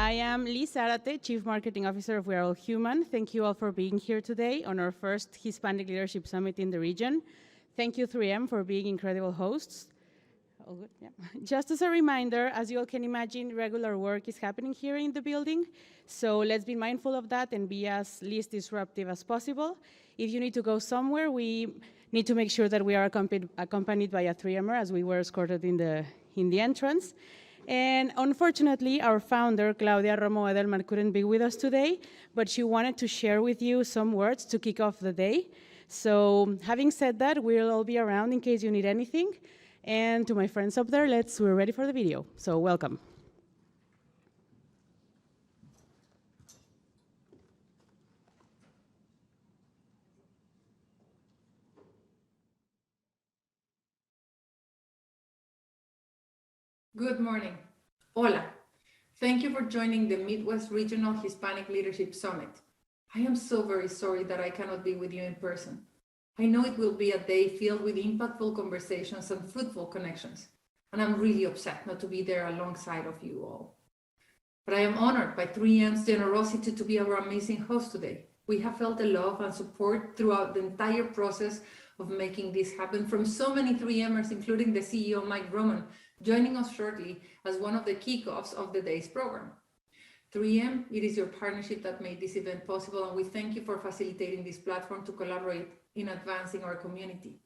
I am Liz Arate, Chief Marketing Officer of We Are All Human. Thank you all for being here today on our first Hispanic Leadership Summit in the region. Thank you, 3M, for being incredible hosts. All good, yeah. Just as a reminder, as you all can imagine, regular work is happening here in the building, so let's be mindful of that and be as least disruptive as possible. If you need to go somewhere, we need to make sure that we are accompanied by a 3Mer, as we were escorted in the entrance. And unfortunately, our founder, Claudia Romo Edelman, couldn't be with us today, but she wanted to share with you some words to kick off the day. So having said that, we'll all be around in case you need anything. And to my friends up there, we're ready for the video. So welcome. Good morning. Hola. Thank you for joining the Midwest Regional Hispanic Leadership Summit. I am so very sorry that I cannot be with you in person. I know it will be a day filled with impactful conversations and fruitful connections, and I'm really upset not to be there alongside of you all. But I am honored by 3M's generosity to be our amazing host today. We have felt the love and support throughout the entire process of making this happen from so many 3Mers, including the CEO, Mike Roman, joining us shortly as one of the kickoffs of the day's program. 3M, it is your partnership that made this event possible, and we thank you for facilitating this platform to collaborate in advancing our community.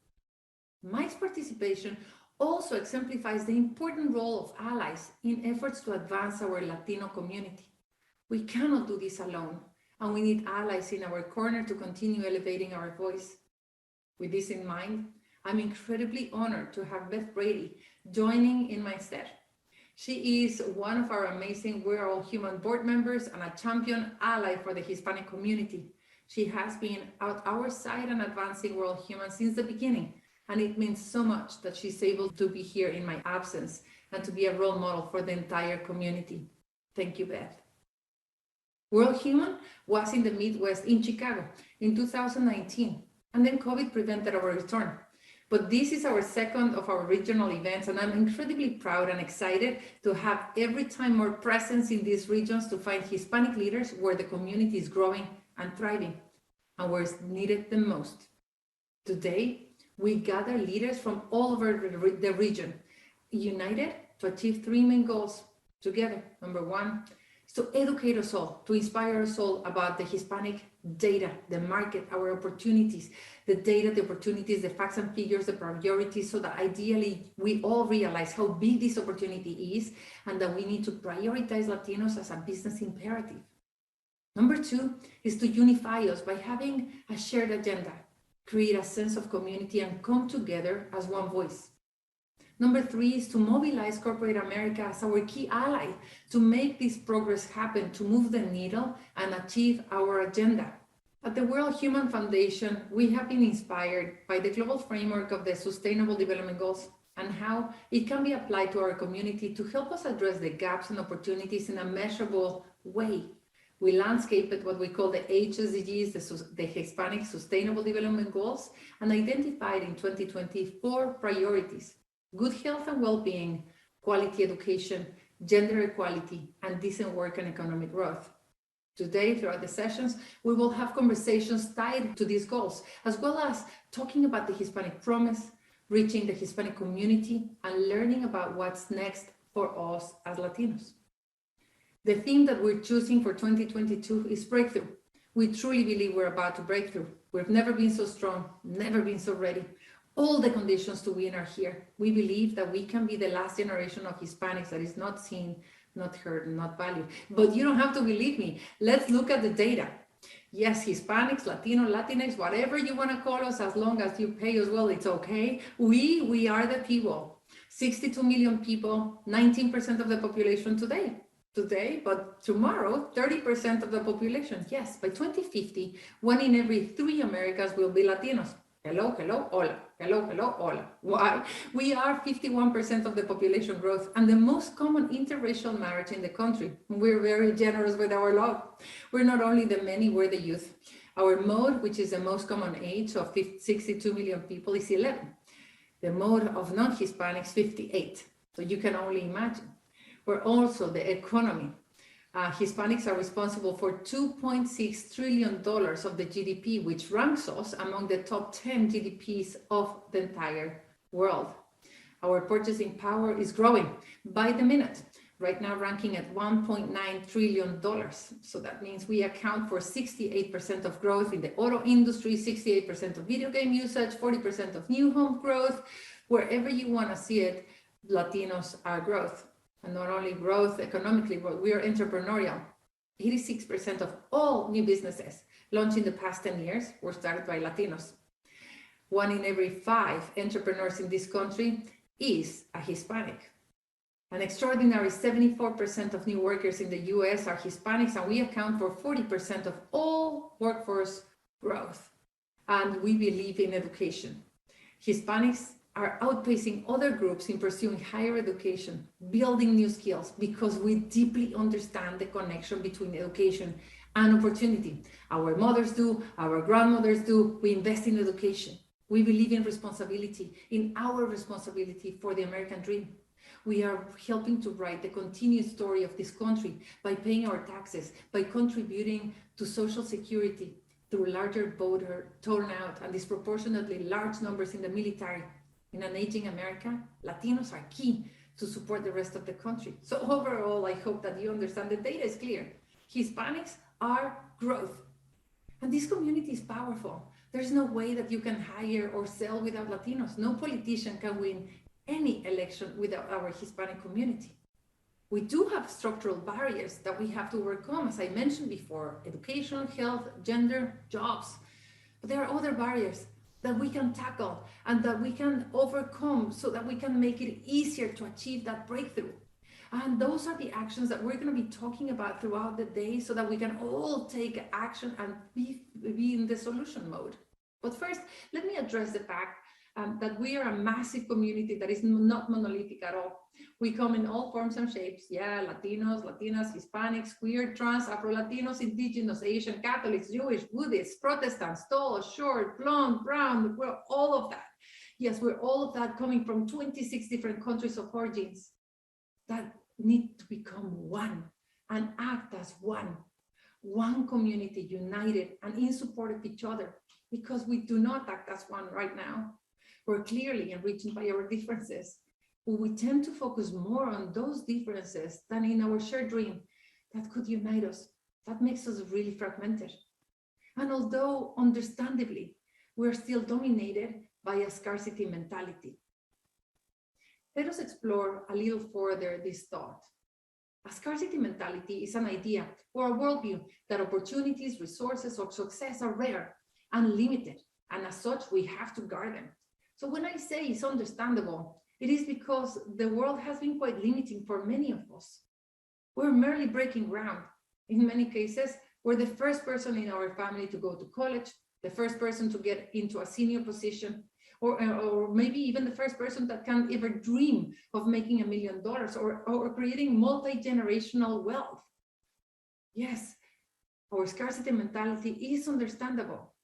Mike's participation also exemplifies the important role of allies in efforts to advance our Latino community. We cannot do this alone, and we need allies in our corner to continue elevating our voice. With this in mind, I'm incredibly honored to have Beth Brady joining in my stead. She is one of our amazing We're All Human board members and a champion ally for the Hispanic community. She has been at our side and advancing We're All Human since the beginning, and it means so much that she's able to be here in my absence and to be a role model for the entire community. Thank you, Beth. We're All Human was in the Midwest in Chicago in 2019, and then COVID prevented our return. But this is our second of our regional events, and I'm incredibly proud and excited to have every time more presence in these regions to find Hispanic leaders where the community is growing and thriving, and where it's needed the most. Today, we gather leaders from all over the region, united to achieve three main goals together. Number one is to educate us all, to inspire us all about the Hispanic data, the market, our opportunities, the data, the opportunities, the facts and figures, the priorities, so that ideally we all realize how big this opportunity is and that we need to prioritize Latinos as a business imperative. Number two is to unify us by having a shared agenda, create a sense of community and come together as one voice. Number three is to mobilize corporate America as our key ally to make this progress happen, to move the needle and achieve our agenda. At the We're All Human Foundation, we have been inspired by the global framework of the Sustainable Development Goals and how it can be applied to our community to help us address the gaps and opportunities in a measurable way. We landscaped what we call the HSDGs, the Hispanic Sustainable Development Goals, and identified in 2024 priorities: good health and well-being, quality education, gender equality, and decent work and economic growth. Today, throughout the sessions, we will have conversations tied to these goals, as well as talking about the Hispanic Promise, reaching the Hispanic community, and learning about what's next for us as Latinos. The theme that we're choosing for 2022 is breakthrough. We truly believe we're about to break through. We've never been so strong, never been so ready. All the conditions to win are here. We believe that we can be the last generation of Hispanics that is not seen, not heard, and not valued. But you don't have to believe me. Let's look at the data. Yes, Hispanics, Latino, Latinx, whatever you want to call us, as long as you pay us well, it's okay. We are the people. 62 million people, 19% of the population today, but tomorrow, 30% of the population. Yes, by 2050, 1 in every 3 Americans will be Latinos. Hello, hello, hola. Hello, hello, hola. Why? We are 51% of the population growth and the most common interracial marriage in the country. We're very generous with our law. We're not only the many, we're the youth. Our mode, which is the most common age of 62 million people, is 11. The mode of non-Hispanics, 58. So you can only imagine. We're also the economy. Hispanics are responsible for $2.6 trillion of the GDP, which ranks us among the top 10 GDPs of the entire world. Our purchasing power is growing by the minute, right now ranking at $1.9 trillion. So that means we account for 68% of growth in the auto industry, 68% of video game usage, 40% of new home growth. Wherever you want to see it, Latinos are growth. And not only growth economically, but we are entrepreneurial. 86% of all new businesses launched in the past 10 years were started by Latinos. 1 in every 5 entrepreneurs in this country is a Hispanic. An extraordinary 74% of new workers in the US are Hispanics, and we account for 40% of all workforce growth. And we believe in education. Hispanics are outpacing other groups in pursuing higher education, building new skills, because we deeply understand the connection between education and opportunity. Our mothers do, our grandmothers do. We invest in education. We believe in responsibility, in our responsibility for the American dream. We are helping to write the continued story of this country by paying our taxes, by contributing to Social Security through larger voter turnout and disproportionately large numbers in the military. In an aging America, Latinos are key to support the rest of the country. So overall, I hope that you understand the data is clear. Hispanics are growth. And this community is powerful. There's no way that you can hire or sell without Latinos. No politician can win any election without our Hispanic community. We do have structural barriers that we have to overcome, as I mentioned before: education, health, gender, jobs. But there are other barriers that we can tackle and that we can overcome so that we can make it easier to achieve that breakthrough. And those are the actions that we're going to be talking about throughout the day so that we can all take action and be in the solution mode. But first, let me address the fact that we are a massive community that is not monolithic at all. We come in all forms and shapes. Yeah, Latinos, Latinas, Hispanics, queer, trans, Afro-Latinos, Indigenous, Asian, Catholics, Jewish, Buddhists, Protestants, tall, short, blonde, brown, we're all of that. Yes, we're all of that coming from 26 different countries of origins that need to become one and act as one. One community united and in support of each other, because we do not act as one right now. We're clearly enriched by our differences, but we tend to focus more on those differences than in our shared dream that could unite us. That makes us really fragmented. And although understandably, we're still dominated by a scarcity mentality. Let us explore a little further this thought. A scarcity mentality is an idea or a worldview that opportunities, resources, or success are rare and limited, and as such, we have to guard them. So when I say it's understandable, it is because the world has been quite limiting for many of us. We're merely breaking ground. In many cases, we're the first person in our family to go to college, the first person to get into a senior position, or maybe even the first person that can ever dream of making $1 million or creating multi-generational wealth. Yes, our scarcity mentality is understandable,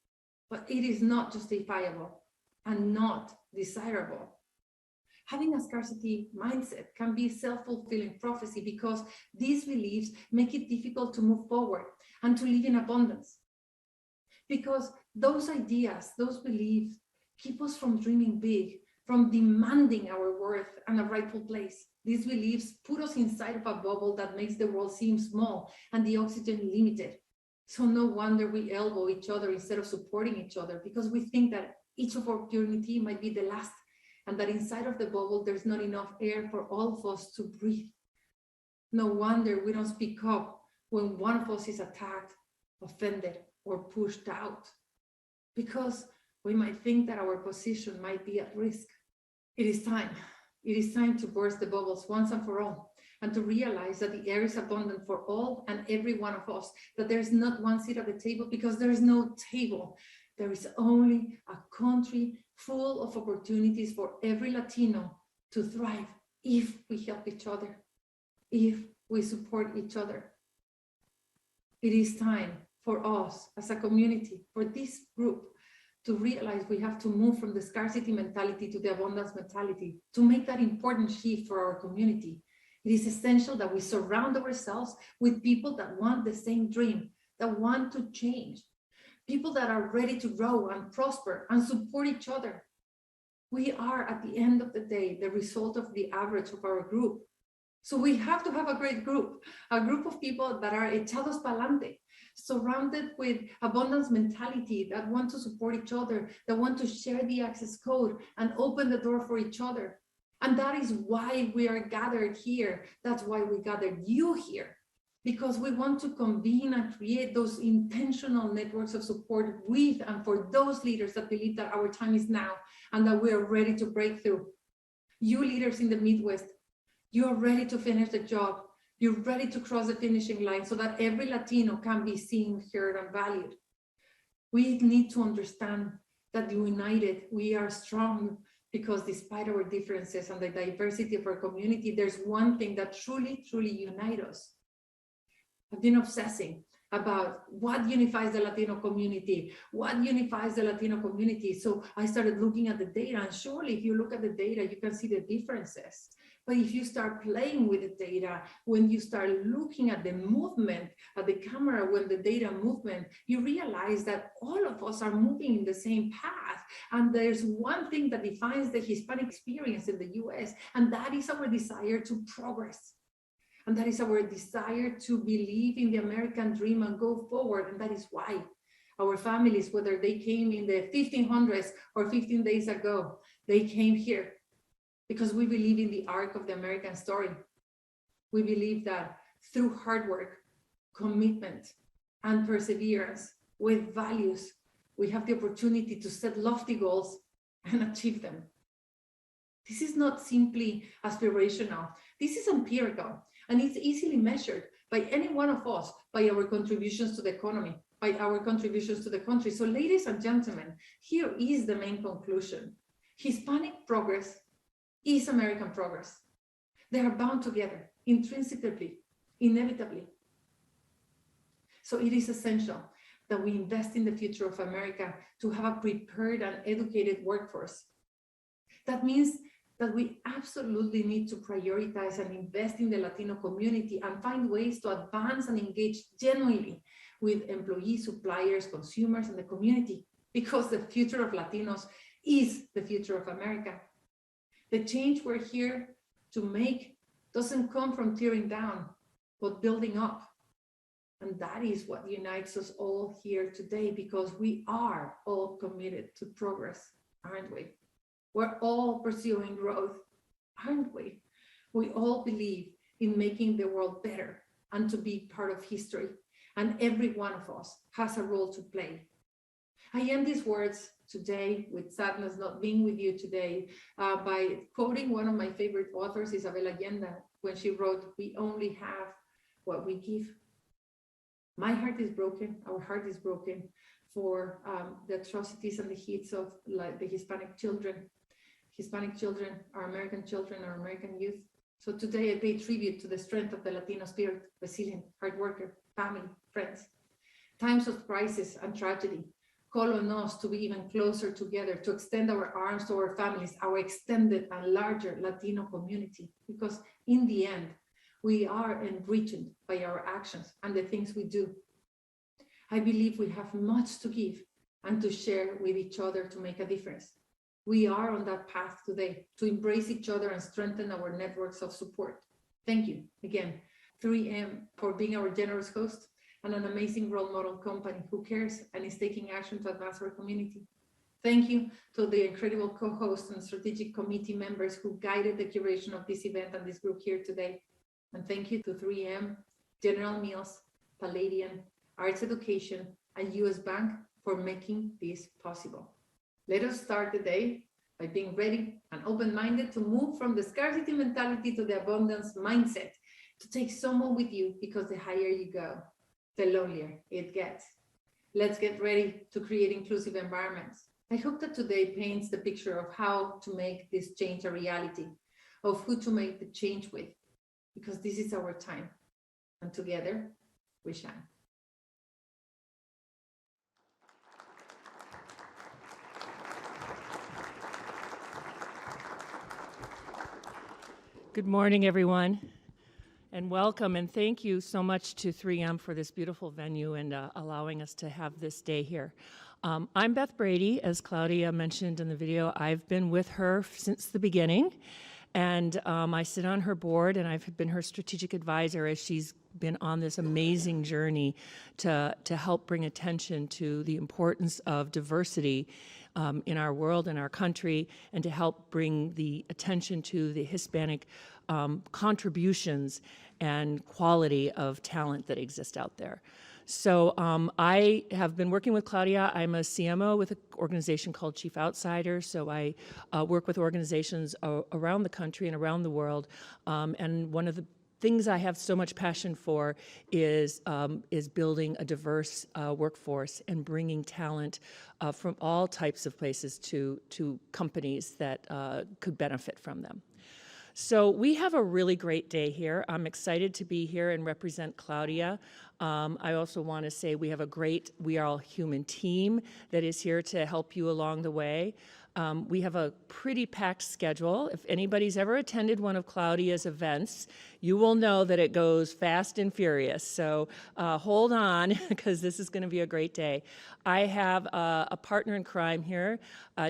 but it is not justifiable and not desirable. Having a scarcity mindset can be a self-fulfilling prophecy because these beliefs make it difficult to move forward and to live in abundance. Because those ideas, those beliefs, keep us from dreaming big, from demanding our worth and a rightful place. These beliefs put us inside of a bubble that makes the world seem small and the oxygen limited. So no wonder we elbow each other instead of supporting each other, because we think that each opportunity might be the last, and that inside of the bubble, there's not enough air for all of us to breathe. No wonder we don't speak up when one of us is attacked, offended, or pushed out, because we might think that our position might be at risk. It is time to burst the bubbles once and for all, and to realize that the air is abundant for all and every one of us, that there's not one seat at the table, because there is no table. There is only a country full of opportunities for every Latino to thrive if we help each other, if we support each other. It is time for us as a community, for this group, to realize we have to move from the scarcity mentality to the abundance mentality, to make that important shift for our community. It is essential that we surround ourselves with people that want the same dream, that want to change, people that are ready to grow and prosper and support each other. We are, at the end of the day, the result of the average of our group. So we have to have a great group, a group of people that are echados pa'lante, surrounded with abundance mentality, that want to support each other, that want to share the access code and open the door for each other. And that is why we are gathered here. That's why we gathered you here, because we want to convene and create those intentional networks of support with and for those leaders that believe that our time is now and that we are ready to break through. You leaders in the Midwest, you are ready to finish the job. You're ready to cross the finishing line so that every Latino can be seen, heard, and valued. We need to understand that united, we are strong, because despite our differences and the diversity of our community, there's one thing that truly, truly unites us. I've been obsessing about what unifies the Latino community, So I started looking at the data, and surely if you look at the data, you can see the differences. But if you start playing with the data, when you start looking at the movement, at the camera, when the data movement, you realize that all of us are moving in the same path. And there's one thing that defines the Hispanic experience in the US, and that is our desire to progress. And that is our desire to believe in the American dream and go forward. And that is why our families, whether they came in the 1500s or 15 days ago, they came here because we believe in the arc of the American story. We believe that through hard work, commitment, and perseverance with values, we have the opportunity to set lofty goals and achieve them. This is not simply aspirational. This is empirical, and it's easily measured by any one of us, by our contributions to the economy, by our contributions to the country. So ladies and gentlemen, here is the main conclusion. Hispanic progress is American progress. They are bound together, intrinsically, inevitably. So it is essential that we invest in the future of America to have a prepared and educated workforce. That means that we absolutely need to prioritize and invest in the Latino community and find ways to advance and engage genuinely with employees, suppliers, consumers, and the community, because the future of Latinos is the future of America. The change we're here to make doesn't come from tearing down, but building up. And that is what unites us all here today, because we are all committed to progress, aren't we? We're all pursuing growth, aren't we? We all believe in making the world better and to be part of history. And every one of us has a role to play. I end these words today, with sadness not being with you today, by quoting one of my favorite authors, Isabel Allende, when she wrote, "We only have what we give." My heart is broken, our heart is broken for the atrocities and the hits of the Hispanic children. Hispanic children, our American youth. So today I pay tribute to the strength of the Latino spirit, resilient, hard worker, family, friends. Times of crisis and tragedy call on us to be even closer together, to extend our arms to our families, our extended and larger Latino community, because in the end, we are enriched by our actions and the things we do. I believe we have much to give and to share with each other to make a difference. We are on that path today to embrace each other and strengthen our networks of support. Thank you again, 3M, for being our generous host and an amazing role model company who cares and is taking action to advance our community. Thank you to the incredible co-hosts and strategic committee members who guided the curation of this event and this group here today. And thank you to 3M, General Mills, Palladium, Arts Education, and US Bank for making this possible. Let us start the day by being ready and open-minded to move from the scarcity mentality to the abundance mindset, to take someone with you, because the higher you go, the lonelier it gets. Let's get ready to create inclusive environments. I hope that today paints the picture of how to make this change a reality, of who to make the change with, because this is our time, and together we shine. Good morning, everyone. And welcome, and thank you so much to 3M for this beautiful venue and allowing us to have this day here. I'm Beth Brady. As Claudia mentioned in the video, I've been with her since the beginning, and I sit on her board, and I've been her strategic advisor as she's been on this amazing journey to help bring attention to the importance of diversity in our world and our country, and to help bring the attention to the Hispanic contributions and quality of talent that exist out there. So I have been working with Claudia. I'm a CMO with an organization called Chief Outsider. So I work with organizations around the country and around the world. And one of the things I have so much passion for is building a diverse workforce and bringing talent from all types of places to companies that could benefit from them. So we have a really great day here. I'm excited to be here and represent Claudia. I also want to say we have a great We Are All Human team that is here to help you along the way. We have a pretty packed schedule. If anybody's ever attended one of Claudia's events, you will know that it goes fast and furious. So hold on, because this is going to be a great day. I have a partner in crime here,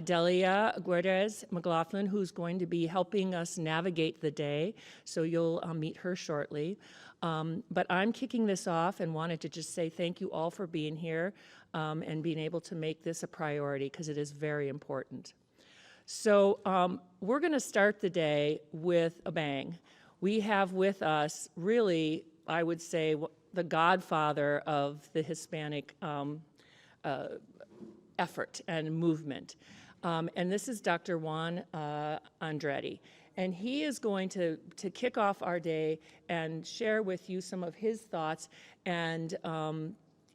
Delia Guerrez McLaughlin, who's going to be helping us navigate the day. So you'll meet her shortly. But I'm kicking this off and wanted to just say thank you all for being here and being able to make this a priority, because it is very important. So we're going to start the day with a bang. We have with us really, I would say, the godfather of the Hispanic effort and movement. And this is Dr. Juan Andretti. And he is going to kick off our day and share with you some of his thoughts and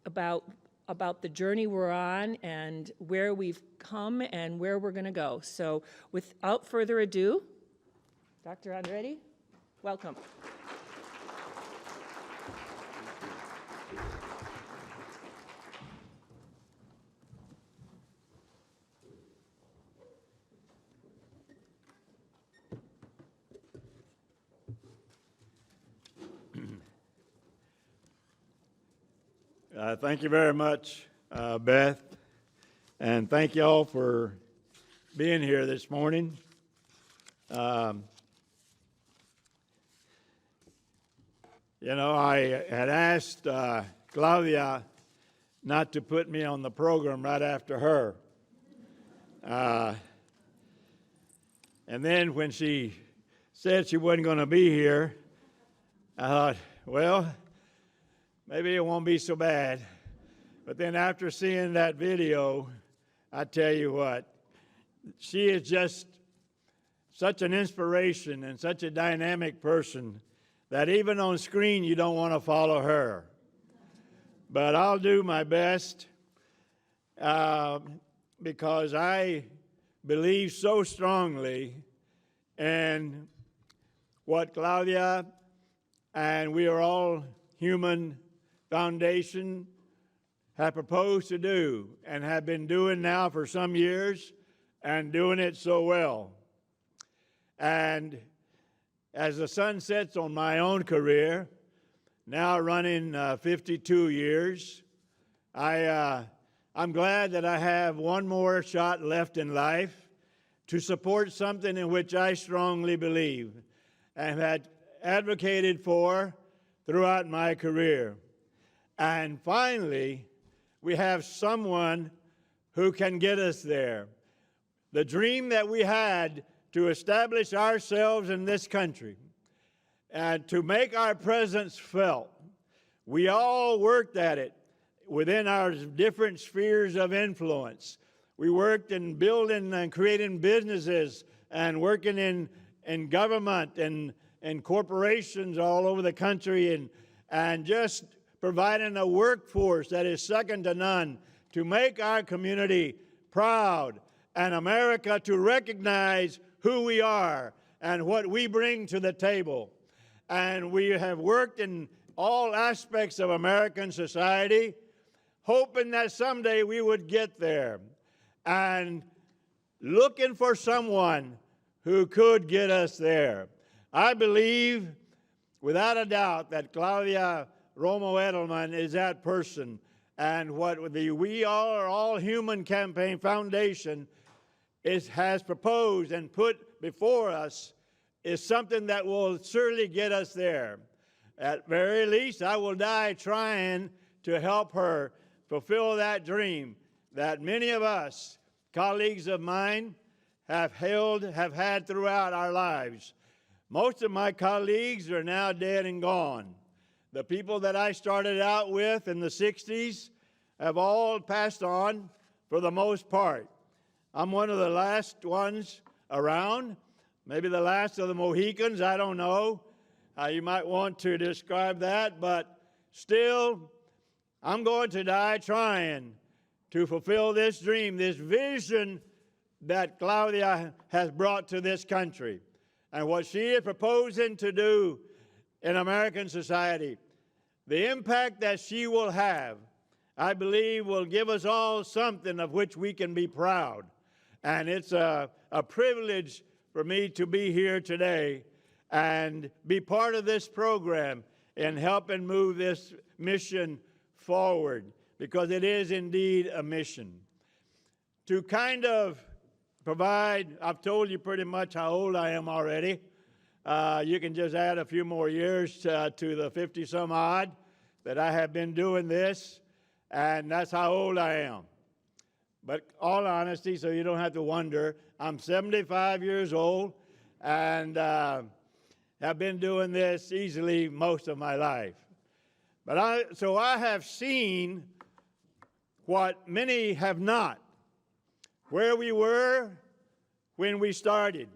about the journey we're on and where we've come and where we're going to go. So without further ado, Dr. Andretti, welcome. Thank you very much, Beth, and thank you all for being here this morning. You know, I had asked Claudia not to put me on the program right after her. And then when she said she wasn't going to be here, I thought, well, maybe it won't be so bad. But then after seeing that video, I tell you what, she is just such an inspiration and such a dynamic person that even on screen you don't want to follow her. But I'll do my best because I believe so strongly in what Claudia and We Are All Human Foundation have proposed to do and have been doing now for some years and doing it so well. And as the sun sets on my own career, now running 52 years, I'm glad that I have one more shot left in life to support something in which I strongly believe and had advocated for throughout my career. And finally, we have someone who can get us there. The dream that we had to establish ourselves in this country and to make our presence felt, we all worked at it within our different spheres of influence. We worked in building and creating businesses and working in government and corporations all over the country and just providing a workforce that is second to none to make our community proud and America to recognize who we are and what we bring to the table. And we have worked in all aspects of American society, hoping that someday we would get there and looking for someone who could get us there. I believe without a doubt that Claudia Romo Edelman is that person. And what the We Are All Human Campaign Foundation has proposed and put before us is something that will certainly get us there. At very least, I will die trying to help her fulfill that dream that many of us, colleagues of mine, have had throughout our lives. Most of my colleagues are now dead and gone. The people that I started out with in the 60s have all passed on for the most part. I'm one of the last ones around, maybe the last of the Mohicans, I don't know how you might want to describe that, but still, I'm going to die trying to fulfill this dream, this vision that Claudia has brought to this country. And what she is proposing to do in American society, the impact that she will have, I believe, will give us all something of which we can be proud. And it's a privilege for me to be here today and be part of this program and helping move this mission forward, because it is indeed a mission. To kind of provide, I've told you pretty much how old I am already. You can just add a few more years to the 50-some odd that I have been doing this, and that's how old I am. But all honesty, so you don't have to wonder, I'm 75 years old and have been doing this easily most of my life. But so I have seen what many have not, where we were when we started.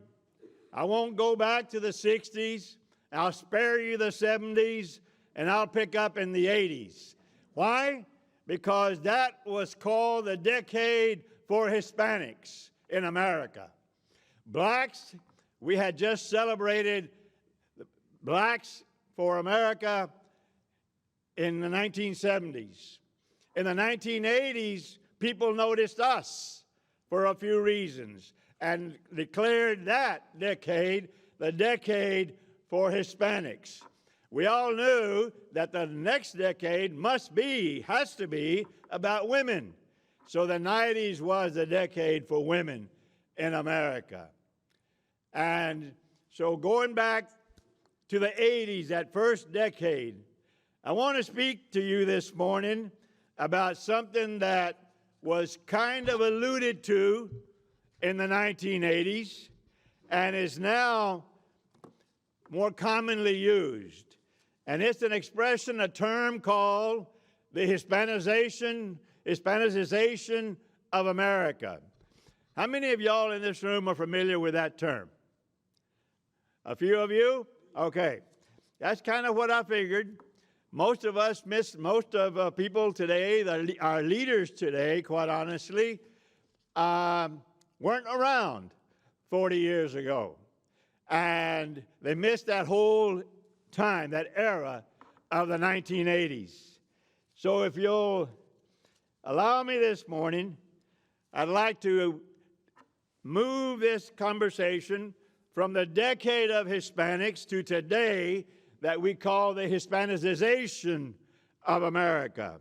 I won't go back to the 60s. I'll spare you the 70s, and I'll pick up in the 80s. Why? Because that was called the decade for Hispanics in America. Blacks, we had just celebrated Blacks for America in the 1970s. In the 1980s, people noticed us for a few reasons and declared that decade the decade for Hispanics. We all knew that the next decade has to be about women. So the 90s was the decade for women in America. And so going back to the 80s, that first decade, I want to speak to you this morning about something that was kind of alluded to in the 1980s and is now more commonly used. And it's an expression, a term called the Hispanicization of America. How many of y'all in this room are familiar with that term? A few of you? Okay. That's kind of what I figured. Most of us people today, our leaders today, quite honestly, weren't around 40 years ago. And they missed that whole time, that era of the 1980s. So if you'll allow me this morning, I'd like to move this conversation from the decade of Hispanics to today that we call the Hispanicization of America.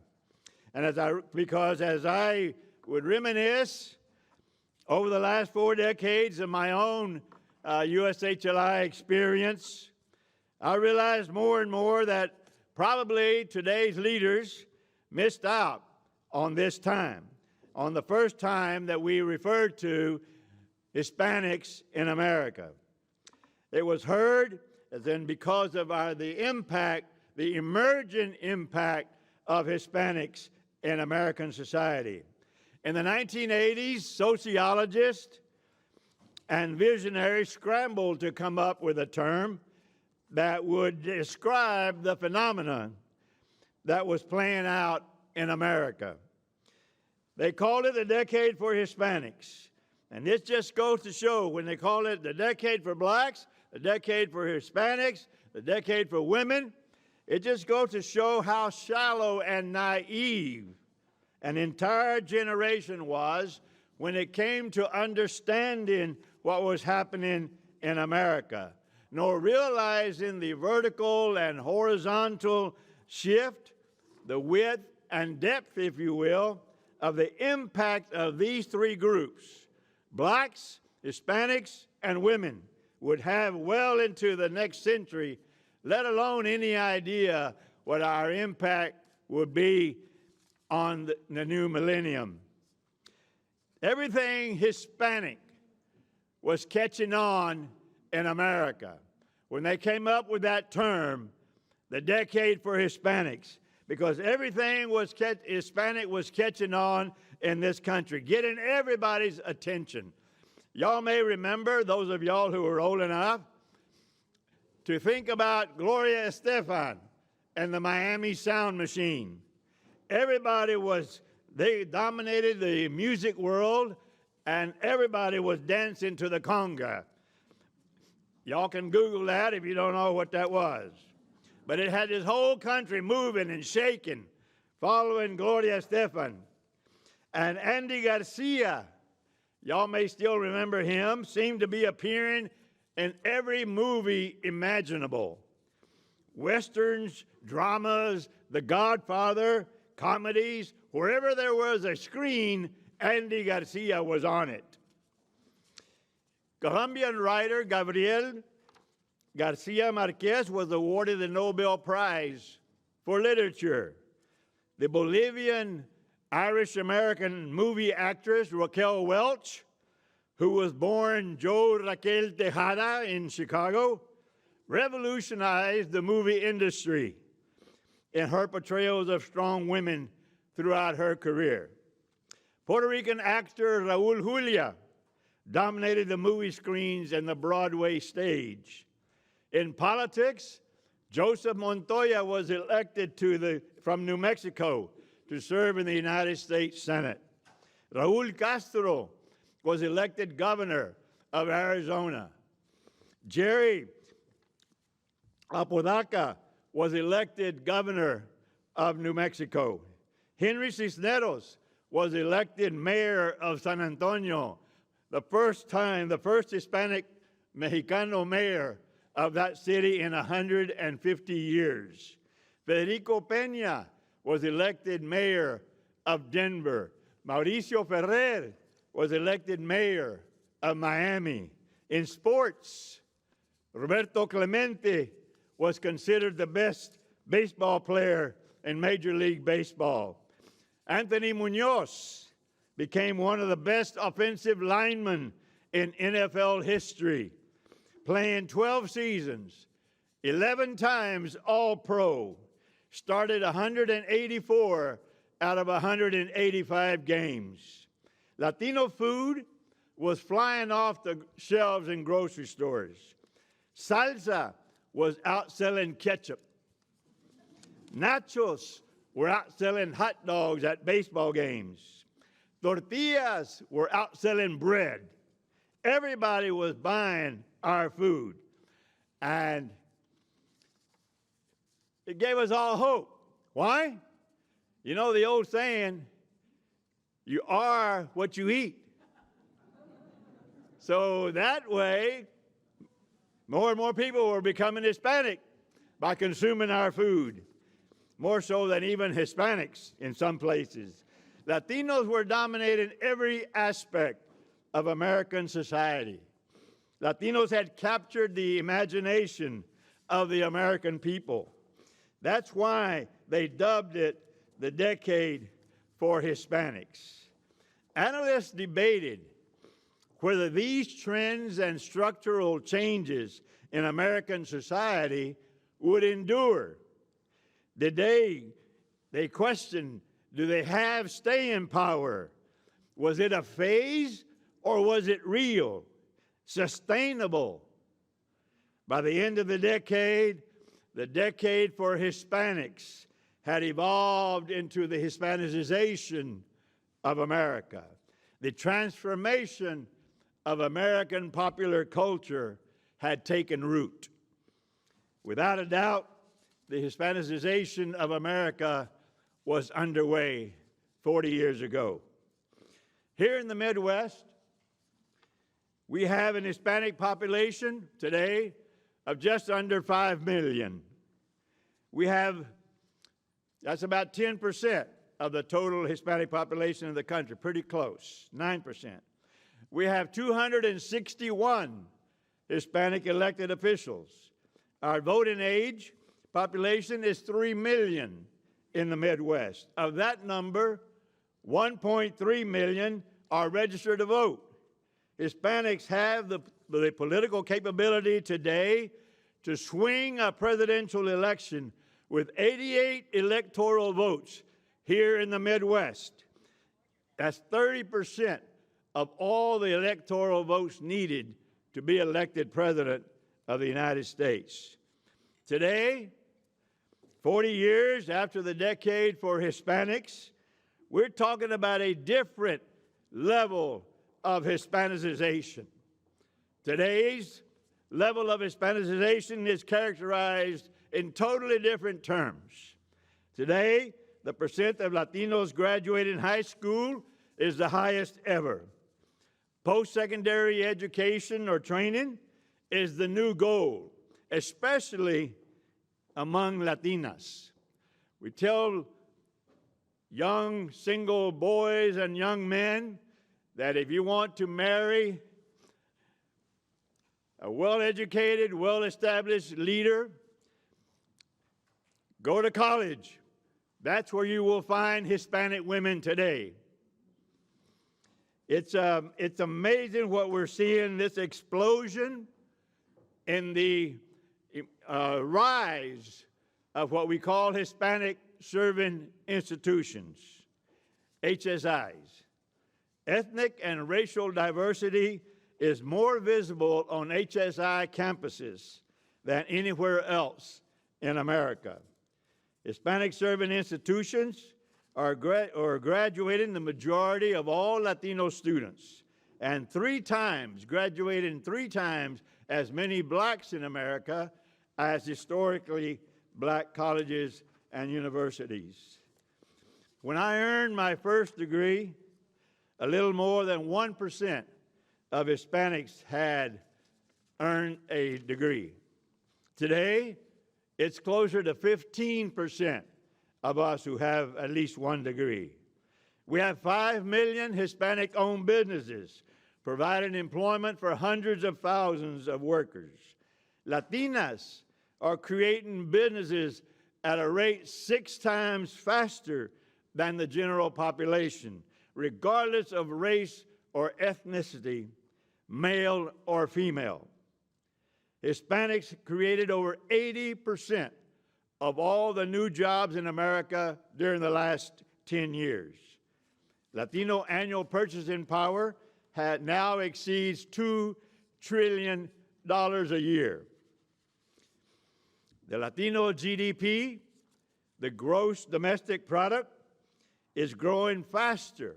And because as I would reminisce over the last 4 decades of my own USHLI experience, I realized more and more that probably today's leaders missed out on this time, on the first time that we referred to Hispanics in America. It was heard as then because of the impact, the emergent impact of Hispanics in American society. In the 1980s, sociologists and visionaries scrambled to come up with a term that would describe the phenomenon that was playing out in America. They called it the decade for Hispanics. And this just goes to show, when they call it the decade for blacks, the decade for Hispanics, the decade for women, it just goes to show how shallow and naive an entire generation was when it came to understanding what was happening in America. nor realizing the vertical and horizontal shift, the width and depth, if you will, of the impact of these three groups, blacks, Hispanics, and women, would have well into the next century, let alone any idea what our impact would be on the new millennium. Everything Hispanic was catching on in America when they came up with that term, the decade for Hispanics, because everything Hispanic was catching on in this country, getting everybody's attention. Y'all may remember, those of y'all who are old enough, to think about Gloria Estefan and the Miami Sound Machine. They dominated the music world, and everybody was dancing to the conga. Y'all can Google that if you don't know what that was. But it had this whole country moving and shaking, following Gloria Estefan. And Andy Garcia, y'all may still remember him, seemed to be appearing in every movie imaginable. Westerns, dramas, The Godfather, comedies, wherever there was a screen, Andy Garcia was on it. Colombian writer Gabriel Garcia Marquez was awarded the Nobel Prize for Literature. The Bolivian Irish-American movie actress Raquel Welch, who was born Jo Raquel Tejada in Chicago, revolutionized the movie industry in her portrayals of strong women throughout her career. Puerto Rican actor Raul Julia dominated the movie screens and the Broadway stage. In politics, Joseph Montoya was elected from New Mexico to serve in the United States Senate. Raul Castro was elected governor of Arizona. Jerry Apodaca was elected governor of New Mexico. Henry Cisneros was elected mayor of San Antonio, the first Hispanic Mexicano mayor of that city in 150 years. Federico Peña was elected mayor of Denver. Mauricio Ferrer was elected mayor of Miami. In sports, Roberto Clemente was considered the best baseball player in Major League Baseball. Anthony Munoz became one of the best offensive linemen in NFL history, playing 12 seasons, 11 times All-Pro, started 184 out of 185 games. Latino food was flying off the shelves in grocery stores. Salsa was outselling ketchup. Nachos were outselling hot dogs at baseball games. Tortillas were outselling bread. Everybody was buying our food. And it gave us all hope. Why? You know the old saying, you are what you eat. So that way, more and more people were becoming Hispanic by consuming our food, more so than even Hispanics in some places. Latinos were dominating every aspect of American society. Latinos had captured the imagination of the American people. That's why they dubbed it the decade for Hispanics. Analysts debated whether these trends and structural changes in American society would endure. They questioned, do they have staying power? Was it a phase or was it real, sustainable? By the end of the decade for Hispanics had evolved into the Hispanicization of America. The transformation of American popular culture had taken root. Without a doubt, the Hispanicization of America was underway 40 years ago. Here in the Midwest, we have an Hispanic population today of just under 5 million. That's about 10% of the total Hispanic population of the country, pretty close, 9%. We have 261 Hispanic elected officials. Our voting age population is 3 million in the Midwest. Of that number, 1.3 million are registered to vote. Hispanics have the political capability today to swing a presidential election with 88 electoral votes here in the Midwest. That's 30% of all the electoral votes needed to be elected president of the United States. Today, 40 years after the decade for Hispanics, we're talking about a different level of Hispanicization. Today's level of Hispanicization is characterized in totally different terms. Today, the percent of Latinos graduating high school is the highest ever. Post-secondary education or training is the new goal, especially among Latinas. We tell young single boys and young men that if you want to marry a well-educated, well-established leader, go to college. That's where you will find Hispanic women today. It's amazing what we're seeing, this explosion in the rise of what we call Hispanic serving institutions, HSIs. Ethnic and racial diversity is more visible on HSI campuses than anywhere else in America. Hispanic serving institutions are graduating the majority of all Latino students, and graduating three times as many blacks in America as historically black colleges and universities. When I earned my first degree, a little more than 1% of Hispanics had earned a degree. Today, it's closer to 15% of us who have at least one degree. We have 5 million Hispanic-owned businesses providing employment for hundreds of thousands of workers. Latinas are creating businesses at a rate 6 times faster than the general population, regardless of race or ethnicity, male or female. Hispanics created over 80% of all the new jobs in America during the last 10 years. Latino annual purchasing power now exceeds $2 trillion a year. The Latino GDP, the gross domestic product, is growing faster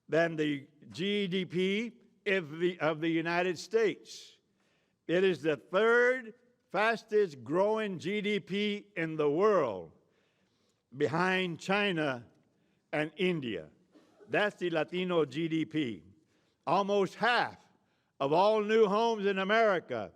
than the GDP of the United States. It is the third fastest growing GDP in the world, behind China and India. That's the Latino GDP. Almost half of all new homes in America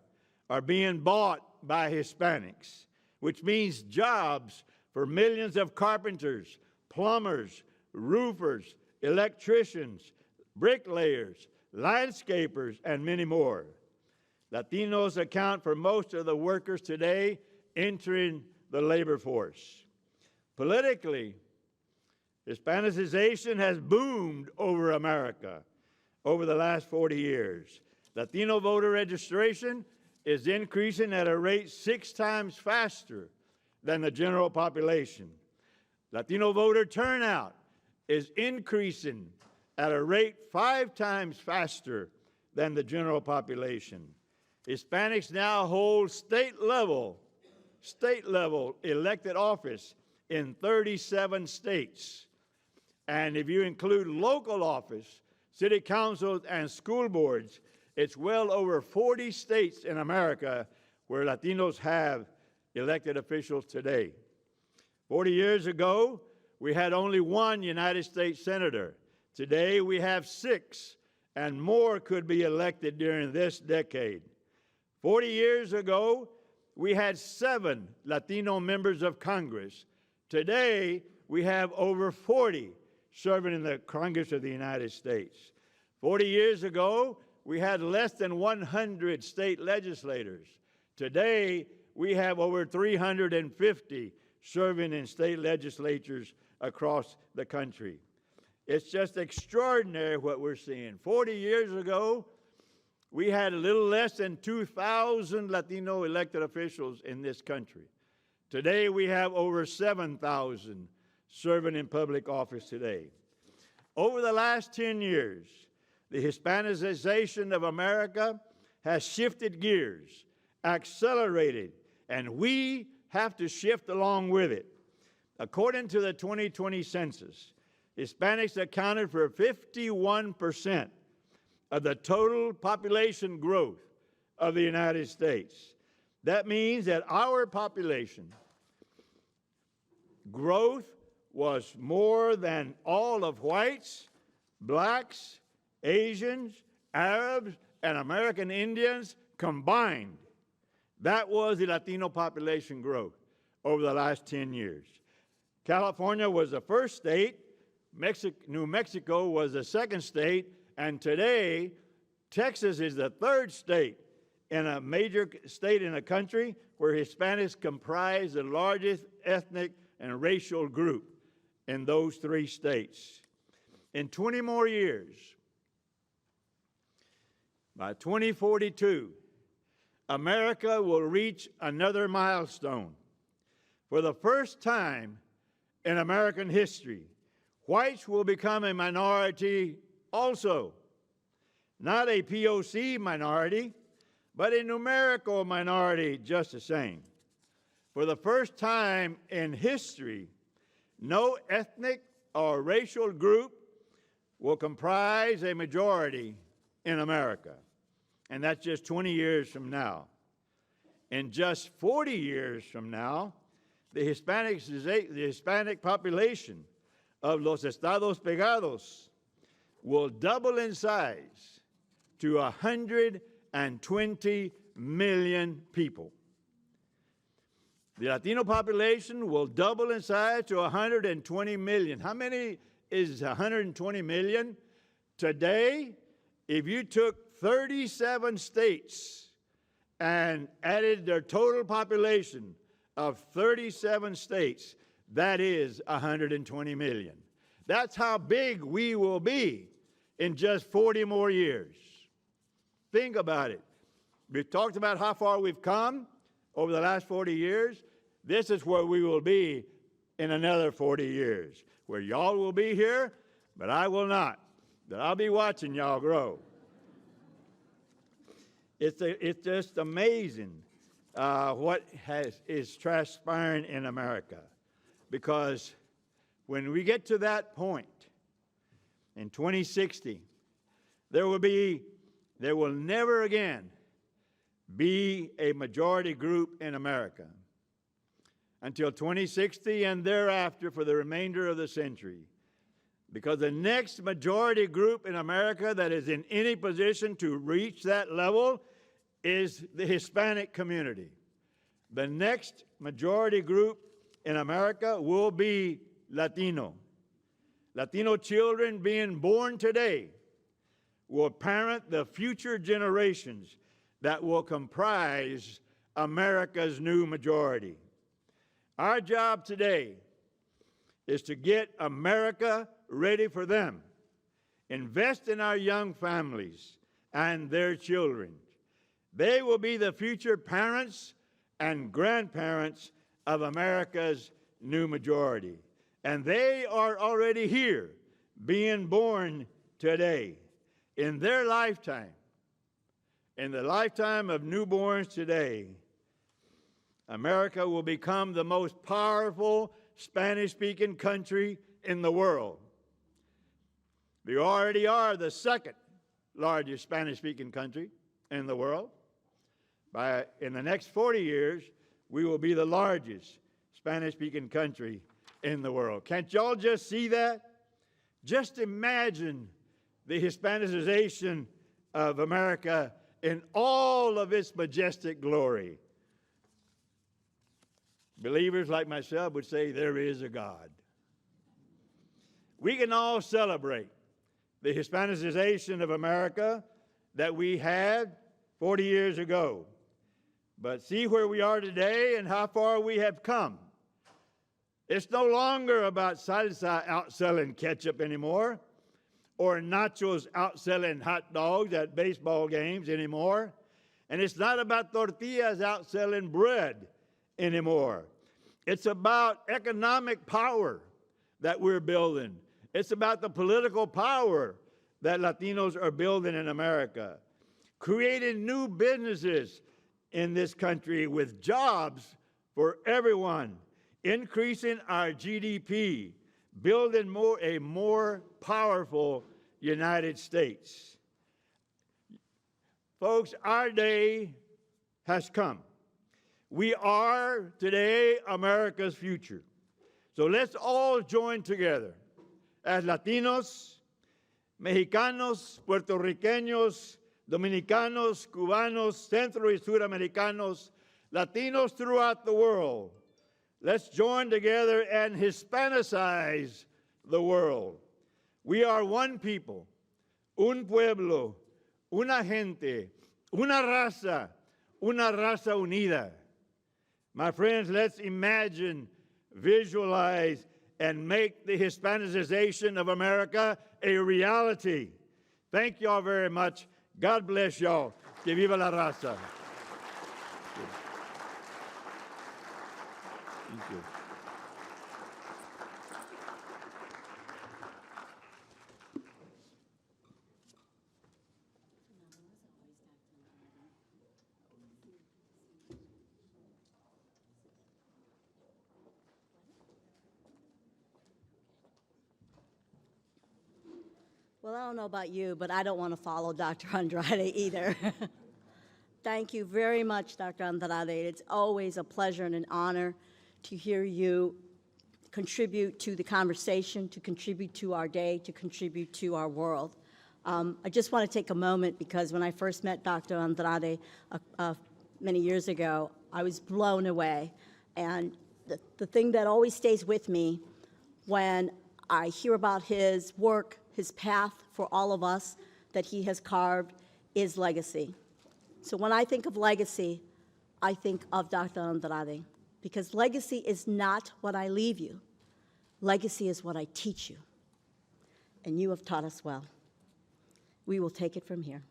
are being bought by Hispanics, which means jobs for millions of carpenters, plumbers, roofers, electricians, bricklayers, landscapers, and many more. Latinos account for most of the workers today entering the labor force. Politically, Hispanicization has boomed over America over the last 40 years. Latino voter registration is increasing at a rate 6 times faster than the general population. Latino voter turnout is increasing at a rate 5 times faster than the general population. Hispanics now hold state-level elected office in 37 states. And if you include local office, city councils, and school boards, it's well over 40 states in America where Latinos have elected officials today. 40 years ago, we had only 1 United States senator. Today, we have 6, and more could be elected during this decade. 40 years ago, we had 7 Latino members of Congress. Today, we have over 40 serving in the Congress of the United States. 40 years ago, we had less than 100 state legislators. Today, we have over 350 serving in state legislatures across the country. It's just extraordinary what we're seeing. 40 years ago, we had a little less than 2,000 Latino elected officials in this country. Today, we have over 7,000 serving in public office today. Over the last 10 years, the Hispanicization of America has shifted gears, accelerated, and we have to shift along with it. According to the 2020 census, Hispanics accounted for 51% of the total population growth of the United States. That means that our population growth was more than all of whites, blacks, Asians, Arabs, and American Indians combined. That was the Latino population growth over the last 10 years. California was the first state, New Mexico was the second state, and today, Texas is the third state in a major state in a country where Hispanics comprise the largest ethnic and racial group in those 3 states. In 20 more years, by 2042, America will reach another milestone. For the first time in American history, whites will become a minority also. Not a POC minority, but a numerical minority just the same. For the first time in history, no ethnic or racial group will comprise a majority in America. And that's just 20 years from now. In just 40 years from now, the Hispanic population of los Estados Pegados will double in size to 120 million people. The Latino population will double in size to 120 million. How many is 120 million? Today, if you took 37 states and added their total population of 37 states, that is 120 million. That's how big we will be in just 40 more years. Think about it. We've talked about how far we've come over the last 40 years. This is where we will be in another 40 years, where y'all will be here, but I will not. But I'll be watching y'all grow. It's just amazing what is transpiring in America. Because when we get to that point, in 2060, there will never again be a majority group in America. Until 2060 and thereafter for the remainder of the century. Because the next majority group in America that is in any position to reach that level is the Hispanic community. The next majority group in America will be Latino. Latino children being born today will parent the future generations that will comprise America's new majority. Our job today is to get America ready for them. Invest in our young families and their children. They will be the future parents and grandparents of America's new majority. And they are already here, being born today. In their lifetime, in the lifetime of newborns today, America will become the most powerful Spanish-speaking country in the world. We already are the second largest Spanish-speaking country in the world. In the next 40 years, we will be the largest Spanish-speaking country in the world. Can't y'all just see that? Just imagine the Believers like myself would say there is a God. We can all celebrate the Hispanicization of America that we had 40 years ago. But see where we are today and how far we have come. It's no longer about salsa outselling ketchup anymore, or nachos outselling hot dogs at baseball games anymore. And it's not about tortillas outselling bread anymore. It's about economic power that we're building. It's about the political power that Latinos are building in America, creating new businesses in this country with jobs for everyone, increasing our GDP, building a more powerful United States. Folks, our day has come. We are today America's future. So let's all join together as Latinos, Mexicanos, Puerto Ricanos, Dominicanos, Cubanos, Centro y Suramericanos, Latinos throughout the world. Let's join together and Hispanicize the world. We are one people, un pueblo, una gente, una raza unida. My friends, let's imagine, visualize, and make the Hispanicization of America a reality. Thank you all very much. God bless y'all. Que viva la raza. Thank you. Well, I don't know about you, but I don't want to follow Dr. Andrade either. Thank you very much, Dr. Andrade. It's always a pleasure and an honor to hear you contribute to the conversation, to contribute to our day, to contribute to our world. I just want to take a moment because when I first met Dr. Andrade many years ago, I was blown away. And the thing that always stays with me when I hear about his work, his path for all of us that he has carved is legacy. So when I think of legacy, I think of Dr. Andrade, because legacy is not what I leave you. Legacy is what I teach you. And you have taught us well. We will take it from here.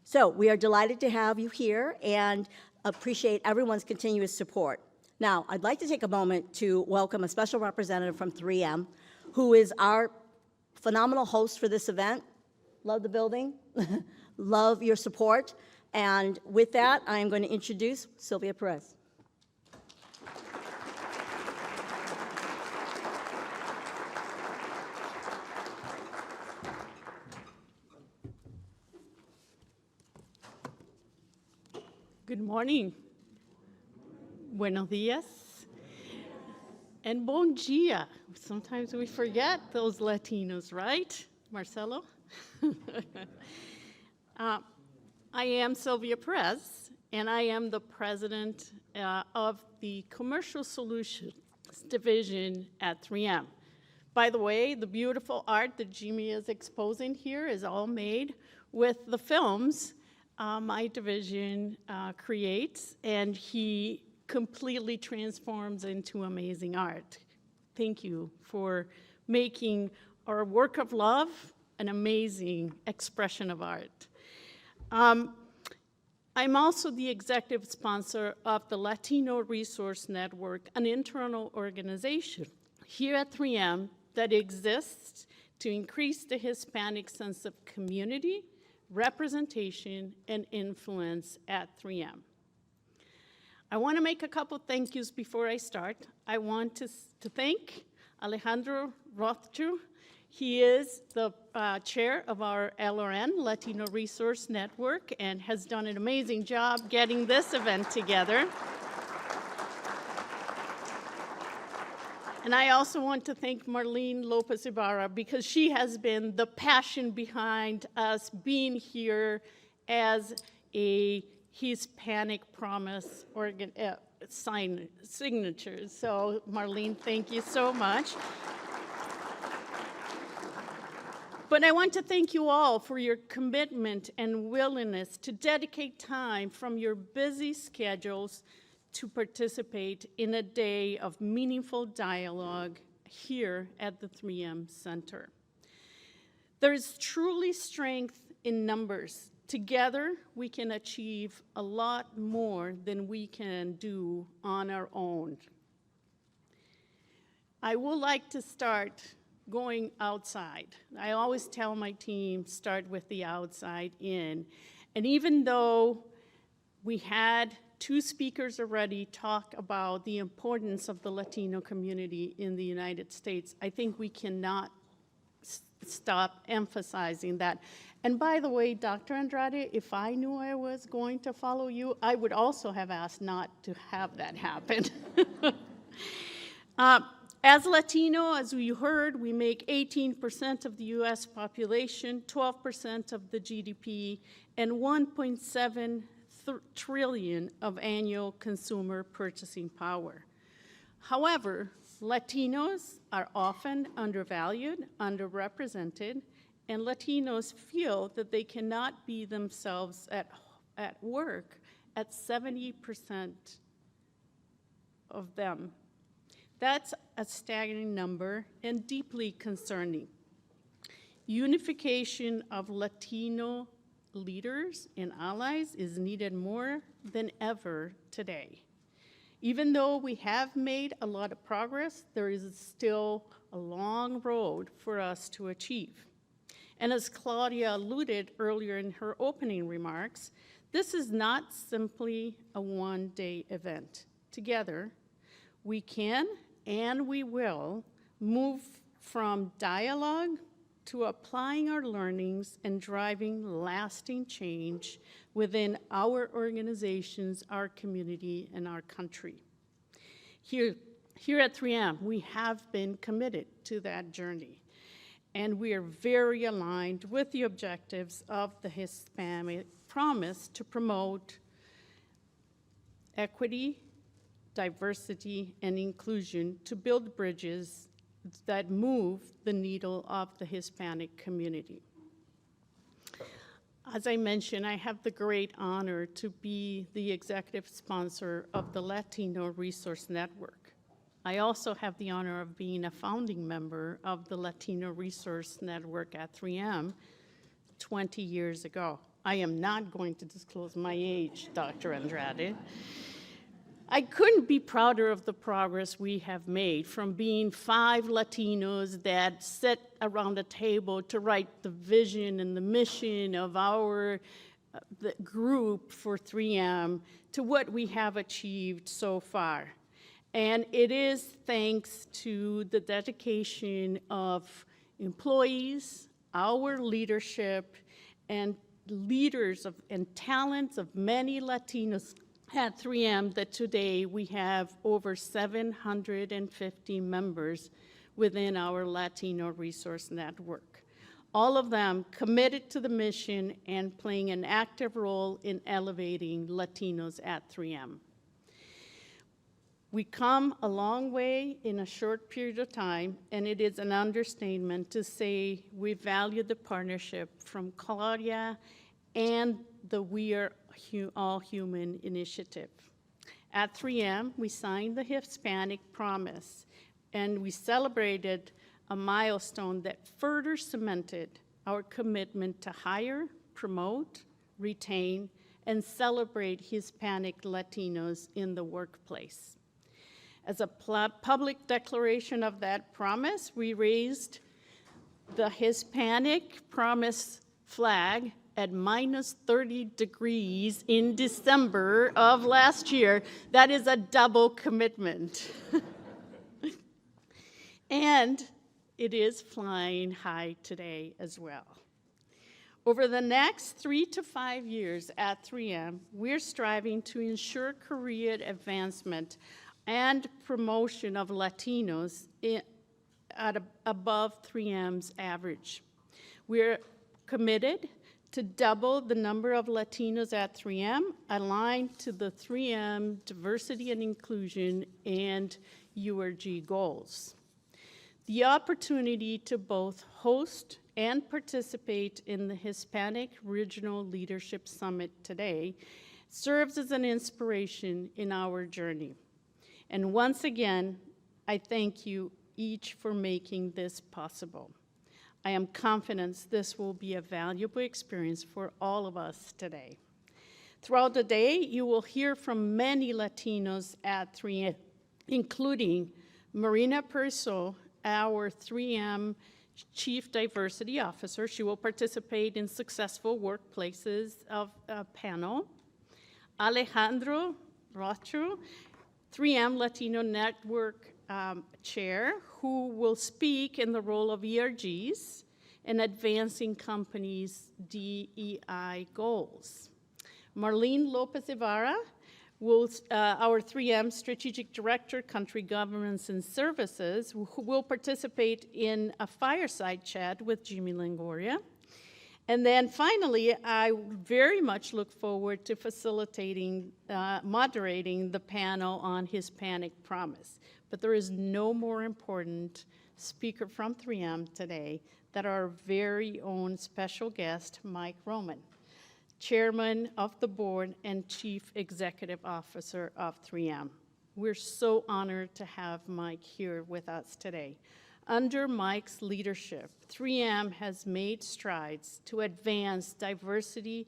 So we are delighted to have you here and appreciate everyone's continuous support. Now, I'd like to take a moment to welcome a special representative from 3M, who is our phenomenal host for this event. Love the building, love your support. And with that, I am going to introduce Sylvia Perez. Good morning. Buenos dias. And bon dia. Sometimes we forget those Latinos, right, Marcelo? I am Sylvia Perez, and I am the president of the Commercial Solutions Division at 3M. By the way, the beautiful art that Jimmy is exposing here is all made with the films my division creates, and he completely transforms into amazing art. Thank you for making our work of love an amazing expression of art. I'm also the executive sponsor of the Latino Resource Network, an internal organization here at 3M that exists to increase the Hispanic sense of community, representation, and influence at 3M. I want to make a couple thank yous before I start. I want to thank Alejandro Rothschild. He is the chair of our LRN, Latino Resource Network, and has done an amazing job getting this event together. And I also want to thank Marlene Lopez Ibarra because she has been the passion behind us being here as a Hispanic Promise signatures. So Marlene, thank you so much. But I want to thank you all for your commitment and willingness to dedicate time from your busy schedules to participate in a day of meaningful dialogue here at the 3M Center. There is truly strength in numbers. Together, we can achieve a lot more than we can do on our own. I would like to start going outside. I always tell my team, start with the outside in. And even though we had 2 speakers already talk about the importance of the Latino community in the United States, I think we cannot stop emphasizing that. And by the way, Dr. Andrade, if I knew I was going to follow you, I would also have asked not to have that happen. As Latino, as we heard, we make 18% of the US population, 12% of the GDP, and 1.7 trillion of annual consumer purchasing power. However, Latinos are often undervalued, underrepresented, and Latinos feel that they cannot be themselves at work at 70% of them. That's a staggering number and deeply concerning. Unification of Latino leaders and allies is needed more than ever today. Even though we have made a lot of progress, there is still a long road for us to achieve. And as Claudia alluded earlier in her opening remarks, this is not simply a one-day event. Together, we can and we will move from dialogue to applying our learnings and driving lasting change within our organizations, our community, and our country. Here at 3M, we have been committed to that journey, and we are very aligned with the objectives of the Hispanic Promise to promote equity, diversity, and inclusion to build bridges that move the needle of the Hispanic community. As I mentioned, I have the great honor to be the executive sponsor of the Latino Resource Network. I also have the honor of being a founding member of the Latino Resource Network at 3M 20 years ago. I am not going to disclose my age, Dr. Andrade. I couldn't be prouder of the progress we have made, from being 5 Latinos that sit around a table to write the vision and the mission of our the group for 3M to what we have achieved so far. And it is thanks to the dedication of employees, our leadership, and leaders and talents of many Latinos at 3M that today we have over 750 members within our Latino Resource Network. All of them committed to the mission and playing an active role in elevating Latinos at 3M. We come a long way in a short period of time, and it is an understatement to say we value the partnership from Claudia and the We Are All Human initiative. At 3M, we signed the Hispanic Promise, and we celebrated a milestone that further cemented our commitment to hire, promote, retain, and celebrate Hispanic Latinos in the workplace. As a public declaration of that promise, we raised the Hispanic Promise flag at minus 30 degrees in December of last year. That is a double commitment. And it is flying high today as well. Over the next 3 to 5 years at 3M, we're striving to ensure career advancement and promotion of Latinos at above 3M's average. We're committed to double the number of Latinos at 3M, aligned to the 3M diversity and inclusion and URG goals. The opportunity to both host and participate in the Hispanic Regional Leadership Summit today serves as an inspiration in our journey. And once again, I thank you each for making this possible. I am confident this will be a valuable experience for all of us today. Throughout the day, you will hear from many Latinos at 3M, including Marina Perso, our 3M Chief Diversity Officer. She will participate in Successful Workplaces of a panel. Alejandro Rocho, 3M Latino Network Chair, who will speak in the role of ERGs in advancing companies' DEI goals. Marlene Lopez Ibarra, our 3M Strategic Director, Country Governments and Services, who will participate in a fireside chat with Jimmy Longoria. And then finally, I very much look forward to facilitating, moderating the panel on Hispanic Promise. But there is no more important speaker from 3M today than our very own special guest, Mike Roman, Chairman of the Board and Chief Executive Officer of 3M. We're so honored to have Mike here with us today. Under Mike's leadership, 3M has made strides to advance diversity,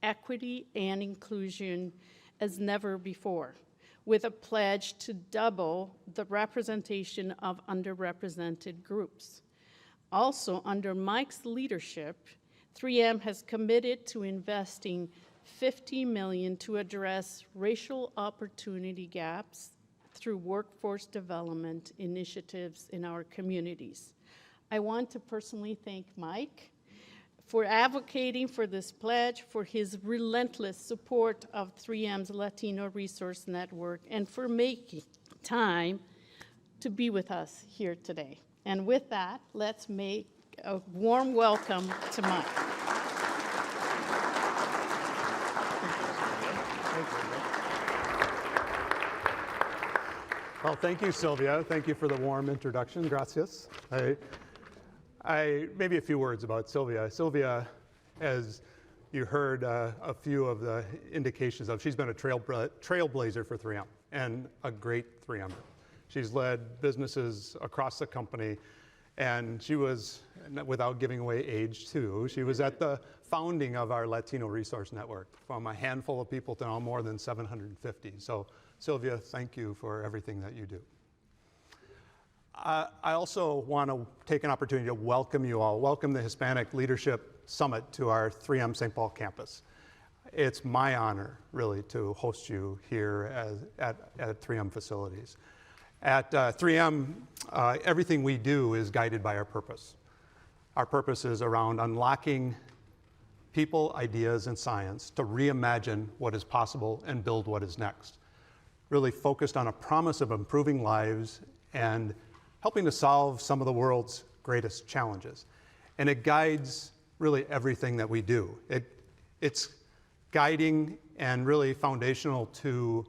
equity, and inclusion as never before, with a pledge to double the representation of underrepresented groups. Also, under Mike's leadership, 3M has committed to investing $50 million to address racial opportunity gaps through workforce development initiatives in our communities. I want to personally thank Mike for advocating for this pledge, for his relentless support of 3M's Latino Resource Network, and for making time to be with us here today. And with that, let's make a warm welcome to Mike. Well, thank you, Sylvia. Thank you for the warm introduction. Gracias. Maybe a few words about Sylvia. Sylvia, as you heard a few of the indications of, she's been a trailblazer for 3M and a great 3M'er. She's led businesses across the company, and she was, without giving away age too, she was at the founding of our Latino Resource Network, from a handful of people to now more than 750. So Sylvia, thank you for everything that you do. I also want to take an opportunity to welcome you all, welcome the Hispanic Leadership Summit to our 3M St. Paul campus. It's my honor, really, to host you here at 3M facilities. At 3M, everything we do is guided by our purpose. Our purpose is around unlocking people, ideas, and science to reimagine what is possible and build what is next. Really focused on a promise of improving lives and helping to solve some of the world's greatest challenges. And it guides really everything that we do. It's guiding and really foundational to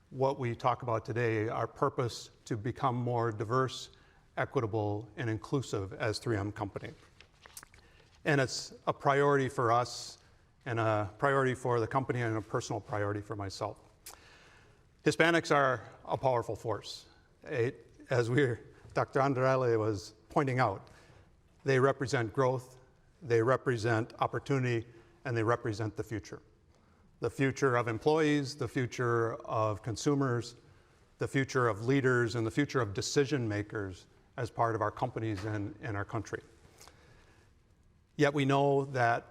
what we talk about today, our purpose to become more diverse, equitable, and inclusive as 3M company. And it's a priority for us, and a priority for the company, and a personal priority for myself. Hispanics are a powerful force. As Dr. Andrade was pointing out, they represent growth, they represent opportunity, and they represent the future. The future of employees, the future of consumers, the future of leaders, and the future of decision makers as part of our companies and our country. Yet we know that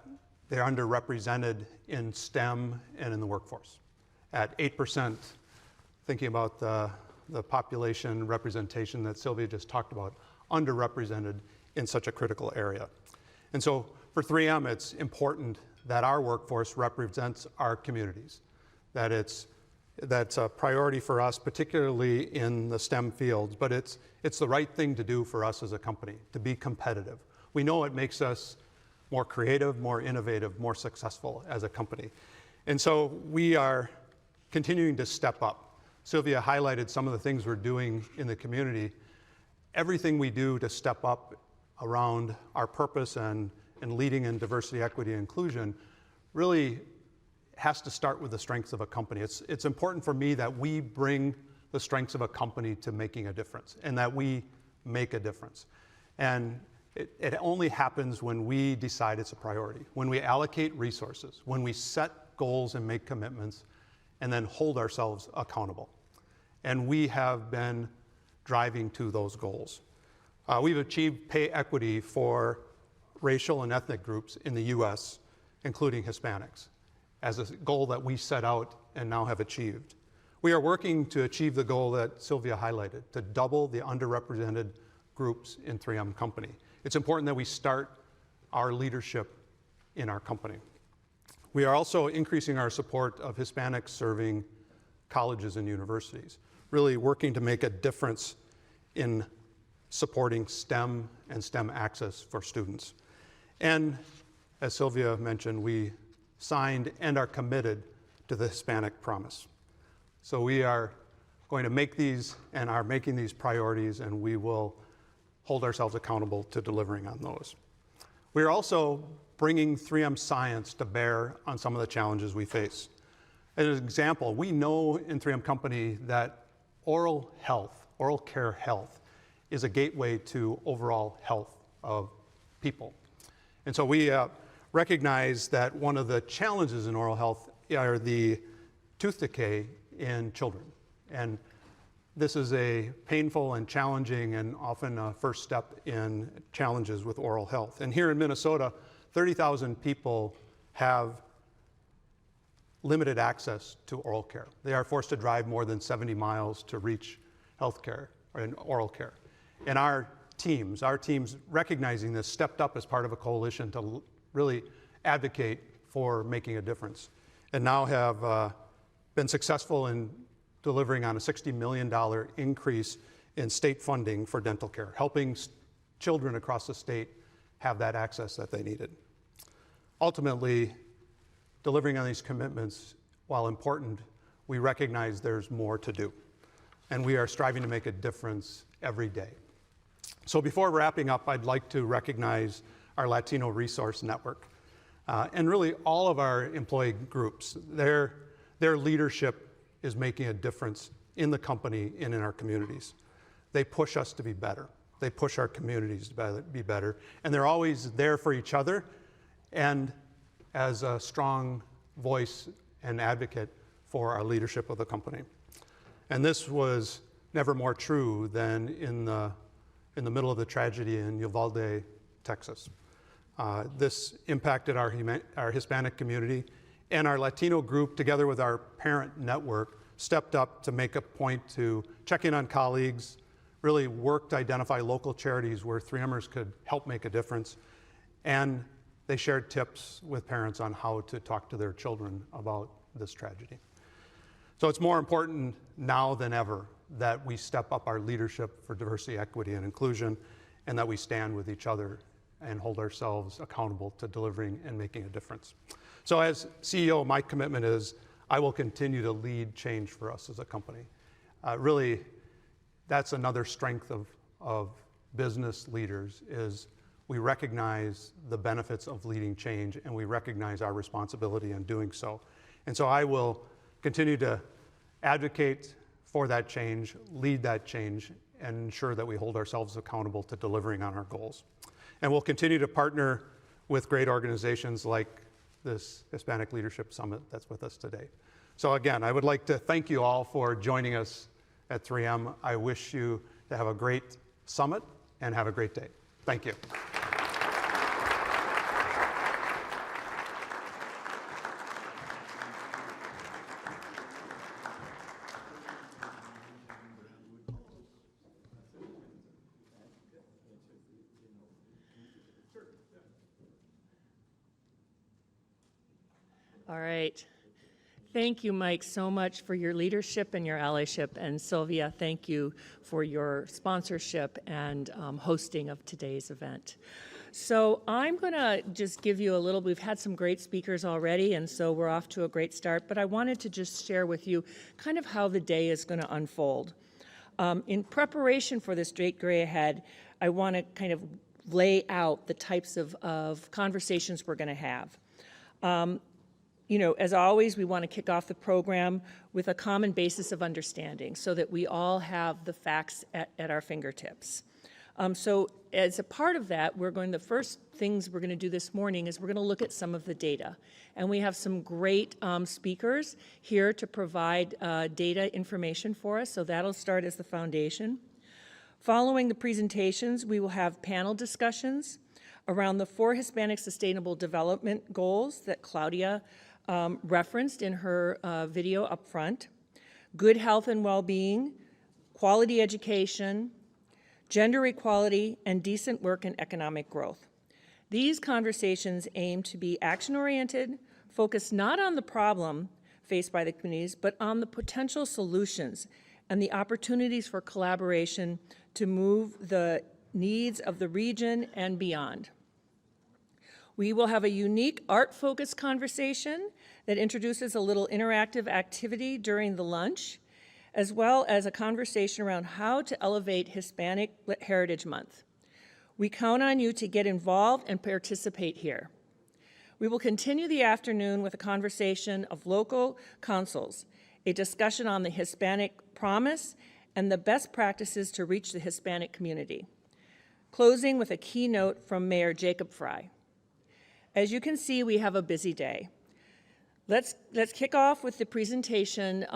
they're underrepresented in STEM and in the workforce. At 8%, thinking about the population representation that Sylvia just talked about, underrepresented in such a critical area. And so for 3M, it's important that our workforce represents our communities, that's a priority for us, particularly in the STEM fields, but it's the right thing to do for us as a company, to be competitive. We know it makes us more creative, more innovative, more successful as a company. And so we are continuing to step up. Sylvia highlighted some of the things we're doing in the community. Everything we do to step up around our purpose and leading in diversity, equity, and inclusion really has to start with the strengths of a company. It's important for me that we bring the strengths of a company to making a difference and that we make a difference. And it only happens when we decide it's a priority, when we allocate resources, when we set goals and make commitments, and then hold ourselves accountable. And we have been driving to those goals. We've achieved pay equity for racial and ethnic groups in the US, including Hispanics, as a goal that we set out and now have achieved. We are working to achieve the goal that Sylvia highlighted, to double the underrepresented groups in 3M Company. It's important that we start our leadership in our company. We are also increasing our support of Hispanics serving colleges and universities, really working to make a difference in supporting STEM and STEM access for students. And as Sylvia mentioned, we signed and are committed to the Hispanic Promise. So we are going to make these and are making these priorities, and we will hold ourselves accountable to delivering on those. We are also bringing 3M science to bear on some of the challenges we face. As an example, we know in 3M Company that oral care health, is a gateway to overall health of people. And so we recognize that one of the challenges in oral health are the tooth decay in children. And this is a painful and challenging and often a first step in challenges with oral health. And here in Minnesota, 30,000 people have limited access to oral care. They are forced to drive more than 70 miles to reach health care and oral care. And our teams recognizing this, stepped up as part of a coalition to really advocate for making a difference, and now have been successful in delivering on a $60 million increase in state funding for dental care, helping children across the state have that access that they needed. Ultimately, delivering on these commitments, while important, we recognize there's more to do, and we are striving to make a difference every day. So before wrapping up, I'd like to recognize our Latino Resource Network, and really all of our employee groups. Their leadership is making a difference in the company and in our communities. They push us to be better. They push our communities to be better, and they're always there for each other and as a strong voice and advocate for our leadership of the company. And this was never more true than in the middle of the tragedy in Uvalde, Texas. This impacted our Hispanic community, and our Latino group, together with our parent network, stepped up to make a point to check in on colleagues, really work to identify local charities where 3Mers could help make a difference, and they shared tips with parents on how to talk to their children about this tragedy. So it's more important now than ever that we step up our leadership for diversity, equity, and inclusion, and that we stand with each other and hold ourselves accountable to delivering and making a difference. So as CEO, my commitment is I will continue to lead change for us as a company. Really, that's another strength of business leaders, is we recognize the benefits of leading change, and we recognize our responsibility in doing so. And so I will continue to advocate for that change, lead that change, and ensure that we hold ourselves accountable to delivering on our goals. And we'll continue to partner with great organizations like this Hispanic Leadership Summit that's with us today. So again, I would like to thank you all for joining us at 3M. I wish you to have a great summit and have a great day. Thank you. All right. Thank you, Mike, so much for your leadership and your allyship. And Sylvia, thank you for your sponsorship and hosting of today's event. So I'm going to just give you a little, we've had some great speakers already, and so we're off to a great start, but I wanted to just share with you kind of how the day is going to unfold. In preparation for this straight gray ahead, I want to kind of lay out the types of conversations we're going to have. You know, as always, we want to kick off the program with a common basis of understanding so that we all have the facts at our fingertips. So as a part of that, the first things we're going to do this morning is we're going to look at some of the data. And we have some great speakers here to provide data information for us, so that'll start as the foundation. Following the presentations, we will have panel discussions around the 4 Hispanic Sustainable Development Goals that Claudia referenced in her video up front: good health and well-being, quality education, gender equality, and decent work and economic growth. These conversations aim to be action-oriented, focused not on the problem faced by the communities, but on the potential solutions and the opportunities for collaboration to move the needs of the region and beyond. We will have a unique art-focused conversation that introduces a little interactive activity during the lunch, as well as a conversation around how to elevate Hispanic Heritage Month. We count on you to get involved and participate here. We will continue the afternoon with a conversation of local councils, a discussion on the Hispanic Promise, and the best practices to reach the Hispanic community, closing with a keynote from Mayor Jacob Fry. As you can see, we have a busy day. Let's kick off with the presentation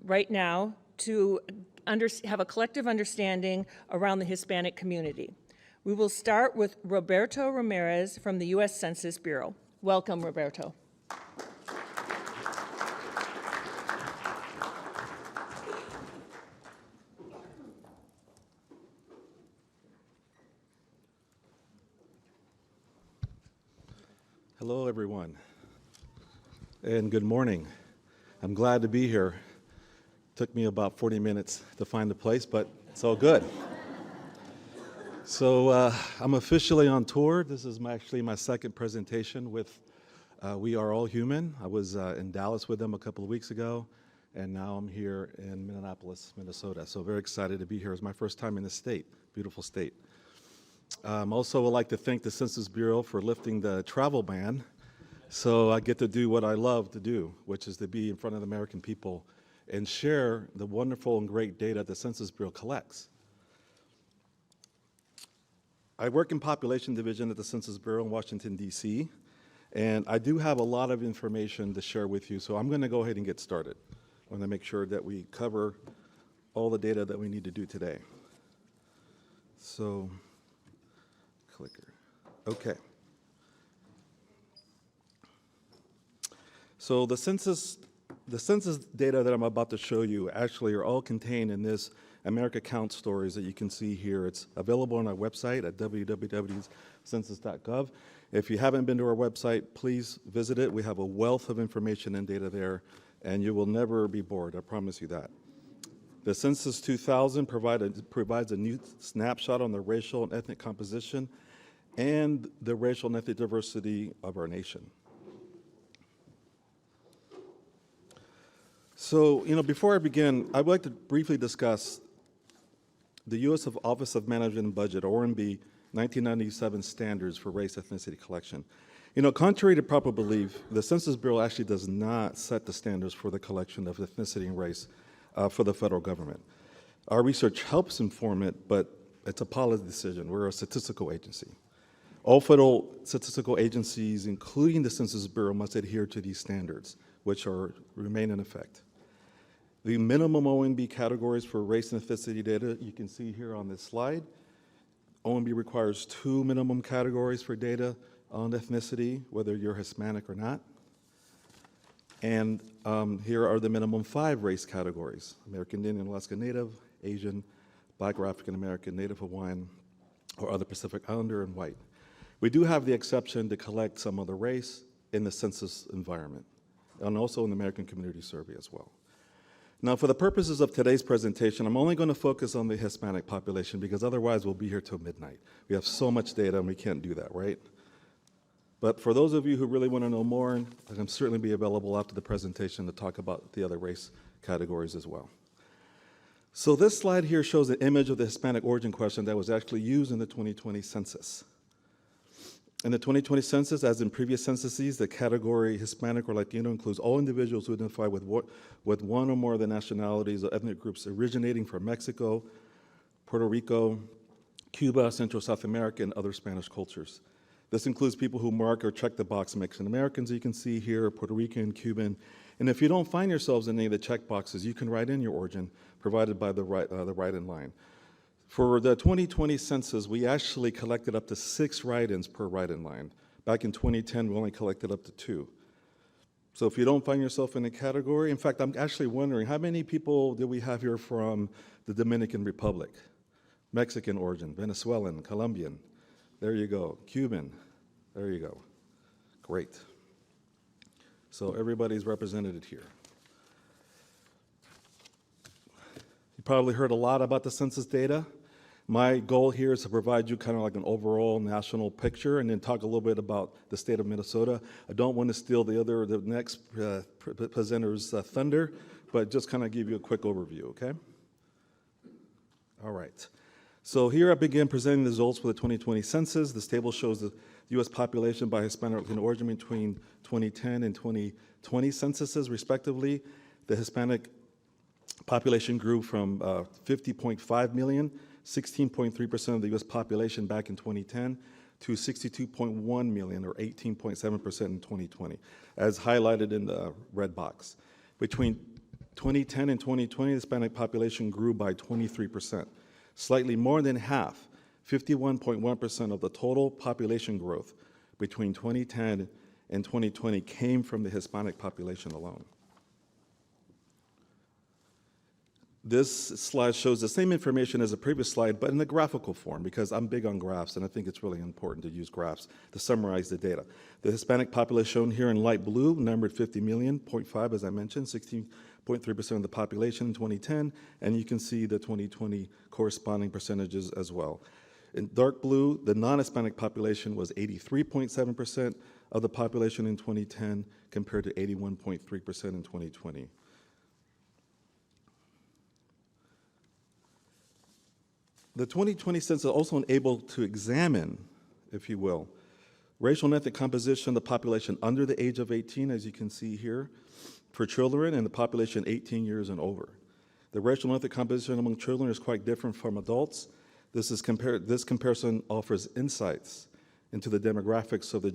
right now to have a collective understanding around the Hispanic community. We will start with Roberto Ramirez from the U.S. Census Bureau. Welcome, Roberto. Hello, everyone, and good morning. I'm glad to be here. Took me about 40 minutes to find the place, but it's all good. So I'm officially on tour. This is actually my second presentation with We Are All Human. I was in Dallas with them a couple of weeks ago, and now I'm here in Minneapolis, Minnesota. So very excited to be here. It's my first time in the state, beautiful state. Also would like to thank the Census Bureau for lifting the travel ban, so I get to do what I love to do, which is to be in front of the American people and share the wonderful and great data the Census Bureau collects. I work in Population Division at the Census Bureau in Washington, D.C., and I do have a lot of information to share with you, so I'm going to go ahead and get started. I want to make sure that we cover all the data that we need to do today. So, clicker. Okay. So the census data that I'm about to show you actually are all contained in this America Count stories that you can see here. It's available on our website at www.census.gov. If you haven't been to our website, please visit it. We have a wealth of information and data there, and you will never be bored, I promise you that. The Census 2000 provides a new snapshot on the racial and ethnic composition and the racial and ethnic diversity of our nation. So, before I begin, I'd like to briefly discuss the U.S. Office of Management and Budget, or OMB, 1997 standards for race ethnicity collection. Contrary to popular belief, the Census Bureau actually does not set the standards for the collection of ethnicity and race for the federal government. Our research helps inform it, but it's a policy decision. We're a statistical agency. All federal statistical agencies, including the Census Bureau, must adhere to these standards, which remain in effect. The minimum OMB categories for race and ethnicity data you can see here on this slide. OMB requires 2 minimum categories for data on ethnicity, whether you're Hispanic or not. And here are the minimum 5 race categories: American Indian, Alaska Native, Asian, Black or African American, Native Hawaiian, or other Pacific Islander, and white. We do have the exception to collect some other race in the census environment, and also in the American Community Survey as well. Now, for the purposes of today's presentation, I'm only going to focus on the Hispanic population because otherwise we'll be here till midnight. We have so much data and we can't do that, right? But for those of you who really want to know more, I can certainly be available after the presentation to talk about the other race categories as well. So this slide here shows an image of the Hispanic origin question that was actually used in the 2020 census. In the 2020 census, as in previous censuses, the category Hispanic or Latino includes all individuals who identify with one or more of the nationalities or ethnic groups originating from Mexico, Puerto Rico, Cuba, Central South America, and other Spanish cultures. This includes people who mark or check the box Mexican Americans, you can see here, Puerto Rican, Cuban. And if you don't find yourselves in any of the check boxes, you can write in your origin provided by the write-in line. For the 2020 census, we actually collected up to 6 write-ins per write-in line. Back in 2010, we only collected up to 2. So if you don't find yourself in a category, in fact, I'm actually wondering, how many people do we have here from the Dominican Republic? Mexican origin, Venezuelan, Colombian. There you go. Cuban. There you go. Great. So everybody's represented here. You probably heard a lot about the census data. My goal here is to provide you kind of like an overall national picture and then talk a little bit about the state of Minnesota. I don't want to steal the next presenter's thunder, but just kind of give you a quick overview, okay? All right. So here I begin presenting the results for the 2020 census. This table shows the U.S. population by Hispanic origin between 2010 and 2020 censuses, respectively. The Hispanic population grew from 50.5 million, 16.3% of the U.S. population back in 2010, to 62.1 million, or 18.7% in 2020, as highlighted in the red box. Between 2010 and 2020, the Hispanic population grew by 23%. Slightly more than half, 51.1% of the total population growth between 2010 and 2020 came from the Hispanic population alone. This slide shows the same information as the previous slide, but in the graphical form, because I'm big on graphs, and I think it's really important to use graphs to summarize the data. The Hispanic population shown here in light blue numbered 50 million, 0.5, as I mentioned, 16.3% of the population in 2010, and you can see the 2020 corresponding percentages as well. In dark blue, the non-Hispanic population was 83.7% of the population in 2010, compared to 81.3% in 2020. The 2020 census also able to examine, if you will, racial and ethnic composition of the population under the age of 18, as you can see here, for children and the population 18 years and over. The racial and ethnic composition among children is quite different from adults. This comparison offers insights into the demographics of the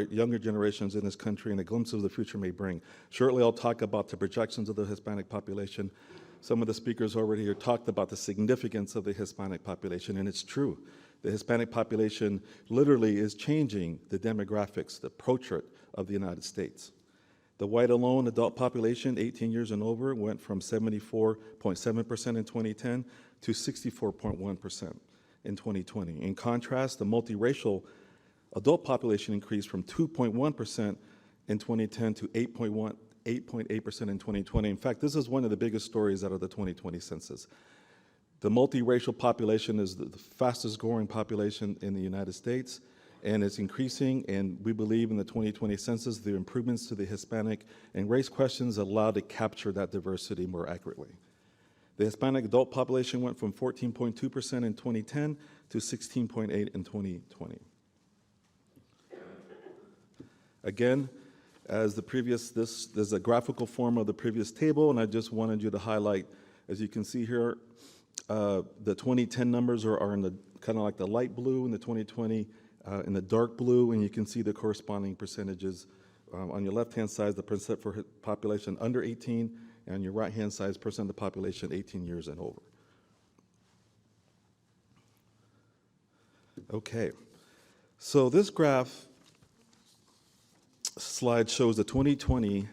younger generations in this country and a glimpse of the future may bring. Shortly, I'll talk about the projections of the Hispanic population. Some of the speakers already here talked about the significance of the Hispanic population, and it's true. The Hispanic population literally is changing the demographics, the portrait of the United States. The white alone adult population, 18 years and over, went from 74.7% in 2010 to 64.1% in 2020. In contrast, the multiracial adult population increased from 2.1% in 2010 to 8.8% in 2020. In fact, this is one of the biggest stories out of the 2020 census. The multiracial population is the fastest growing population in the United States, and it's increasing, and we believe in the 2020 census, the improvements to the Hispanic and race questions allow to capture that diversity more accurately. The Hispanic adult population went from 14.2% in 2010 to 16.8% in 2020. Again, as the previous, there's a graphical form of the previous table, and I just wanted you to highlight, as you can see here, the 2010 numbers are in the kind of like the light blue, and the 2020 in the dark blue, and you can see the corresponding percentages. On your left-hand side, the percent for population under 18, and on your right-hand side is percent of the population 18 years and over. Okay, so this graph slide shows the 2020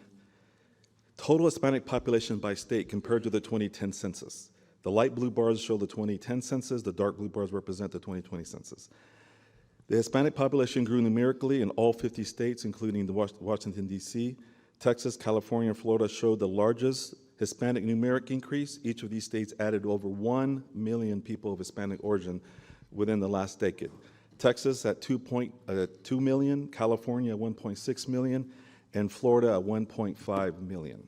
total Hispanic population by state compared to the 2010 census. The light blue bars show the 2010 census, the dark blue bars represent the 2020 census. The Hispanic population grew numerically in all 50 states, including the Washington, D.C. Texas, California, and Florida showed the largest Hispanic numeric increase. Each of these states added over 1 million people of Hispanic origin within the last decade. Texas at 2 million, California at 1.6 million, and Florida at 1.5 million.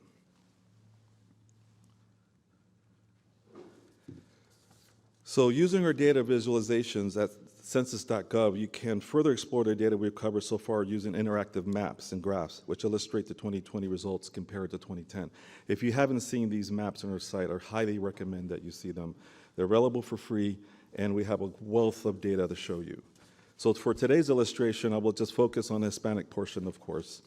So using our data visualizations at census.gov, you can further explore the data we've covered so far using interactive maps and graphs, which illustrate the 2020 results compared to 2010. If you haven't seen these maps on our site, I highly recommend that you see them. They're available for free, and we have a wealth of data to show you. So for today's illustration, I will just focus on the Hispanic portion, of course.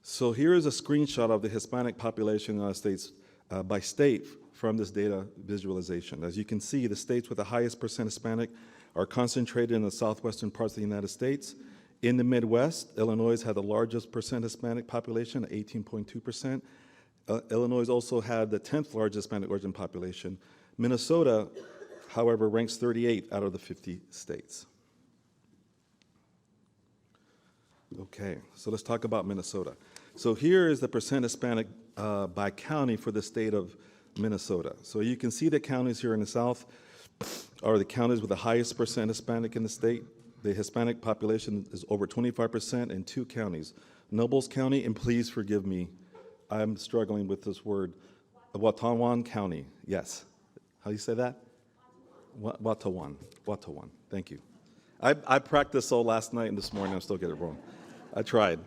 So here is a screenshot of the Hispanic population in the United States by state from this data visualization. As you can see, the states with the highest percent Hispanic are concentrated in the southwestern parts of the United States. In the Midwest, Illinois had the largest percent Hispanic population at 18.2%. Illinois also had the 10th largest Hispanic origin population. Minnesota, however, ranks 38th out of the 50 states. Okay, so let's talk about Minnesota. So here is the percent Hispanic by county for the state of Minnesota. So you can see the counties here in the south are the counties with the highest percent Hispanic in the state. The Hispanic population is over 25% in 2 counties. Nobles County, and please forgive me, I'm struggling with this word, Watawan County, yes. How do you say that? Watawan, thank you. I practiced all last night and this morning, I still get it wrong. I tried.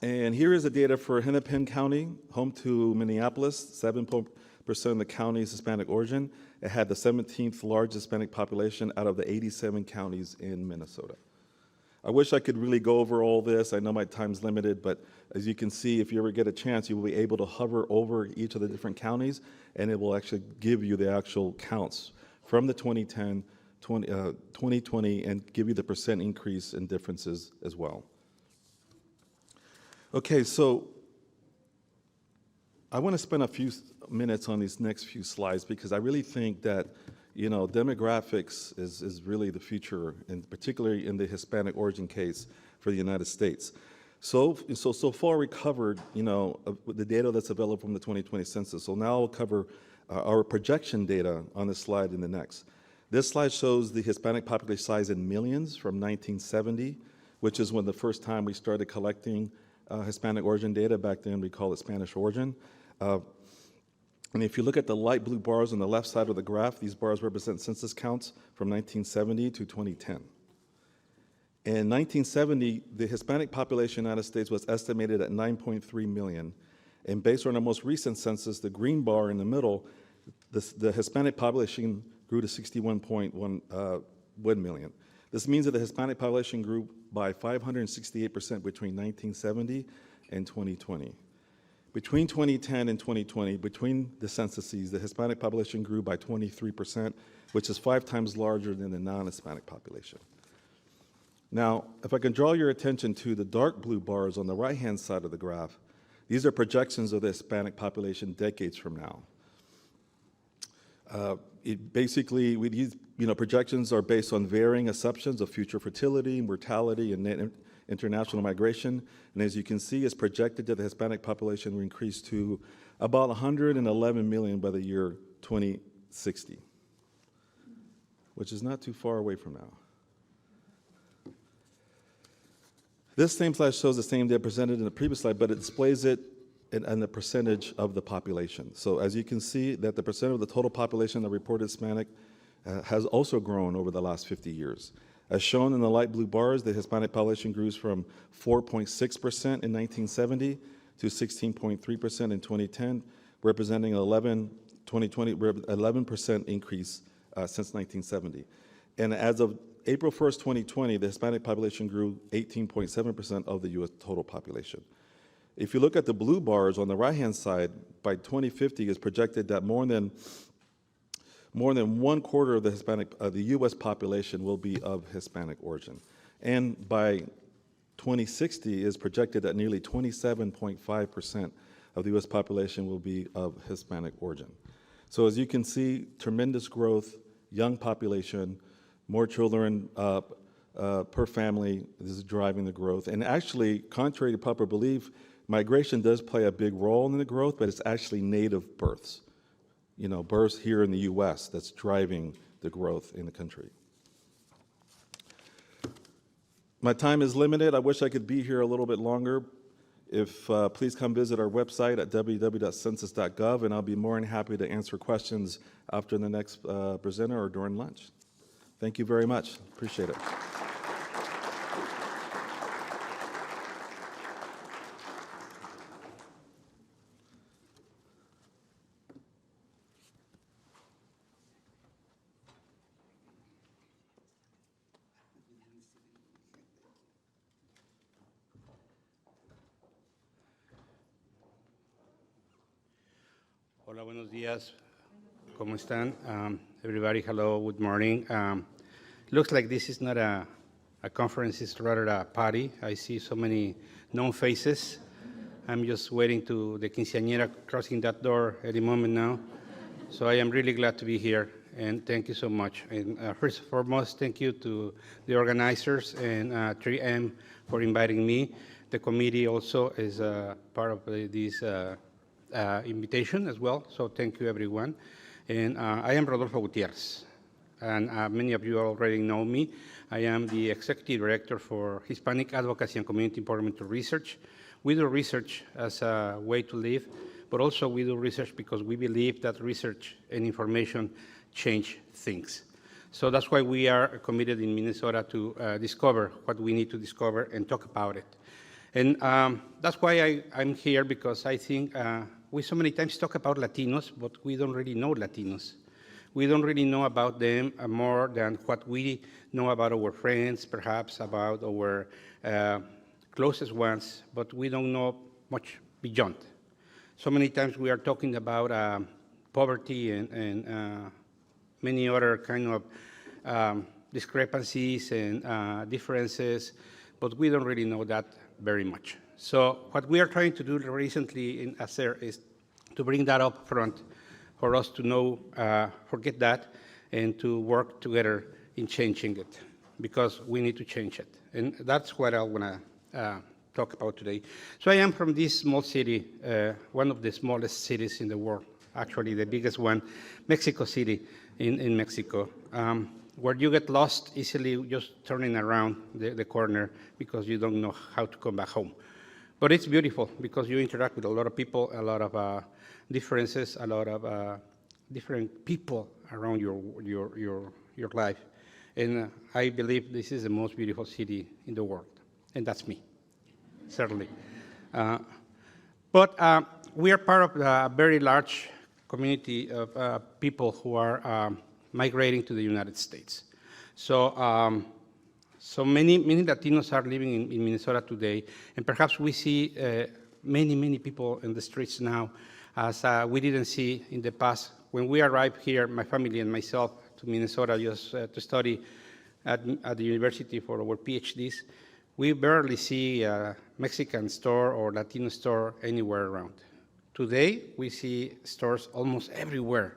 And here is the data for Hennepin County, home to Minneapolis, 7% of the county's Hispanic origin. It had the 17th largest Hispanic population out of the 87 counties in Minnesota. I wish I could really go over all this. I know my time's limited, but as you can see, if you ever get a chance, you will be able to hover over each of the different counties, and it will actually give you the actual counts from the 2020 and give you the percent increase and differences as well. Okay, so I want to spend a few minutes on these next few slides because I really think that, you know, demographics is really the future, and particularly in the Hispanic origin case for the United States. So far we covered, you know, the data that's available from the 2020 census. So now I'll cover our projection data on this slide in the next. This slide shows the Hispanic population size in millions from 1970, which is when the first time we started collecting Hispanic origin data. Back then we call it Spanish origin. And if you look at the light blue bars on the left side of the graph, these bars represent census counts from 1970 to 2010. In 1970, the Hispanic population in the United States was estimated at 9.3 million. And based on our most recent census, the green bar in the middle, the Hispanic population grew to 61.1 million. This means that the Hispanic population grew by 568% between 1970 and 2020. Between 2010 and 2020, between the censuses, the Hispanic population grew by 23%, which is 5 times larger than the non-Hispanic population. Now, if I can draw your attention to the dark blue bars on the right-hand side of the graph, these are projections of the Hispanic population decades from now. These projections are based on varying assumptions of future fertility, mortality, and net international migration. And as you can see, it's projected that the Hispanic population will increase to about 111 million by the year 2060, which is not too far away from now. This same slide shows the same data presented in the previous slide, but it displays it and the percentage of the population. So as you can see, that the percent of the total population that reported Hispanic has also grown over the last 50 years. As shown in the light blue bars, the Hispanic population grew from 4.6% in 1970 to 16.3% in 2010, representing an 11% increase since 1970. And as of April 1st, 2020, the Hispanic population grew 18.7% of the U.S. total population. If you look at the blue bars on the right-hand side, by 2050, it's projected that more than 1/4 of the U.S. population will be of Hispanic origin. And by 2060, it's projected that nearly 27.5% of the U.S. population will be of Hispanic origin. So as you can see, tremendous growth, young population, more children per family. This is driving the growth. And actually, contrary to popular belief, migration does play a big role in the growth, but it's actually native births, births here in the U.S. that's driving the growth in the country. My time is limited. I wish I could be here a little bit longer. Please come visit our website at www.census.gov, and I'll be more than happy to answer questions after the next presenter or during lunch. Thank you very much. Appreciate it. Hola, buenos días. ¿Cómo están? Everybody, hello, good morning. Looks like this is not a conference, it's rather a party. I see so many known faces. I'm just waiting to the quinceañera crossing that door any moment now. So I am really glad to be here, and thank you so much. And first and foremost, thank you to the organizers and 3M for inviting me. The committee also is part of this invitation as well, so thank you everyone. And I am Roberto Gutierrez, and many of you already know me. I am the Executive Director for Hispanic Advocacy and Community Empowerment Research. We do research as a way to live, but also we do research because we believe that research and information change things. So that's why we are committed in Minnesota to discover what we need to discover and talk about it. And that's why I'm here, because I think we so many times talk about Latinos, but we don't really know Latinos. We don't really know about them more than what we know about our friends, perhaps about our closest ones, but we don't know much beyond. So many times we are talking about poverty and many other kind of discrepancies and differences, but we don't really know that very much. So what we are trying to do recently in ACER is to bring that up front for us to know, forget that, and to work together in changing it, because we need to change it. And that's what I want to talk about today. So I am from this small city, one of the smallest cities in the world, actually the biggest one, Mexico City in Mexico, where you get lost easily just turning around the corner because you don't know how to come back home. But it's beautiful because you interact with a lot of people, a lot of differences, a lot of different people around your life. And I believe this is the most beautiful city in the world. And that's me, certainly. But we are part of a very large community of people who are migrating to the United States. So, so many Latinos are living in Minnesota today, and perhaps we see many people in the streets now as we didn't see in the past. When we arrived here, my family and myself, to Minnesota just to study at the university for our PhDs, we barely see a Mexican store or Latino store anywhere around. Today, we see stores almost everywhere,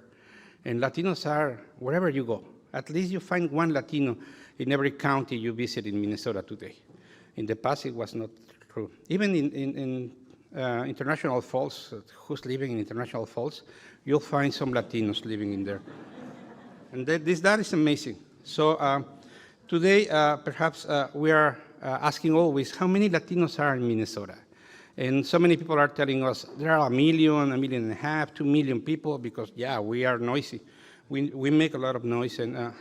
and Latinos are wherever you go. At least you find one Latino in every county you visit in Minnesota today. In the past, it was not true. Even in International Falls, who's living in International Falls, you'll find some Latinos living in there. And that is amazing. So today, perhaps we are asking always, how many Latinos are in Minnesota? And so many people are telling us there are 1 million, 1.5 million, 2 million people, because, yeah, we are noisy. We make a lot of noise, and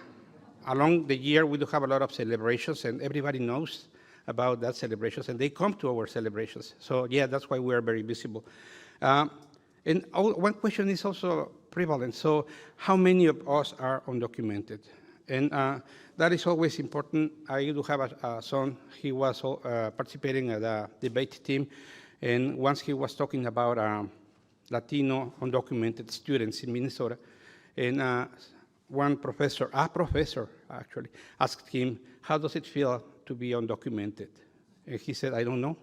along the year, we do have a lot of celebrations, and everybody knows about that celebrations, and they come to our celebrations. So, yeah, that's why we are very visible. And one question is also prevalent. So how many of us are undocumented? And that is always important. I do have a son. He was participating at a debate team, and once he was talking about Latino undocumented students in Minnesota, and one professor, a professor actually, asked him, how does it feel to be undocumented? And he said, I don't know.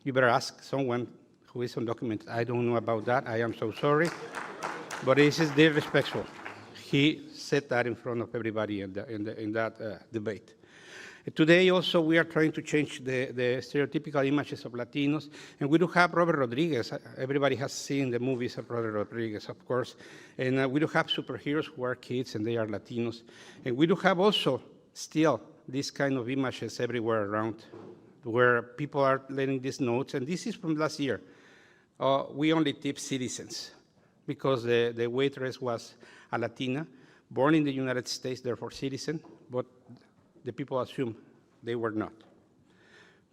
You better ask someone who is undocumented. I don't know about that. I am so sorry. But this is disrespectful. He said that in front of everybody in that debate. Today also we are trying to change the stereotypical images of Latinos, and we do have Robert Rodriguez. Everybody has seen the movies of Robert Rodriguez, of course, and we do have superheroes who are kids and they are Latinos, and we do have also still these kind of images everywhere around where people are letting these notes, and this is from last year. We only tip citizens because the waitress was a Latina, born in the United States, therefore citizen, but the people assume they were not.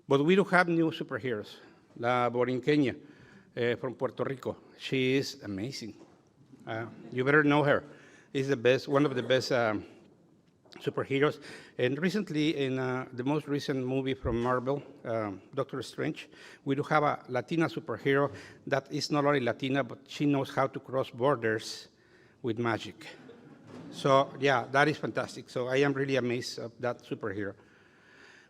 But we do have new superheroes. La Borinqueña from Puerto Rico. She is amazing. You better know her. She's the best, one of the best superheroes. And recently, in the most recent movie from Marvel, Doctor Strange, we do have a Latina superhero that is not only Latina, but she knows how to cross borders with magic. So yeah, that is fantastic. So I am really amazed of that superhero.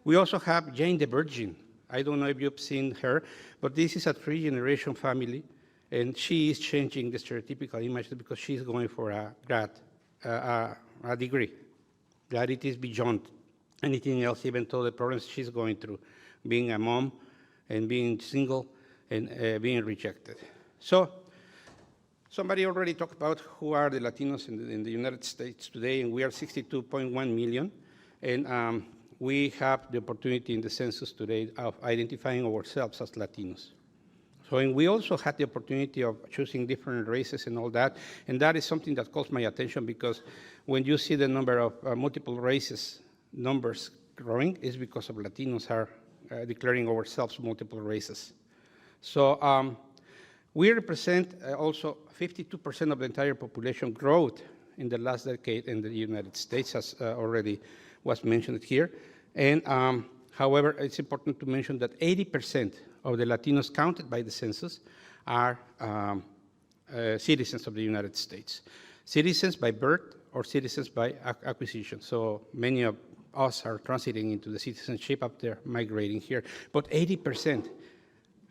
We also have Jane the Virgin. I don't know if you've seen her, but this is a 3-generation family, and she is changing the stereotypical image because she's going for a degree. That it is beyond anything else, even though the problems she's going through, being a mom and being single and being rejected. So somebody already talked about who are the Latinos in the United States today, and we are 62.1 million. And we have the opportunity in the census today of identifying ourselves as Latinos. So, and we also had the opportunity of choosing different races and all that, and that is something that calls my attention because when you see the number of multiple races numbers growing, it's because of Latinos are declaring ourselves multiple races. So we represent also 52% of the entire population growth in the last decade in the United States, as already was mentioned here. And however, it's important to mention that 80% of the Latinos counted by the census are citizens of the United States. Citizens by birth or citizens by acquisition. So many of us are transiting into the citizenship after migrating here. But 80%,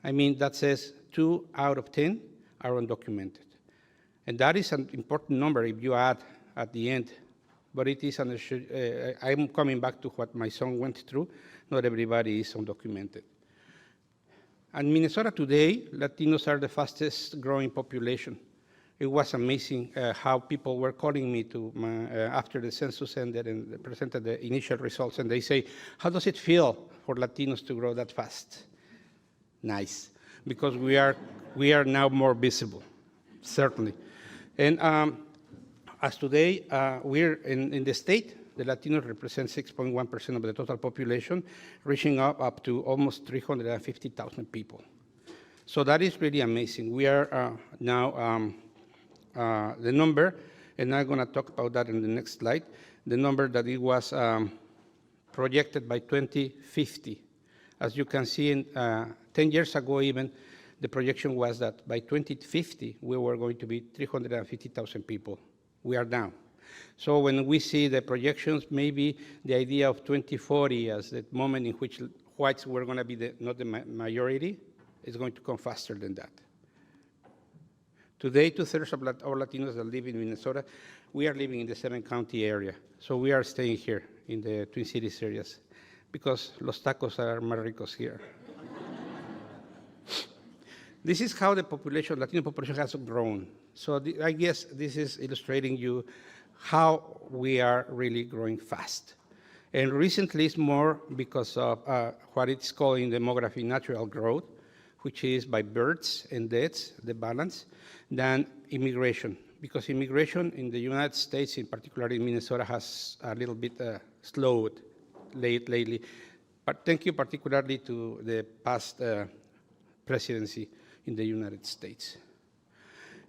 I mean, that says 2 out of 10 are undocumented. And that is an important number if you add at the end. But it is, I'm coming back to what my son went through. Not everybody is undocumented. In Minnesota today, Latinos are the fastest growing population. It was amazing how people were calling me after the census ended and presented the initial results, and they say, how does it feel for Latinos to grow that fast? Nice, because we are now more visible, certainly. And as today, we're in the state, the Latinos represent 6.1% of the total population, reaching up to almost 350,000 people. So that is really amazing. We are now the number, and I'm going to talk about that in the next slide, the number that it was projected by 2050. As you can see, 10 years ago even, the projection was that by 2050, we were going to be 350,000 people. We are down. So when we see the projections, maybe the idea of 2040 as the moment in which whites were going to be not the majority is going to come faster than that. Today, 2/3 of our Latinos that live in Minnesota, we are living in the 7-county area. So we are staying here in the Twin Cities areas because los tacos are más ricos here. This is how the population, Latino population has grown. So I guess this is illustrating you how we are really growing fast. And recently it's more because of what it's called in demography natural growth, which is by births and deaths, the balance, than immigration. Because immigration in the United States, in particular in Minnesota, has a little bit slowed lately. But thank you particularly to the past presidency in the United States.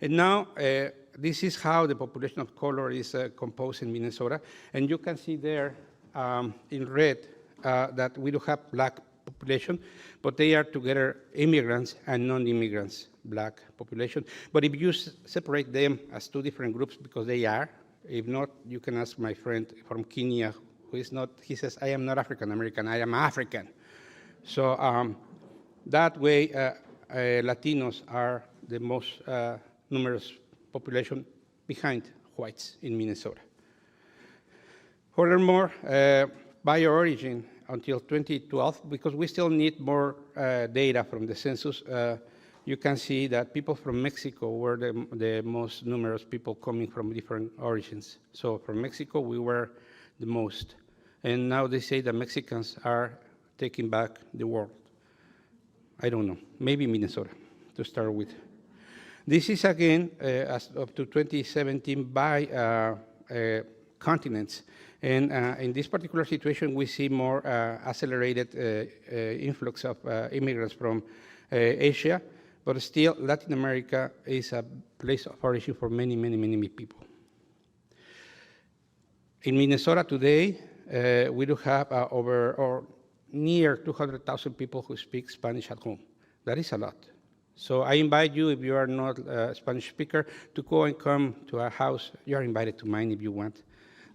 And now, this is how the population of color is composed in Minnesota. And you can see there in red that we do have black population, but they are together immigrants and non-immigrants, black population. But if you separate them as two different groups, because they are, if not, you can ask my friend from Kenya, who is not, he says, I am not African-American, I am African. So that way, Latinos are the most numerous population behind whites in Minnesota. Furthermore, by origin until 2012, because we still need more data from the census, you can see that people from Mexico were the most numerous people coming from different origins. So from Mexico, we were the most. And now they say that Mexicans are taking back the world. I don't know, maybe Minnesota to start with. This is again, as up to 2017 by continents. And in this particular situation, we see more accelerated influx of immigrants from Asia, but still Latin America is a place of origin for many, many, many people. In Minnesota today, we do have over or near 200,000 people who speak Spanish at home. That is a lot. So I invite you, if you are not a Spanish speaker, to go and come to our house. You are invited to mine if you want.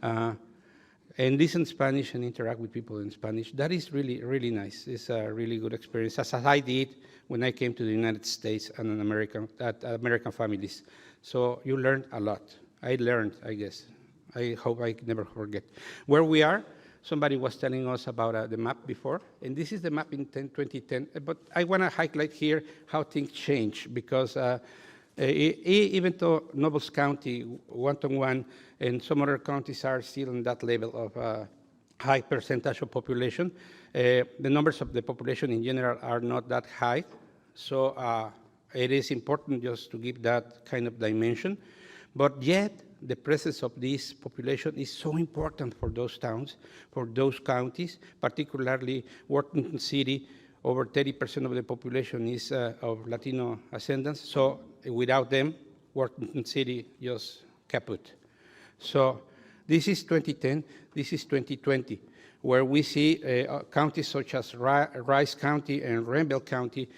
And listen Spanish and interact with people in Spanish. That is really, really nice. It's a really good experience, as I did when I came to the United States and American families. So you learned a lot. I learned, I guess. I hope I never forget. Where we are, somebody was telling us about the map before, and this is the map in 2010, but I want to highlight here how things change, because even though Nobles County, 1-to-1, and some other counties are still in that level of high percentage of population, the numbers of the population in general are not that high, so it is important just to give that kind of dimension, but yet the presence of this population is so important for those towns, for those counties, particularly Washington City. Over 30% of the population is of Latino ascendants. So without them, Washington City just kaput. So this is 2010, this is 2020, where we see counties such as Rice County and Renville County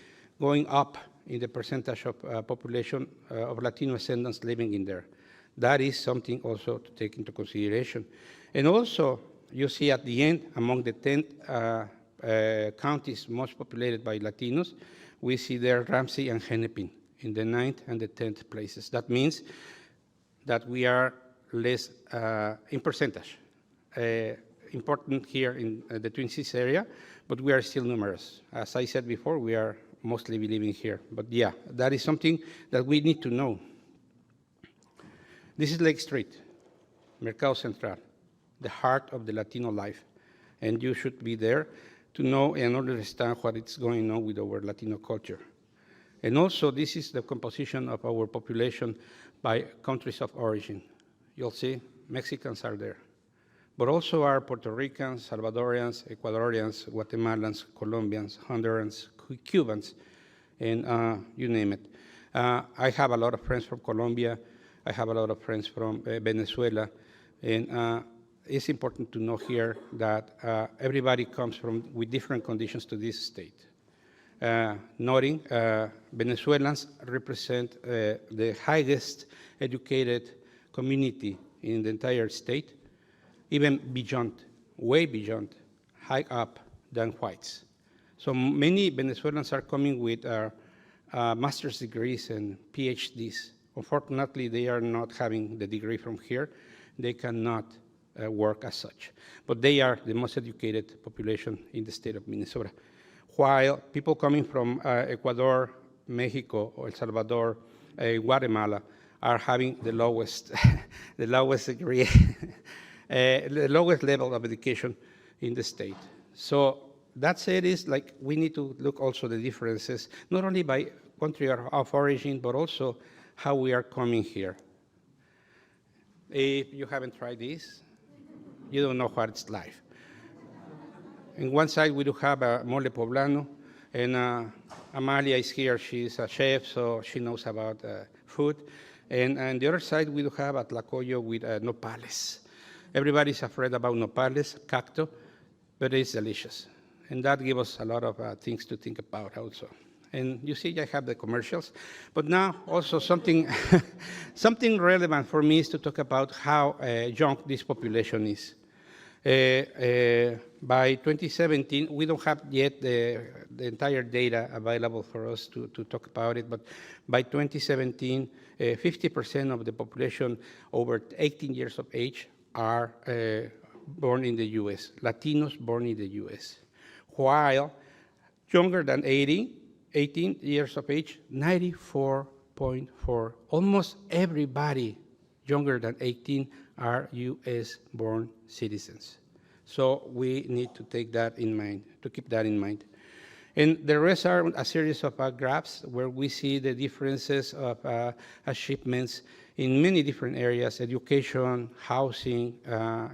going up in the percentage of population of Latino ascendants living in there. That is something also to take into consideration. And also, you see at the end, among the 10 counties most populated by Latinos, we see there Ramsey and Hennepin in the 9th and the 10th places. That means that we are less in percentage. Important here in the Twin Cities area, but we are still numerous. As I said before, we are mostly living here. But yeah, that is something that we need to know. This is Lake Street, Mercado Central, the heart of the Latino life. And you should be there to know and understand what is going on with our Latino culture. And also, this is the composition of our population by countries of origin. You'll see Mexicans are there, but also are Puerto Ricans, Salvadorians, Ecuadorians, Guatemalans, Colombians, Hondurans, Cubans, and you name it. I have a lot of friends from Colombia. I have a lot of friends from Venezuela, and it's important to know here that everybody comes with different conditions to this state. Noting, Venezuelans represent the highest educated community in the entire state, even beyond, way beyond, high up than whites. So many Venezuelans are coming with master's degrees and PhDs. Unfortunately, they are not having the degree from here. They cannot work as such. But they are the most educated population in the state of Minnesota. While people coming from Ecuador, Mexico, El Salvador, Guatemala are having the lowest, the lowest degree, the lowest level of education in the state. So that said, is like we need to look also the differences, not only by country of origin, but also how we are coming here. If you haven't tried this, you don't know what it's like. In one side, we do have a mole poblano, and Amalia is here. She's a chef, so she knows about food. And on the other side, we do have a tlacoyo with nopales. Everybody's afraid about nopales, cacto, but it's delicious. And that gives us a lot of things to think about also. And you see, I have the commercials. But now, also something, something relevant for me is to talk about how young this population is. By 2017, we don't have yet the entire data available for us to talk about it, but by 2017, 50% of the population over 18 years of age are born in the US, Latinos born in the US, while younger than 18 years of age, 94.4. Almost everybody younger than 18 are US-born citizens. So we need to take that in mind, to keep that in mind. And the rest are a series of graphs where we see the differences of achievements in many different areas: education, housing,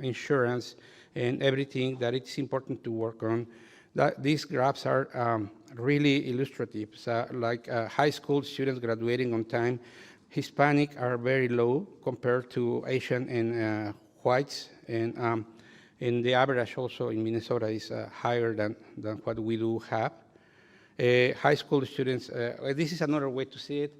insurance, and everything that it's important to work on. These graphs are really illustrative. So, like high school students graduating on time, Hispanic are very low compared to Asian and whites, and the average also in Minnesota is higher than what we do have. High school students, this is another way to see it,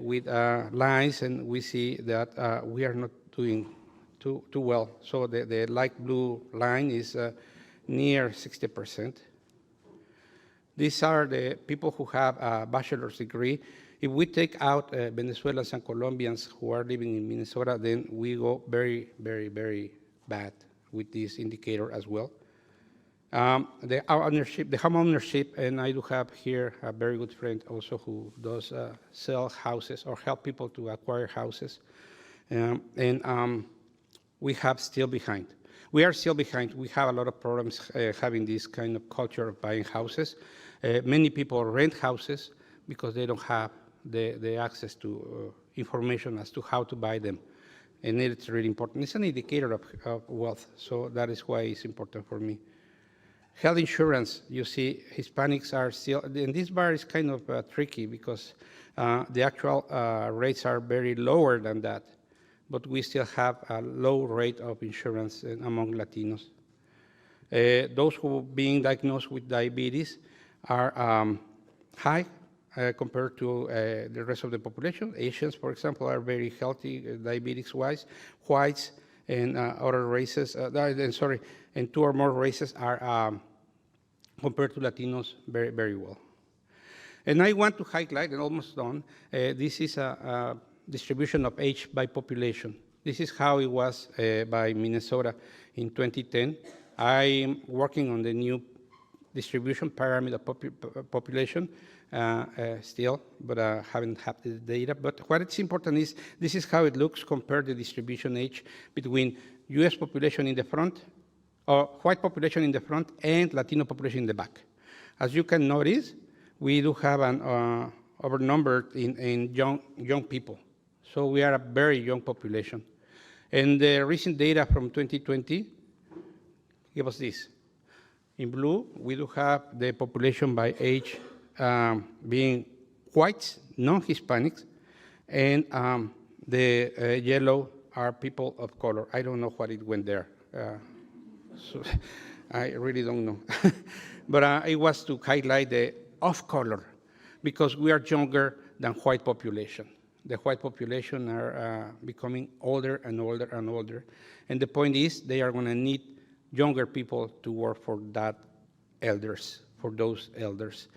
with lines, and we see that we are not doing too well. So the light blue line is near 60%. These are the people who have a bachelor's degree. If we take out Venezuelans and Colombians who are living in Minnesota, then we go very, very, very bad with this indicator as well. The home ownership, and I do have here a very good friend also who does sell houses or help people to acquire houses, and we have still behind. We are still behind. We have a lot of problems having this kind of culture of buying houses. Many people rent houses because they don't have the access to information as to how to buy them. And it's really important. It's an indicator of wealth, so that is why it's important for me. Health insurance, you see, Hispanics are still, and this bar is kind of tricky because the actual rates are very lower than that, but we still have a low rate of insurance among Latinos. Those who are being diagnosed with diabetes are high compared to the rest of the population. Asians, for example, are very healthy diabetics-wise. Whites and other races, and two or more races are, compared to Latinos, very, very well. And I want to highlight, and almost done, this is a distribution of age by population. This is how it was by Minnesota in 2010. I'm working on the new distribution pyramid of population still, but haven't had the data. But what is important is this is how it looks compared to the distribution age between US population in the front, or white population in the front, and Latino population in the back. As you can notice, we do have an overnumbered in young people. So we are a very young population. And the recent data from 2020 give us this. In blue, we do have the population by age being whites, non-Hispanics, and the yellow are people of color. I don't know what it went there. So I really don't know. But it was to highlight the of color, because we are younger than white population. The white population are becoming older and older and older. And the point is they are going to need younger people to work for those elders.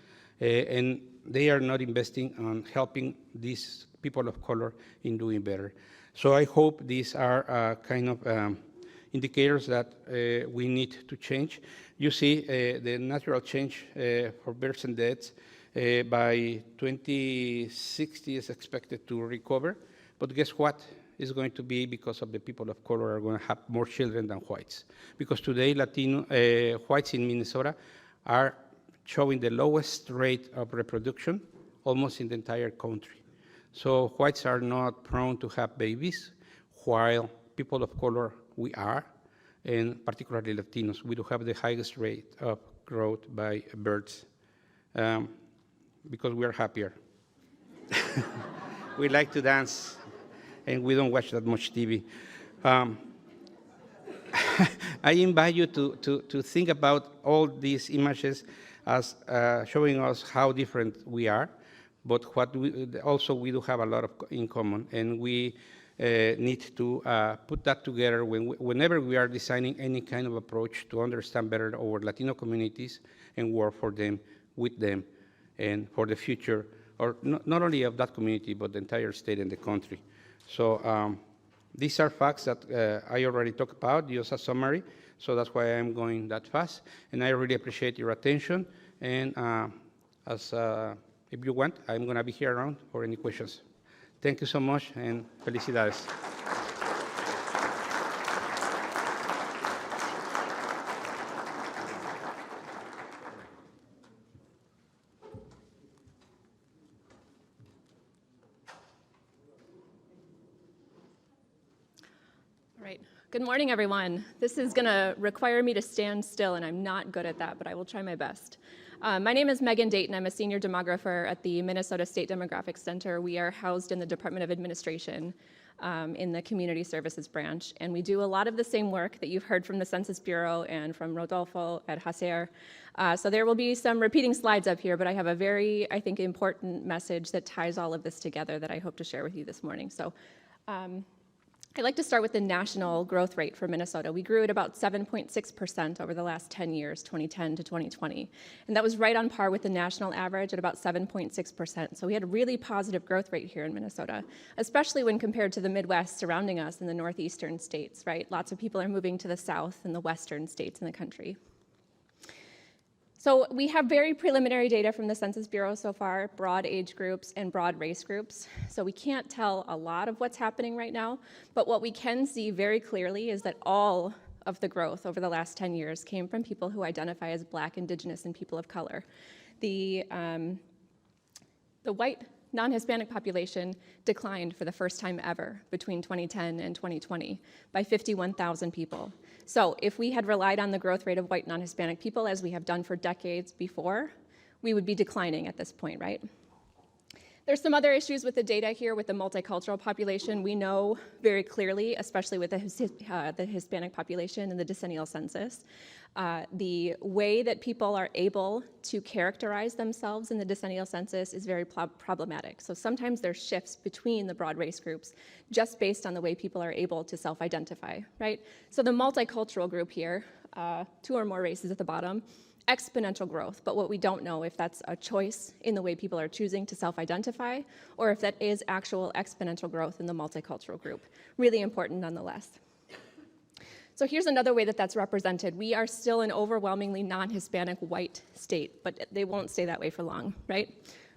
And they are not investing on helping these people of color in doing better. So I hope these are kind of indicators that we need to change. You see the natural change for births and deaths by 2060 is expected to recover. But guess what? It's going to be because of the people of color are going to have more children than whites. Because today, whites in Minnesota are showing the lowest rate of reproduction almost in the entire country. So whites are not prone to have babies, while people of color, we are, and particularly Latinos, we do have the highest rate of growth by births because we are happier. We like to dance, and we don't watch that much TV. I invite you to think about all these images as showing us how different we are, but what we do have a lot of in common, and we need to put that together whenever we are designing any kind of approach to understand better our Latino communities and work for them, with them, and for the future, or not only of that community, but the entire state and the country. So These are facts that I already talked about, just a summary, so that's why I'm going that fast. And I really appreciate your attention. And if you want, I'm going to be here around for any questions. Thank you so much, and felicidades. All right. Good morning, everyone. This is going to require me to stand still, and I'm not good at that, but I will try my best. My name is Megan Dayton. I'm a senior demographer at the Minnesota State Demographics Center. We are housed in the Department of Administration in the Community Services branch, and we do a lot of the same work that you've heard from the Census Bureau and from Rodolfo at Hacer. So there will be some repeating slides up here, but I have a very, I think, important message that ties all of this together that I hope to share with you this morning. So I'd like to start with the national growth rate for Minnesota. We grew at about 7.6% over the last 10 years, 2010 to 2020. And that was right on par with the national average at about 7.6%. So we had a really positive growth rate here in Minnesota, especially when compared to the Midwest surrounding us in the northeastern states, right? Lots of people are moving to the south and the western states in the country. So we have very preliminary data from the Census Bureau so far, broad age groups and broad race groups. So we can't tell a lot of what's happening right now, but what we can see very clearly is that all of the growth over the last 10 years came from people who identify as Black, Indigenous, and people of color. The white non-Hispanic population declined for the first time ever between 2010 and 2020 by 51,000 people. So if we had relied on the growth rate of white non-Hispanic people, as we have done for decades before, we would be declining at this point, right? There's some other issues with the data here with the multicultural population. We know very clearly, especially with the Hispanic population and the decennial census, the way that people are able to characterize themselves in the decennial census is very problematic. So sometimes there's shifts between the broad race groups just based on the way people are able to self-identify, right? So the multicultural group here, 2 or more races at the bottom, exponential growth, but what we don't know if that's a choice in the way people are choosing to self-identify or if that is actual exponential growth in the multicultural group. Really important nonetheless. So here's another way that that's represented. We are still an overwhelmingly non-Hispanic white state, but they won't stay that way for long, right?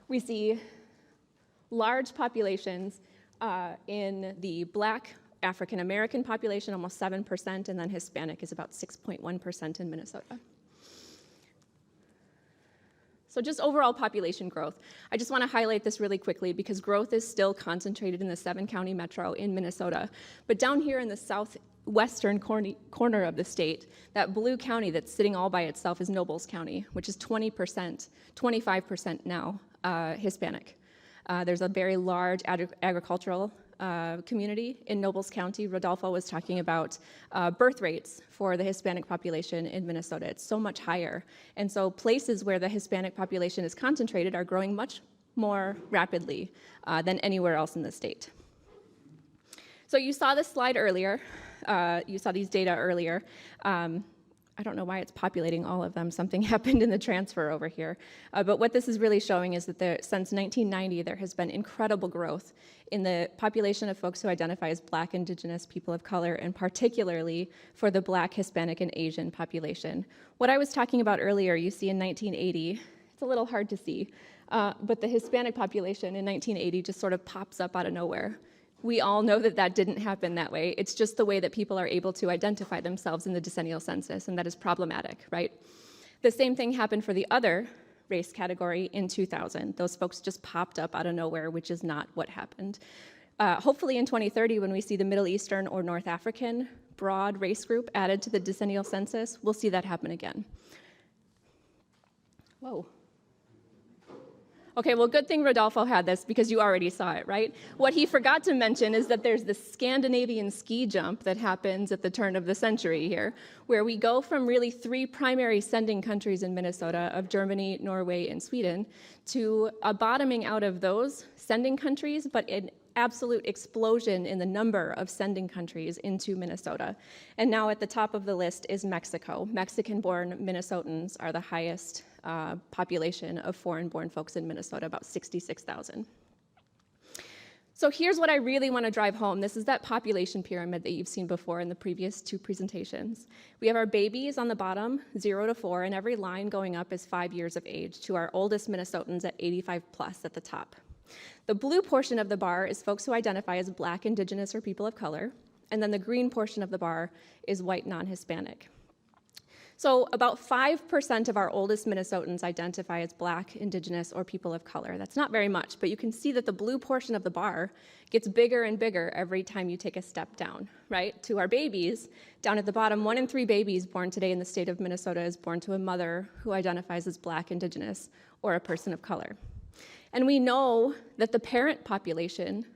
We see large populations in the Black African American population, almost 7%, and then Hispanic is about 6.1% in Minnesota. So just overall population growth. I just want to highlight this really quickly because growth is still concentrated in the 7-county metro in Minnesota. But down here in the southwestern corner of the state, that blue county that's sitting all by itself is Nobles County, which is 20%, 25% now Hispanic. There's a very large agricultural community in Nobles County. Rodolfo was talking about birth rates for the Hispanic population in Minnesota. It's so much higher. And so places where the Hispanic population is concentrated are growing much more rapidly than anywhere else in the state. So you saw this slide earlier. You saw these data earlier. I don't know why it's populating all of them. Something happened in the transfer over here. But what this is really showing is that since 1990, there has been incredible growth in the population of folks who identify as Black, Indigenous, people of color, and particularly for the Black, Hispanic, and Asian population. What I was talking about earlier, you see in 1980, it's a little hard to see, but the Hispanic population in 1980 just sort of pops up out of nowhere. We all know that that didn't happen that way. It's just the way that people are able to identify themselves in the decennial census, and that is problematic, right? The same thing happened for the other race category in 2000. Those folks just popped up out of nowhere, which is not what happened. Hopefully in 2030, when we see the Middle Eastern or North African broad race group added to the decennial census, we'll see that happen again. Whoa. Okay, well, good thing Rodolfo had this because you already saw it, right? What he forgot to mention is that there's this Scandinavian ski jump that happens at the turn of the century here, where we go from really 3 primary sending countries in Minnesota of Germany, Norway, and Sweden to a bottoming out of those sending countries, but an absolute explosion in the number of sending countries into Minnesota. And now at the top of the list is Mexico. Mexican-born Minnesotans are the highest population of foreign-born folks in Minnesota, about 66,000. So here's what I really want to drive home. This is that population pyramid that you've seen before in the previous two presentations. We have our babies on the bottom, 0 to 4, and every line going up is 5 years of age, to our oldest Minnesotans at 85 plus at the top. The blue portion of the bar is folks who identify as Black, Indigenous, or people of color, and then the green portion of the bar is white, non-Hispanic. So about 5% of our oldest Minnesotans identify as Black, Indigenous, or people of color. That's not very much, but you can see that the blue portion of the bar gets bigger and bigger every time you take a step down, right? To our babies, down at the bottom, 1 in 3 babies born today in the state of Minnesota is born to a mother who identifies as Black, Indigenous, or a person of color. And we know that the parent population,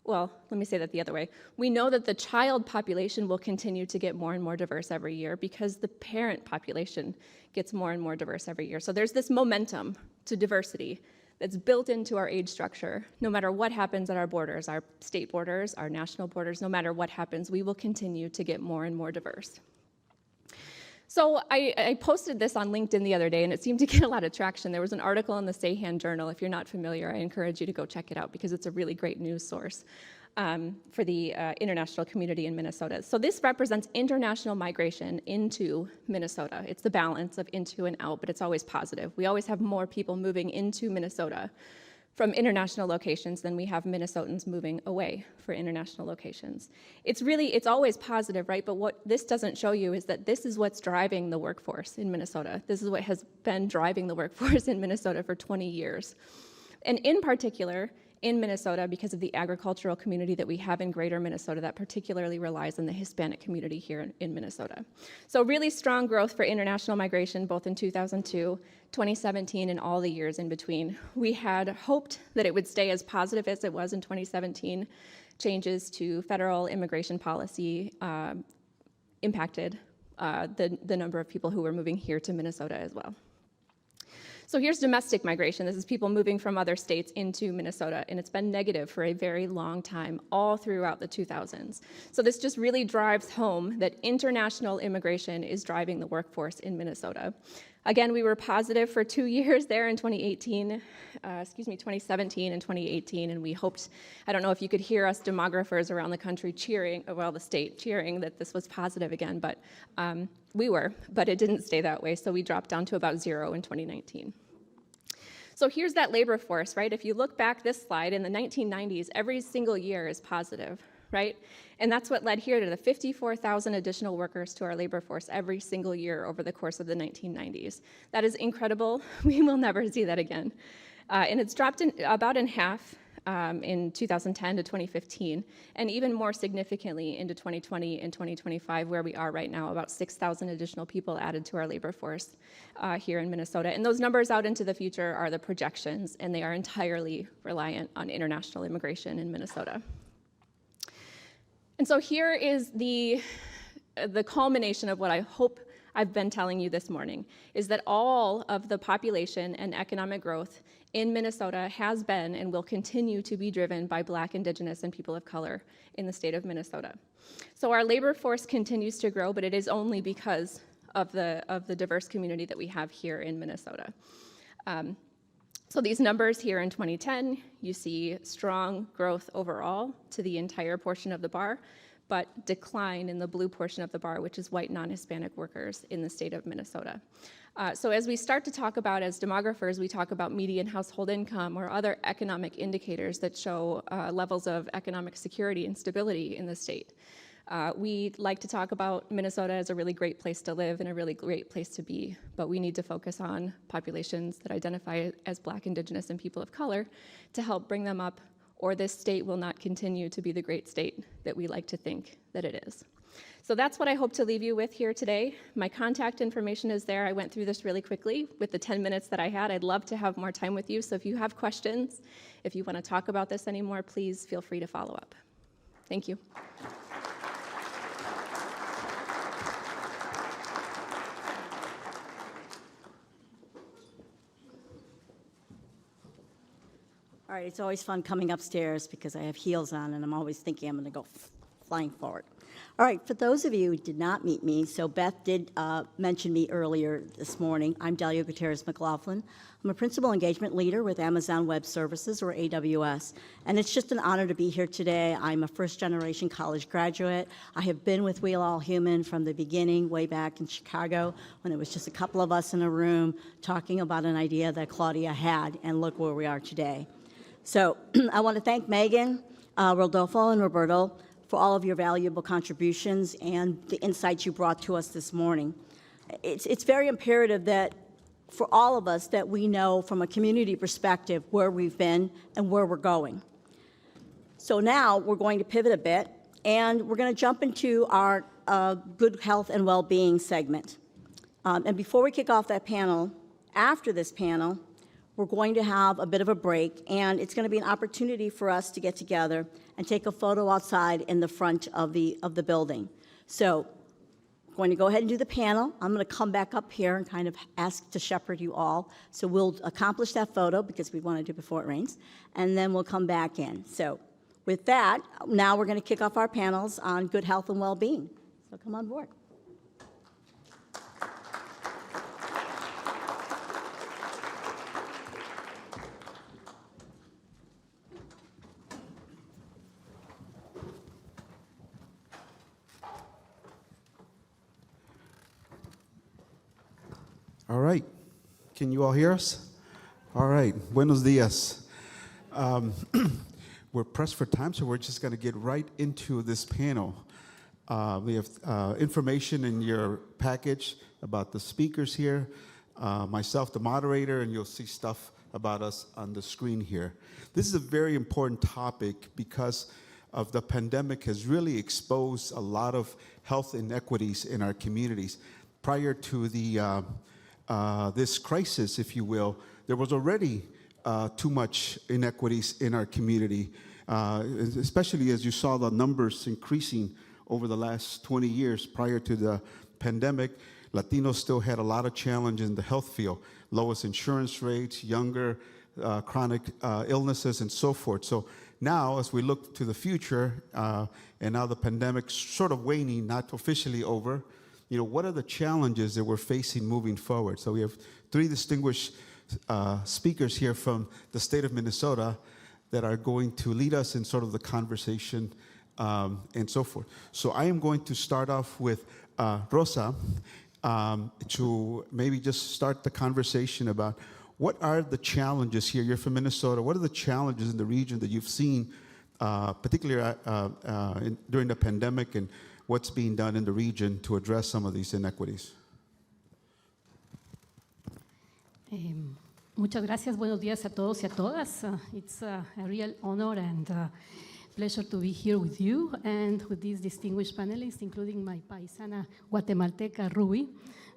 well, let me say that the other way. We know that the child population will continue to get more and more diverse every year because the parent population gets more and more diverse every year. So there's this momentum to diversity that's built into our age structure. No matter what happens at our borders, our state borders, our national borders, no matter what happens, we will continue to get more and more diverse. So I posted this on LinkedIn the other day, and it seemed to get a lot of traction. There was an article in the Sayhan Journal. If you're not familiar, I encourage you to go check it out because it's a really great news source for the international community in Minnesota. So this represents international migration into Minnesota. It's the balance of into and out, but it's always positive. We always have more people moving into Minnesota from international locations than we have Minnesotans moving away for international locations. It's always positive, right? But what this doesn't show you is that this is what's driving the workforce in Minnesota. This is what has been driving the workforce in Minnesota for 20 years. And in particular, in Minnesota, because of the agricultural community that we have in greater Minnesota that particularly relies on the Hispanic community here in Minnesota. So really strong growth for international migration, both in 2002, 2017, and all the years in between. We had hoped that it would stay as positive as it was in 2017. Changes to federal immigration policy impacted the number of people who were moving here to Minnesota as well. So here's domestic migration. This is people moving from other states into Minnesota, and it's been negative for a very long time, all throughout the 2000s. So this just really drives home that international immigration is driving the workforce in Minnesota. Again, we were positive for 2 years there in 2017 and 2018, and we hoped, I don't know if you could hear us demographers around the country cheering, well, the state cheering that this was positive again, but we were, but it didn't stay that way, so we dropped down to about 0 in 2019. So here's that labor force, right? If you look back this slide, in the 1990s, every single year is positive, right? And that's what led here to the 54,000 additional workers to our labor force every single year over the course of the 1990s. That is incredible. We will never see that again. And it's dropped about in half in 2010 to 2015, and even more significantly into 2020 and 2025, where we are right now, about 6,000 additional people added to our labor force here in Minnesota. And those numbers out into the future are the projections, and they are entirely reliant on international immigration in Minnesota. And so here is the culmination of what I hope I've been telling you this morning, is that all of the population and economic growth in Minnesota has been and will continue to be driven by Black, Indigenous, and people of color in the state of Minnesota. So our labor force continues to grow, but it is only because of the diverse community that we have here in Minnesota. So these numbers here in 2010, you see strong growth overall to the entire portion of the bar, but decline in the blue portion of the bar, which is white non-Hispanic workers in the state of Minnesota. So as we start to talk about, as demographers, we talk about median household income or other economic indicators that show levels of economic security and stability in the state. We like to talk about Minnesota as a really great place to live and a really great place to be, but we need to focus on populations that identify as Black, Indigenous, and people of color to help bring them up, or this state will not continue to be the great state that we like to think that it is. So that's what I hope to leave you with here today. My contact information is there. I went through this really quickly with the 10 minutes that I had. I'd love to have more time with you, so if you have questions, if you want to talk about this anymore, please feel free to follow up. Thank you. All right, it's always fun coming upstairs because I have heels on and I'm always thinking I'm going to go flying forward. All right, for those of you who did not meet me, so Beth did mention me earlier this morning. I'm Delia Gutierrez McLaughlin. I'm a Principal Engagement Leader with Amazon Web Services, or AWS, and it's just an honor to be here today. I'm a first-generation college graduate. I have been with We All Human from the beginning, way back in Chicago, when it was just a couple of us in a room talking about an idea that Claudia had, and look where we are today. So I want to thank Megan, Rodolfo, and Roberto for all of your valuable contributions and the insights you brought to us this morning. It's very imperative that for all of us that we know from a community perspective where we've been and where we're going. So now we're going to pivot a bit, and we're going to jump into our good health and well-being segment. And before we kick off that panel, after this panel, we're going to have a bit of a break, and it's going to be an opportunity for us to get together and take a photo outside in the front of the building. So I'm going to go ahead and do the panel. I'm going to come back up here and kind of ask to shepherd you all. So we'll accomplish that photo because we want to do it before it rains, and then we'll come back in. So with that, now we're going to kick off our panels on good health and well-being. So come on board. All right. Can you all hear us? All right. Buenos dias. We're pressed for time, so we're just going to get right into this panel. We have information in your package about the speakers here, myself, the moderator, and you'll see stuff about us on the screen here. This is a very important topic because of the pandemic has really exposed a lot of health inequities in our communities. Prior to the this crisis, if you will, there was already too much inequities in our community, especially as you saw the numbers increasing over the last 20 years. Prior to the pandemic, Latinos still had a lot of challenges in the health field, lowest insurance rates, younger chronic illnesses, and so forth. So now, as we look to the future, and now the pandemic's sort of waning, not officially over, you know, what are the challenges that we're facing moving forward? So we have three distinguished speakers here from the state of Minnesota that are going to lead us in sort of the conversation and so forth. So I am going to start off with Rosa to maybe just start the conversation about what are the challenges here. You're from Minnesota. What are the challenges in the region that you've seen, particularly during the pandemic, and what's being done in the region to address some of these inequities? Muchas gracias. Buenos días a todos y a todas. It's a real honor and pleasure to be here with you and with these distinguished panelists, including my paisana Guatemalteca, Ruby.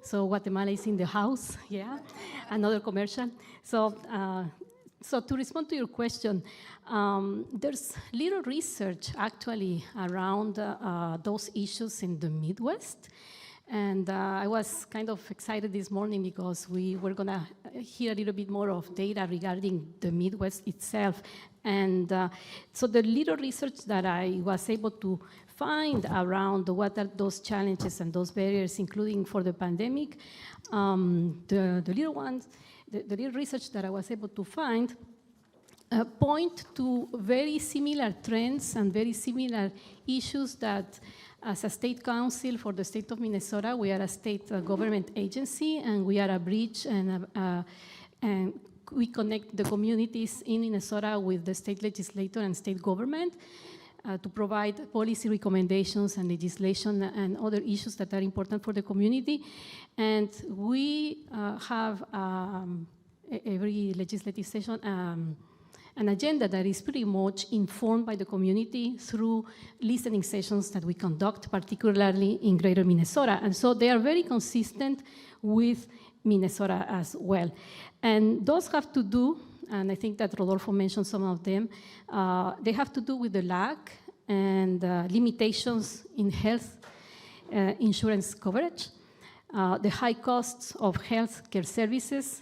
So Guatemala is in the house, yeah, another commercial. So to respond to your question, there's little research actually around those issues in the Midwest. And I was kind of excited this morning because we were going to hear a little bit more of data regarding the Midwest itself. And so the little research that I was able to find around what are those challenges and those barriers, including for the pandemic, the little research that I was able to find point to very similar trends and very similar issues that as a state council for the state of Minnesota, we are a state government agency, and we are a bridge, and we connect the communities in Minnesota with the state legislature and state government to provide policy recommendations and legislation and other issues that are important for the community. And we have every legislative session an agenda that is pretty much informed by the community through listening sessions that we conduct, particularly in greater Minnesota. And so they are very consistent with Minnesota as well. And those have to do, and I think that Rodolfo mentioned some of them, they have to do with the lack and limitations in health insurance coverage, the high costs of health care services,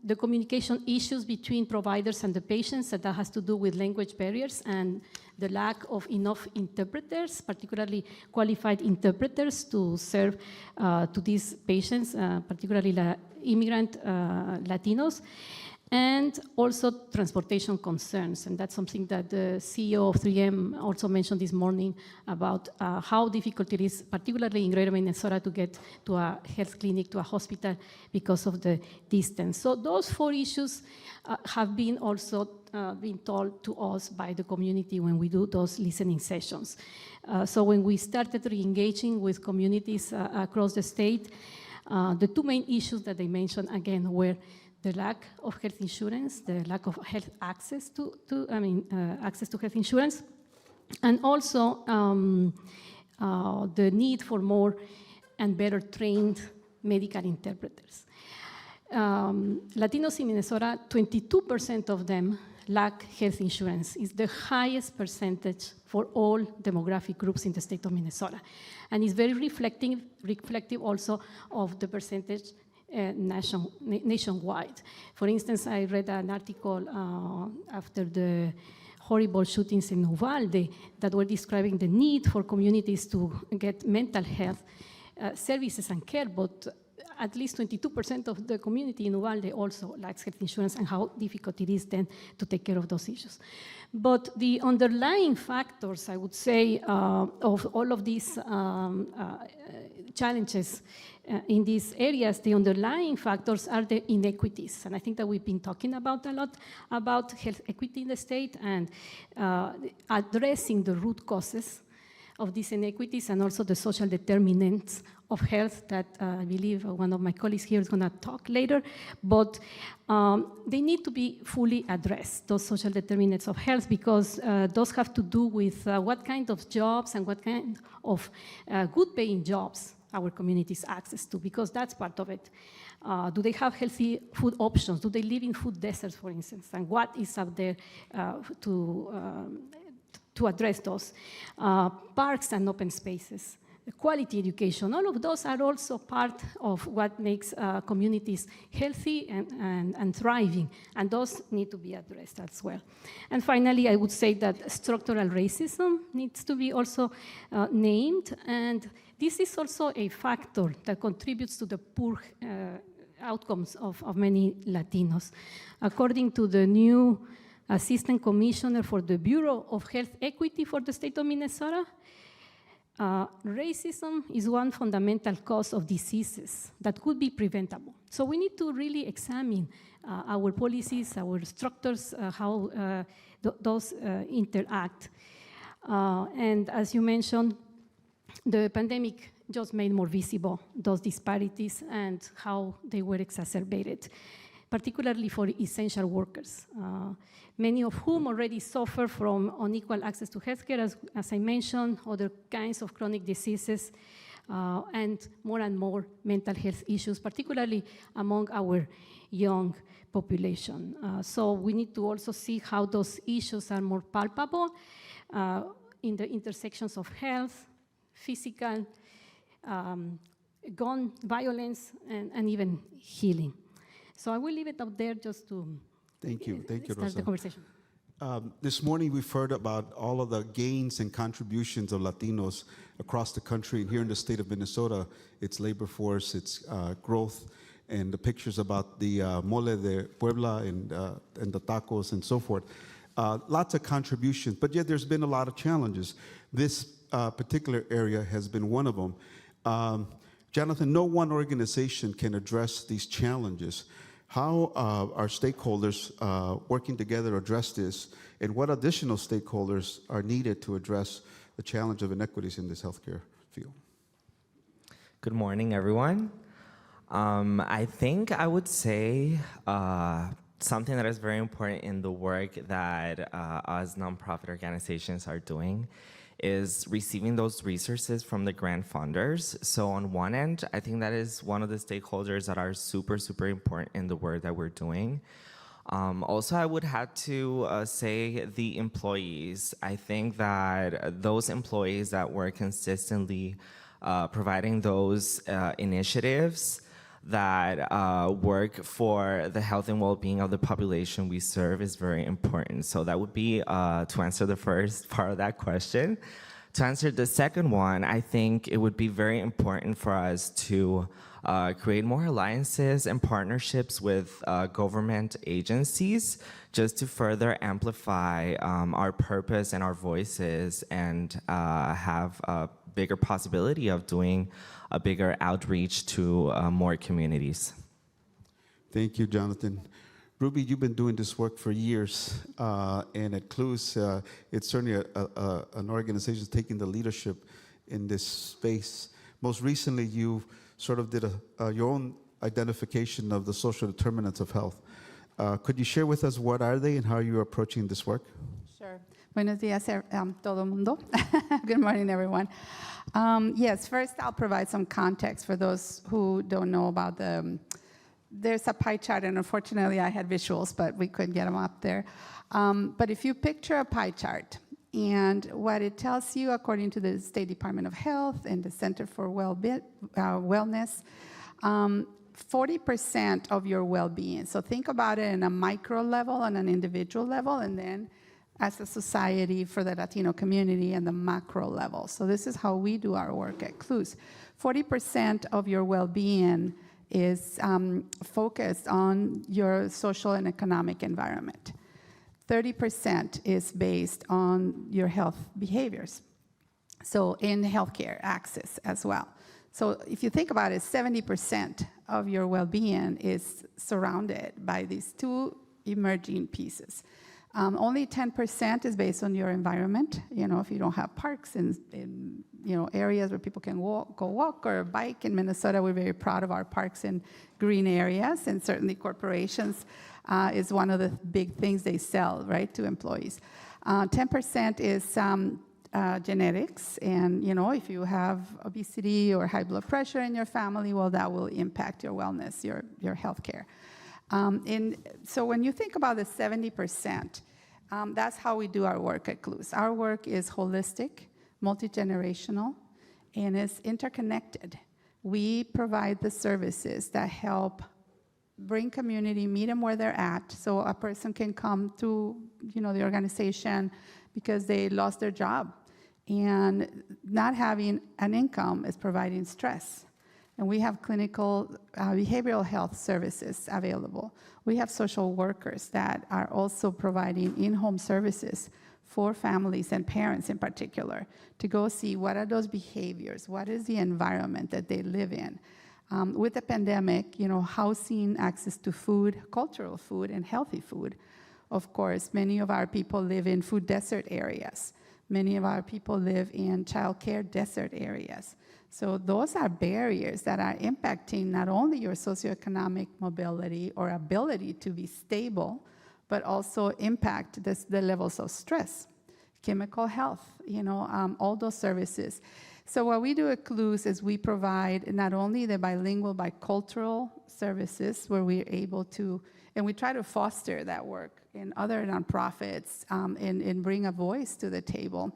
the communication issues between providers and the patients, that has to do with language barriers and the lack of enough interpreters, particularly qualified interpreters to serve to these patients, particularly immigrant Latinos. And also transportation concerns, and that's something that the CEO of 3M also mentioned this morning about how difficult it is, particularly in greater Minnesota, to get to a health clinic, to a hospital, because of the distance. So those 4 issues have been also been told to us by the community when we do those listening sessions. So when we started re-engaging with communities across the state, the 2 main issues that they mentioned again were the lack of health insurance, the lack of health access access to health insurance, and also the need for more and better trained medical interpreters. Latinos in Minnesota, 22% of them lack health insurance. It's the highest percentage for all demographic groups in the state of Minnesota. And it's very reflective also of the percentage nationwide. For instance, I read an article after the horrible shootings in Uvalde that were describing the need for communities to get mental health services and care, but at least 22% of the community in Uvalde also lacks health insurance, and how difficult it is then to take care of those issues. But the underlying factors, I would say, of all of these challenges in these areas, the underlying factors are the inequities. And I think that we've been talking about a lot about health equity in the state and addressing the root causes of these inequities, and also the social determinants of health that I believe one of my colleagues here is going to talk later. But they need to be fully addressed, those social determinants of health, because those have to do with what kind of jobs and what kind of good paying jobs our communities access to, because that's part of it. Do they have healthy food options? Do they live in food deserts, for instance? And what is out there to address those? Parks and open spaces, quality education, all of those are also part of what makes communities healthy and thriving, and those need to be addressed as well. And finally, I would say that structural racism needs to be also named, and this is also a factor that contributes to the poor outcomes of many Latinos. According to the new Assistant Commissioner for the Bureau of Health Equity for the state of Minnesota, racism is one fundamental cause of diseases that could be preventable. So we need to really examine our policies, our structures, how those interact. And as you mentioned, the pandemic just made more visible those disparities and how they were exacerbated, particularly for essential workers, many of whom already suffer from unequal access to healthcare, as I mentioned, other kinds of chronic diseases, and more mental health issues, particularly among our young population. So we need to also see how those issues are more palpable in the intersections of health, physical, gun violence, and even healing. So I will leave it out there just to Thank you, start Rosa. the conversation. This morning we've heard about all of the gains and contributions of Latinos across the country, and here in the state of Minnesota, its labor force, its growth, and the pictures about the mole de Puebla and the tacos and so forth. Lots of contributions, but yet there's been a lot of challenges. This particular area has been one of them. Jonathan, no one organization can address these challenges. How are stakeholders working together to address this, and what additional stakeholders are needed to address the challenge of inequities in this healthcare field? Good morning, everyone. I think I would say something that is very important in the work that us nonprofit organizations are doing is receiving those resources from the grant funders. So on one end, I think that is one of the stakeholders that are super, super important in the work that we're doing. Also, I would have to say the employees. I think that those employees that were consistently providing those initiatives, that work for the health and well-being of the population we serve is very important. So that would be to answer the first part of that question. To answer the second one, I think it would be very important for us to create more alliances and partnerships with government agencies just to further amplify our purpose and our voices and have a bigger possibility of doing a bigger outreach to more communities. Thank you, Jonathan. Ruby, you've been doing this work for years, and at CLUS, it's certainly an organization taking the leadership in this space. Most recently, you sort of did your own identification of the social determinants of health. Could you share with us what are they and how you're approaching this work? Sure. Buenos días, todo mundo. Good morning, everyone. Yes, first I'll provide some context for those who don't know about there's a pie chart, and unfortunately I had visuals, but we couldn't get them up there. But if you picture a pie chart, and what it tells you, according to the State Department of Health and the Center for Wellness, 40% of your well-being. So think about it in a micro level, on an individual level, and then as a society for the Latino community and the macro level. So this is how we do our work at CLUS. 40% of your well-being is focused on your social and economic environment. 30% is based on your health behaviors. So in healthcare access as well. So if you think about it, 70% of your well-being is surrounded by these two emerging pieces. Only 10% is based on your environment. You know, if you don't have parks in areas where people can go walk or bike. In Minnesota, we're very proud of our parks and green areas, and certainly corporations is one of the big things they sell, right, to employees. 10% is genetics, and if you have obesity or high blood pressure in your family, well, that will impact your wellness, your health care. And so when you think about the 70%, that's how we do our work at CLUS. Our work is holistic, multi-generational, and is interconnected. We provide the services that help bring community, meet them where they're at, so a person can come to the organization because they lost their job. And not having an income is providing stress. And we have clinical behavioral health services available. We have social workers that are also providing in-home services for families and parents in particular to go see what are those behaviors, what is the environment that they live in. With the pandemic, housing, access to food, cultural food, and healthy food. Of course, many of our people live in food desert areas. Many of our people live in childcare desert areas. So those are barriers that are impacting not only your socioeconomic mobility or ability to be stable, but also impact the levels of stress, chemical health, all those services. So what we do at CLUS is we provide not only the bilingual, bicultural services where we're able to, and we try to foster that work in other nonprofits and bring a voice to the table.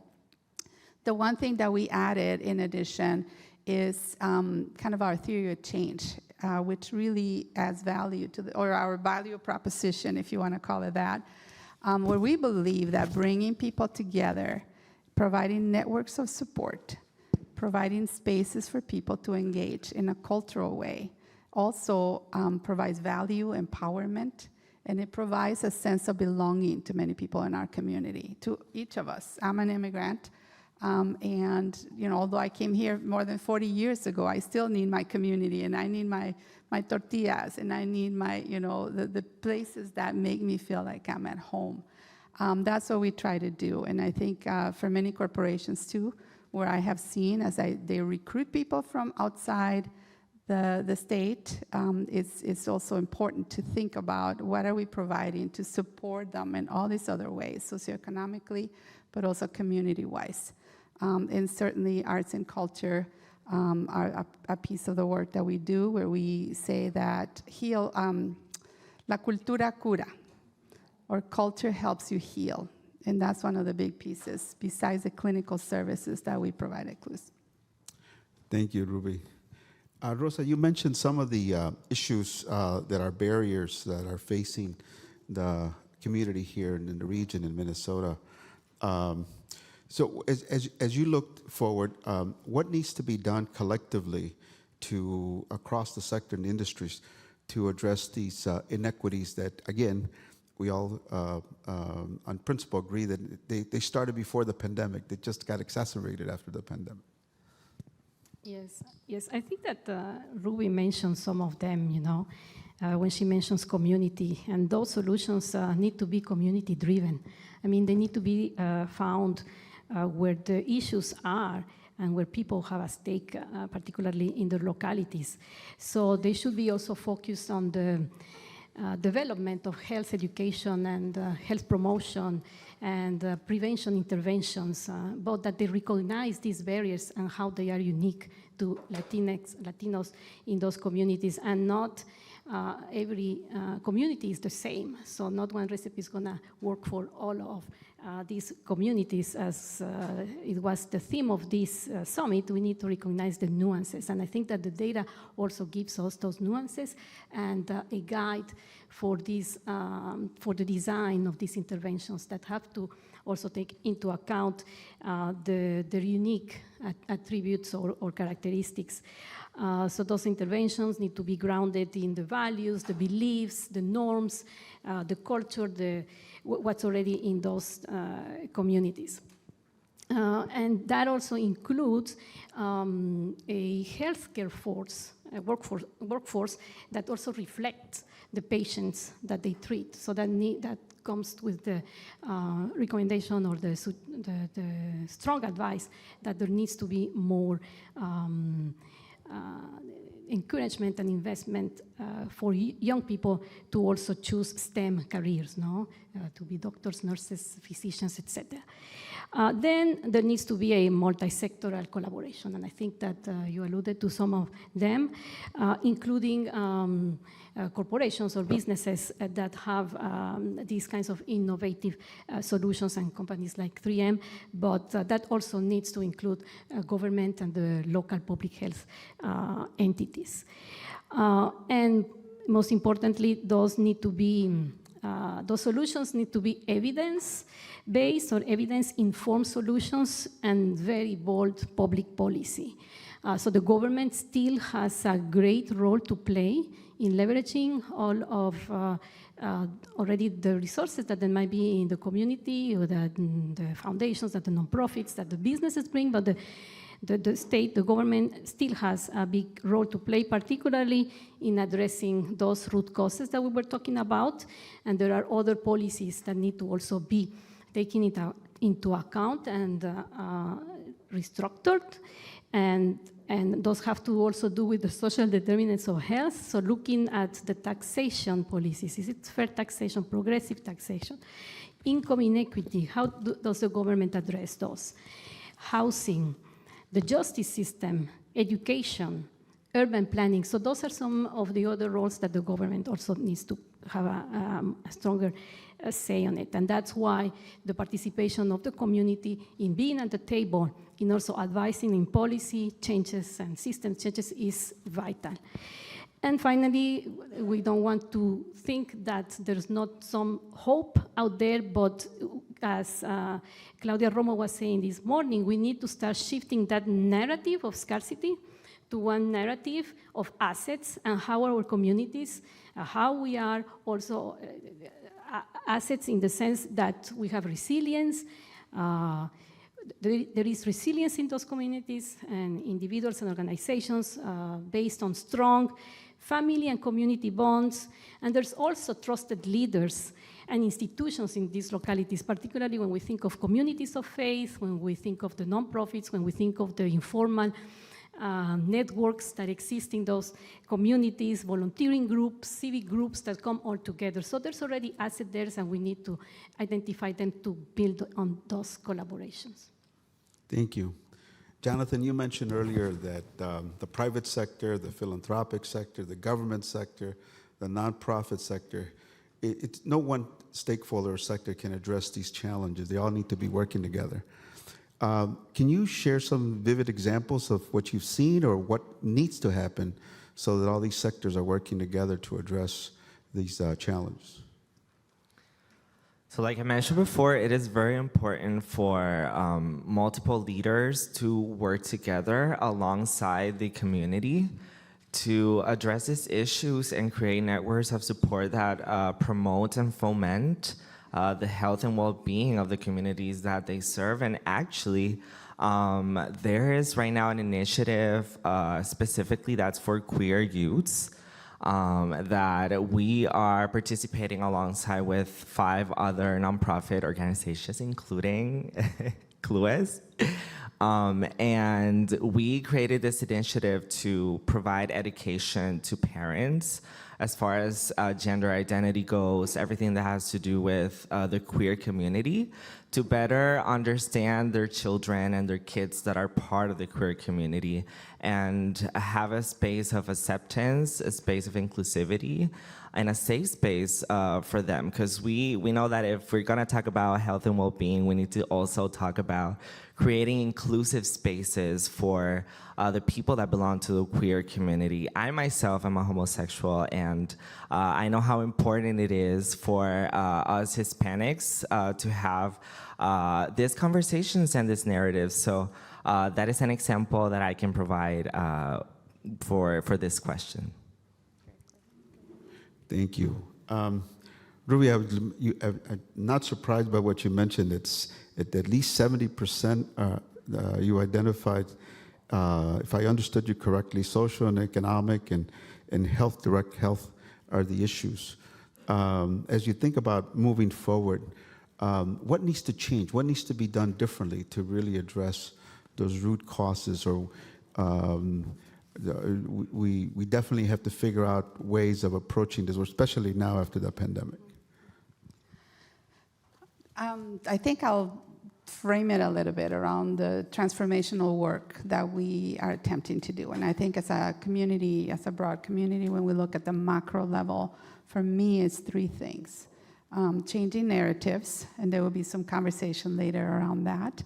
The one thing that we added in addition is kind of our theory of change, which really adds value to or our value proposition, if you want to call it that, where we believe that bringing people together, providing networks of support, providing spaces for people to engage in a cultural way, also provides value, empowerment, and it provides a sense of belonging to many people in our community, to each of us. I'm an immigrant, and although I came here more than 40 years ago, I still need my community, and I need my tortillas, and I need my, the places that make me feel like I'm at home. That's what we try to do, and I think for many corporations too, where I have seen as they recruit people from outside the state, it's also important to think about what are we providing to support them in all these other ways, socioeconomically, but also community-wise. And certainly arts and culture are a piece of the work that we do, where we say that heal, la cultura cura, or culture helps you heal. And that's one of the big pieces, besides the clinical services that we provide at CLUS. Thank you, Ruby. Rosa, you mentioned some of the issues that are barriers that are facing the community here in the region in Minnesota. So as you look forward, what needs to be done collectively to across the sector and industries to address these inequities that, again, we all on principle agree that they started before the pandemic. They just got exacerbated after the pandemic. Yes, I think that Ruby mentioned some of them, when she mentions community, and those solutions need to be community driven. I mean, they need to be found where the issues are and where people have a stake, particularly in their localities. So they should be also focused on the development of health education and health promotion and prevention interventions, but that they recognize these barriers and how they are unique to Latinos in those communities, and not every community is the same. So not one recipe is gonna work for all of these communities. As it was the theme of this summit, we need to recognize the nuances. And I think that the data also gives us those nuances and a guide for this, for the design of these interventions that have to also take into account the unique attributes or characteristics. So those interventions need to be grounded in the values, the beliefs, the norms, the culture, what's already in those communities. And that also includes a healthcare workforce that also reflects the patients that they treat. So that comes with the recommendation or the strong advice that there needs to be more encouragement and investment for young people to also choose STEM careers, to be doctors, nurses, physicians, etc. Then there needs to be a multi-sectoral collaboration, and I think that you alluded to some of them, including corporations or businesses that have these kinds of innovative solutions, and companies like 3M, but that also needs to include government and the local public health entities. And most importantly, those solutions need to be evidence-based or evidence-informed solutions and very bold public policy. So the government still has a great role to play in leveraging all of already the resources that there might be in the community, or the foundations, that the nonprofits, that the businesses bring, but the state, the government still has a big role to play, particularly in addressing those root causes that we were talking about. And there are other policies that need to also be taken into account and restructured. And those have to also do with the social determinants of health. So looking at the taxation policies, is it fair taxation, progressive taxation? Income inequity, how does the government address those? Housing, the justice system, education, urban planning. So those are some of the other roles that the government also needs to have a stronger say on it. And that's why the participation of the community in being at the table, in also advising in policy changes and system changes, is vital. And finally, we don't want to think that there's not some hope out there, but as Claudia Romo was saying this morning, we need to start shifting that narrative of scarcity to one narrative of assets and how our communities, how we are also assets in the sense that we have resilience. There is resilience in those communities and individuals and organizations based on strong family and community bonds. And there's also trusted leaders and institutions in these localities, particularly when we think of communities of faith, when we think of the nonprofits, when we think of the informal networks that exist in those communities, volunteering groups, civic groups that come all together. So there's already assets there, and we need to identify them to build on those collaborations. Thank you. Jonathan, you mentioned earlier that the private sector, the philanthropic sector, the government sector, the nonprofit sector, no one stakeholder or sector can address these challenges. They all need to be working together. Can you share some vivid examples of what you've seen or what needs to happen so that all these sectors are working together to address these challenges? So like I mentioned before, it is very important for multiple leaders to work together alongside the community to address these issues and create networks of support that promote and foment the health and well-being of the communities that they serve. And actually, there is right now an initiative specifically that's for queer youths that we are participating alongside with 5 other nonprofit organizations, including Clues. And we created this initiative to provide education to parents as far as gender identity goes, everything that has to do with the queer community, to better understand their children and their kids that are part of the queer community and have a space of acceptance, a space of inclusivity, and a safe space for them. Because we know that if we're gonna talk about health and well-being, we need to also talk about creating inclusive spaces for the people that belong to the queer community. I myself am a homosexual, and I know how important it is for us Hispanics to have these conversations and this narrative. So that is an example that I can provide for this question. Thank you. Ruby, I'm not surprised by what you mentioned. It's at least 70% you identified, if I understood you correctly, social and economic and health, direct health are the issues. As you think about moving forward, what needs to change? What needs to be done differently to really address those root causes? Or we definitely have to figure out ways of approaching this, especially now after the pandemic. I think I'll frame it a little bit around the transformational work that we are attempting to do. And I think as a community, as a broad community, when we look at the macro level, for me, it's 3 things. Changing narratives, and there will be some conversation later around that.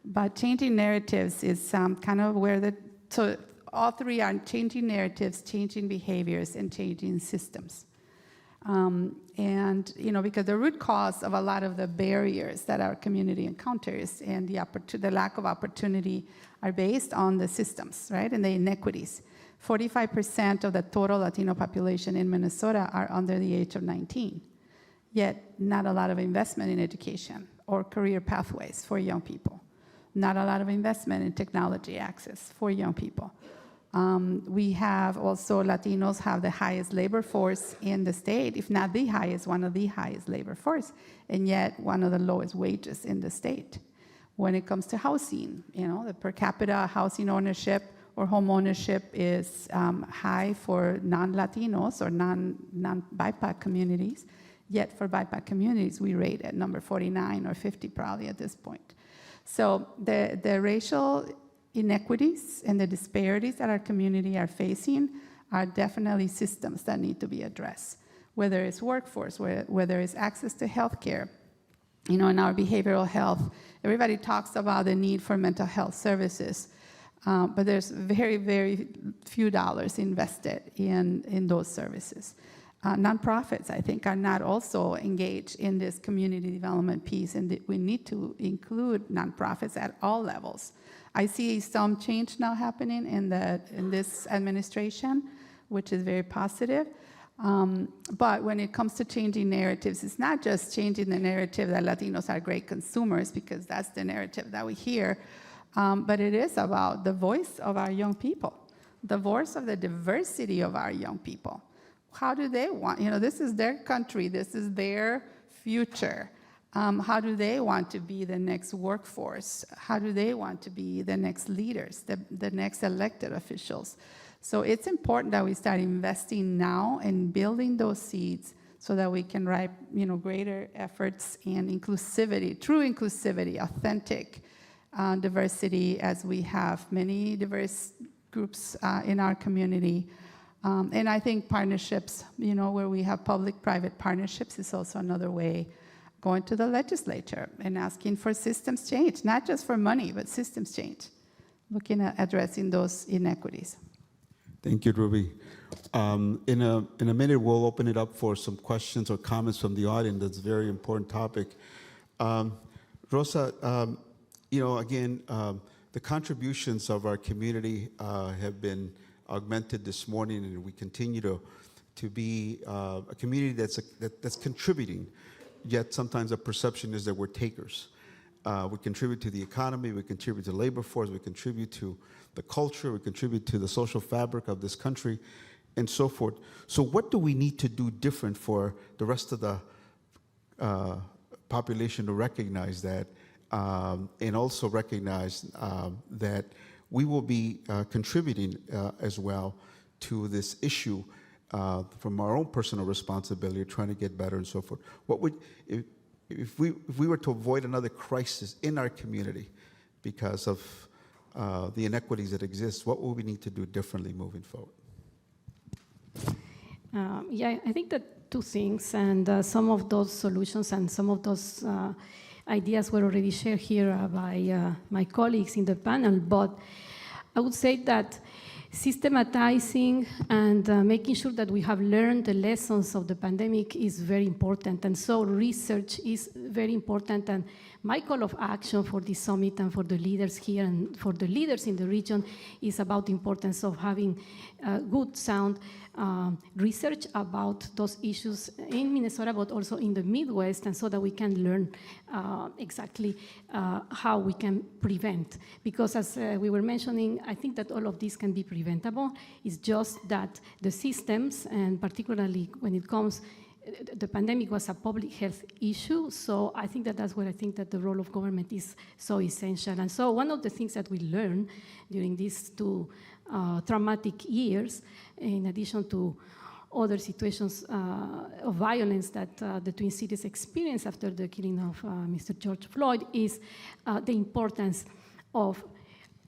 But changing narratives is kind of where so all 3 are changing narratives, changing behaviors, and changing systems. And, because the root cause of a lot of the barriers that our community encounters and the lack of opportunity are based on the systems, right, and the inequities. 45% of the total Latino population in Minnesota are under the age of 19, yet not a lot of investment in education or career pathways for young people. Not a lot of investment in technology access for young people. We have also, Latinos have the highest labor force in the state, if not the highest, one of the highest labor force, and yet one of the lowest wages in the state. When it comes to housing, the per capita housing ownership or home ownership is high for non-Latinos or non-BIPOC communities, yet for BIPOC communities, we rate at number 49 or 50 probably at this point. So the racial inequities and the disparities that our community are facing are definitely systems that need to be addressed, whether it's workforce, whether it's access to healthcare. In our behavioral health, everybody talks about the need for mental health services, but there's very, very few dollars invested in those services. Nonprofits, I think, are not also engaged in this community development piece, and we need to include nonprofits at all levels. I see some change now happening in this administration, which is very positive. But when it comes to changing narratives, it's not just changing the narrative that Latinos are great consumers, because that's the narrative that we hear, but it is about the voice of our young people, the voice of the diversity of our young people. How do they want, this is their country, this is their future. How do they want to be the next workforce? How do they want to be the next leaders, the next elected officials? So it's important that we start investing now in building those seeds so that we can write, greater efforts and inclusivity, true inclusivity, authentic diversity, as we have many diverse groups in our community. And I think partnerships, where we have public-private partnerships is also another way going to the legislature and asking for systems change, not just for money, but systems change, looking at addressing those inequities. Thank you, Ruby. In a minute, we'll open it up for some questions or comments from the audience. That's a very important topic. Rosa, again, the contributions of our community have been augmented this morning, and we continue to be a community that's contributing, yet sometimes the perception is that we're takers. We contribute to the economy, we contribute to the labor force, we contribute to the culture, we contribute to the social fabric of this country, and so forth. So what do we need to do different for the rest of the population to recognize that, and also recognize that we will be contributing as well to this issue from our own personal responsibility, trying to get better and so forth? What would, if we were to avoid another crisis in our community because of the inequities that exist, what will we need to do differently moving forward? Yeah, I think that two things, and some of those solutions and some of those ideas were already shared here by my colleagues in the panel, but I would say that systematizing and making sure that we have learned the lessons of the pandemic is very important, and so research is very important. And my call of action for this summit and for the leaders here and for the leaders in the region is about the importance of having good, sound research about those issues in Minnesota, but also in the Midwest, and so that we can learn exactly how we can prevent. Because as we were mentioning, I think that all of this can be preventable. It's just that the systems, and particularly when it comes, the pandemic was a public health issue, so I think that that's where I think that the role of government is so essential. And so one of the things that we learned during these two traumatic years, in addition to other situations of violence that the Twin Cities experienced after the killing of Mr. George Floyd, is the importance of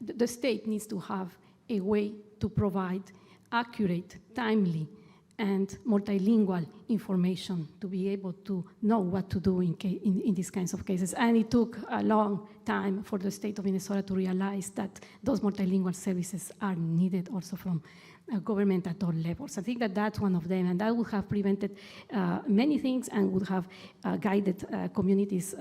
the state needs to have a way to provide accurate, timely, and multilingual information to be able to know what to do in these kinds of cases. And it took a long time for the state of Minnesota to realize that those multilingual services are needed also from government at all levels. I think that that's one of them, and that would have prevented many things and would have guided communities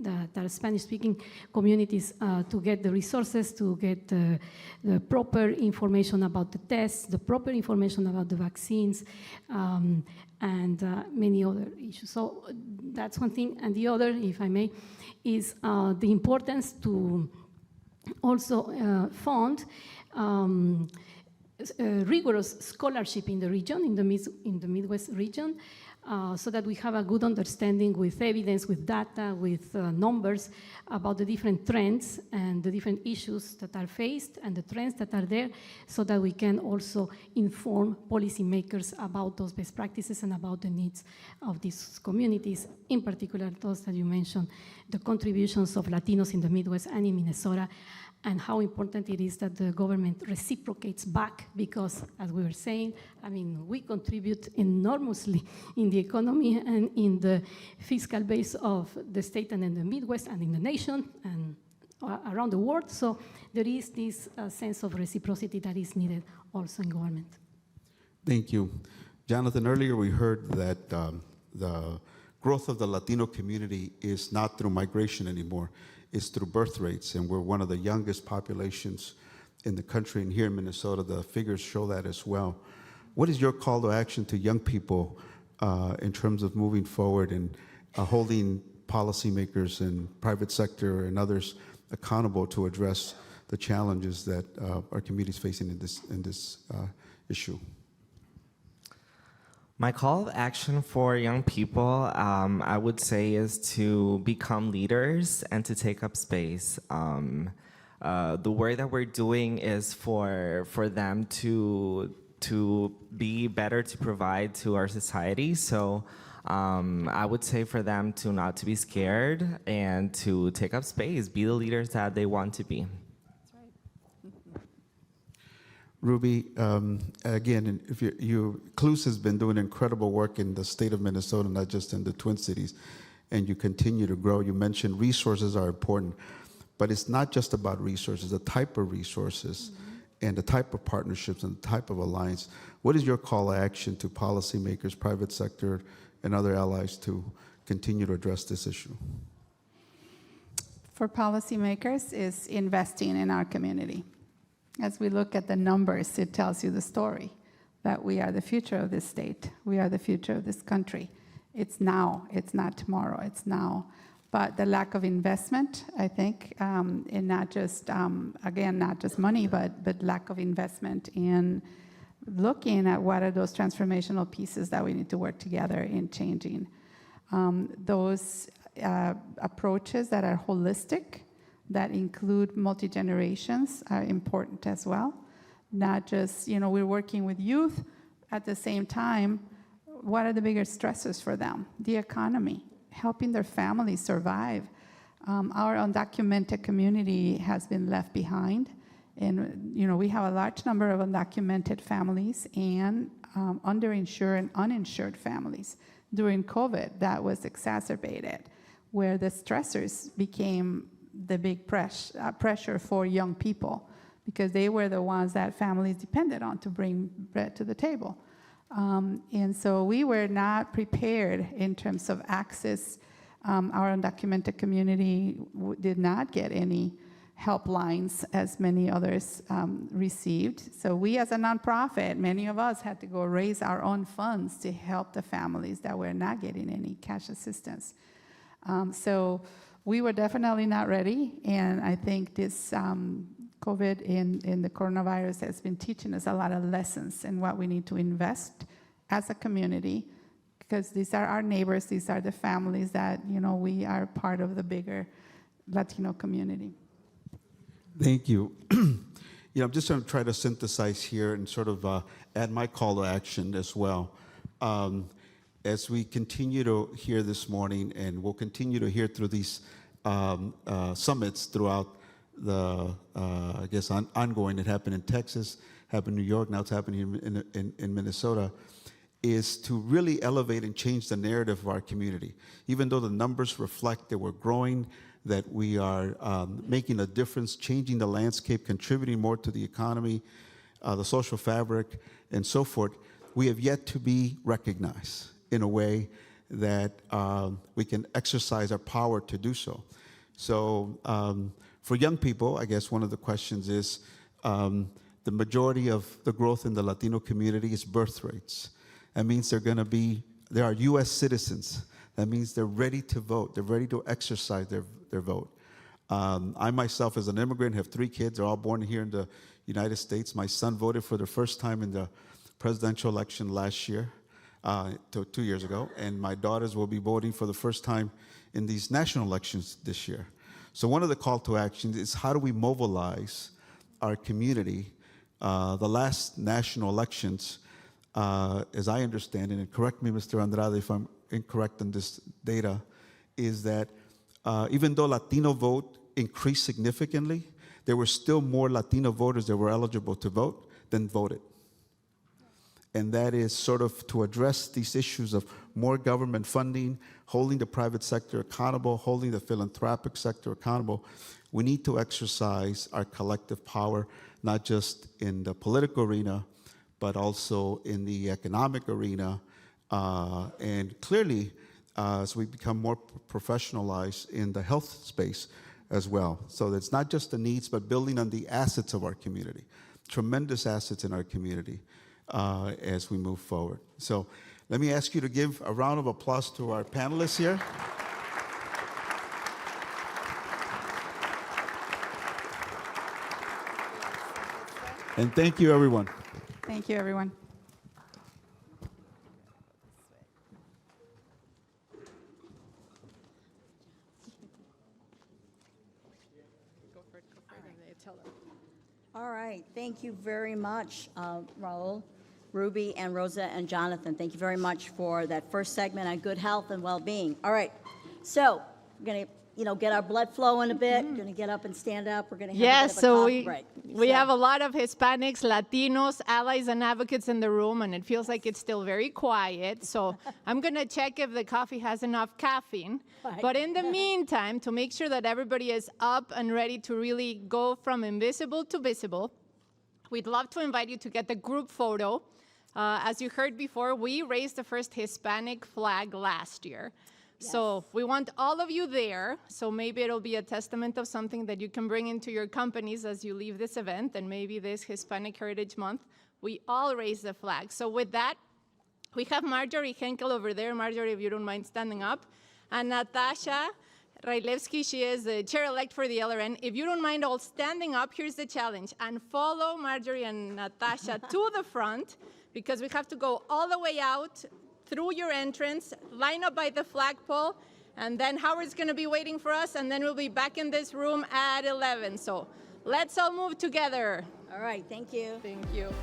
that are Spanish-speaking communities to get the resources, to get the proper information about the tests, the proper information about the vaccines, and many other issues. So that's one thing. And the other, if I may, is the importance to also fund rigorous scholarship in the region, in the Midwest region, so that we have a good understanding with evidence, with data, with numbers about the different trends and the different issues that are faced and the trends that are there, so that we can also inform policymakers about those best practices and about the needs of these communities, in particular those that you mentioned, the contributions of Latinos in the Midwest and in Minnesota, and how important it is that the government reciprocates back, because, as we were saying, I mean, we contribute enormously in the economy and in the fiscal base of the state and in the Midwest and in the nation and around the world. So there is this sense of reciprocity that is needed also in government. Thank you. Jonathan, earlier we heard that the growth of the Latino community is not through migration anymore. Is through birth rates, and we're one of the youngest populations in the country, and here in Minnesota, the figures show that as well. What is your call to action to young people in terms of moving forward and holding policymakers and private sector and others accountable to address the challenges that our community is facing in this issue? My call of action for young people, I would say, is to become leaders and to take up space. The work that we're doing is for them to be better to provide to our society. So I would say for them to not to be scared and to take up space, be the leaders that they want to be. Ruby, again, if CLUS has been doing incredible work in the state of Minnesota, not just in the Twin Cities. and you continue to grow. You mentioned resources are important, but it's not just about resources, the type of resources and the type of partnerships and the type of alliance. What is your call to action to policymakers, private sector, and other allies to continue to address this issue? For policymakers is investing in our community. As we look at the numbers, it tells you the story that we are the future of this state. We are the future of this country. It's now, it's not tomorrow, it's now. But the lack of investment, I think, in not just, again, not just money, but lack of investment in looking at what are those transformational pieces that we need to work together in changing. Those approaches that are holistic, that include multi-generations, are important as well. Not just, we're working with youth. At the same time, what are the bigger stressors for them? The economy, helping their families survive. Our undocumented community has been left behind. And, we have a large number of undocumented families and underinsured and uninsured families. During COVID, that was exacerbated, where the stressors became the big pressure for young people, because they were the ones that families depended on to bring bread to the table. And so we were not prepared in terms of access. Our undocumented community did not get any helplines as many others received. So we as a nonprofit, many of us had to go raise our own funds to help the families that were not getting any cash assistance. So we were definitely not ready, and I think this COVID in the coronavirus has been teaching us a lot of lessons in what we need to invest as a community, because these are our neighbors, these are the families that, we are part of the bigger Latino community. Thank you. I'm just going to try to synthesize here and sort of add my call to action as well. As we continue to hear this morning, and we'll continue to hear through these summits throughout the, ongoing. It happened in Texas, happened in New York, now it's happening in Minnesota, is to really elevate and change the narrative of our community. Even though the numbers reflect that we're growing, that we are making a difference, changing the landscape, contributing more to the economy, the social fabric, and so forth, we have yet to be recognized in a way that we can exercise our power to do so. So for young people, I guess one of the questions is, the majority of the growth in the Latino community is birth rates. That means there are US citizens. That means they're ready to vote. They're ready to exercise their vote. I myself, as an immigrant, have 3 kids. They're all born here in the United States. My son voted for the first time in the presidential election last year, 2 years ago, and my daughters will be voting for the first time in these national elections this year. So one of the call to actions is, how do we mobilize our community? The last national elections, as I understand it, and correct me, Mr. Andrade, if I'm incorrect on this data, is that even though Latino vote increased significantly, there were still more Latino voters that were eligible to vote than voted. And that is sort of to address these issues of more government funding, holding the private sector accountable, holding the philanthropic sector accountable. We need to exercise our collective power, not just in the political arena, but also in the economic arena, and clearly, as we become more professionalized in the health space as well. So it's not just the needs, but building on the assets of our community, tremendous assets in our community as we move forward. So let me ask you to give a round of applause to our panelists here. And thank you, everyone. Thank you, everyone. All right, thank you very much, Raul, Ruby, and Rosa, and Jonathan. Thank you very much for that first segment on good health and well-being. All right, so we're going to get our blood flowing a bit. Going to get up and stand up. We're going to have Yes, a bit of a so coffee break. we have a lot of Hispanics, Latinos, allies, and advocates in the room, and it feels like it's still very quiet. So I'm going to check if the coffee has enough caffeine. Right. But in the meantime, to make sure that everybody is up and ready to really go from invisible to visible, we'd love to invite you to get the group photo. As you heard before, we raised the first Hispanic flag last year. Yes. So we want all of you there. So maybe it'll be a testament of something that you can bring into your companies as you leave this event. And maybe this Hispanic Heritage Month, we all raise the flag. So with that, we have Marjorie Henkel over there. Marjorie, if you don't mind standing up. And Natasha Railevsky, she is the chair-elect for the LRN. If you don't mind all standing up, here's the challenge. And follow Marjorie and Natasha to the front, because we have to go all the way out through your entrance, line up by the flagpole, and then Howard's going to be waiting for us, and then we'll be back in this room at 11. So let's all move together. All right, thank you. Thank you.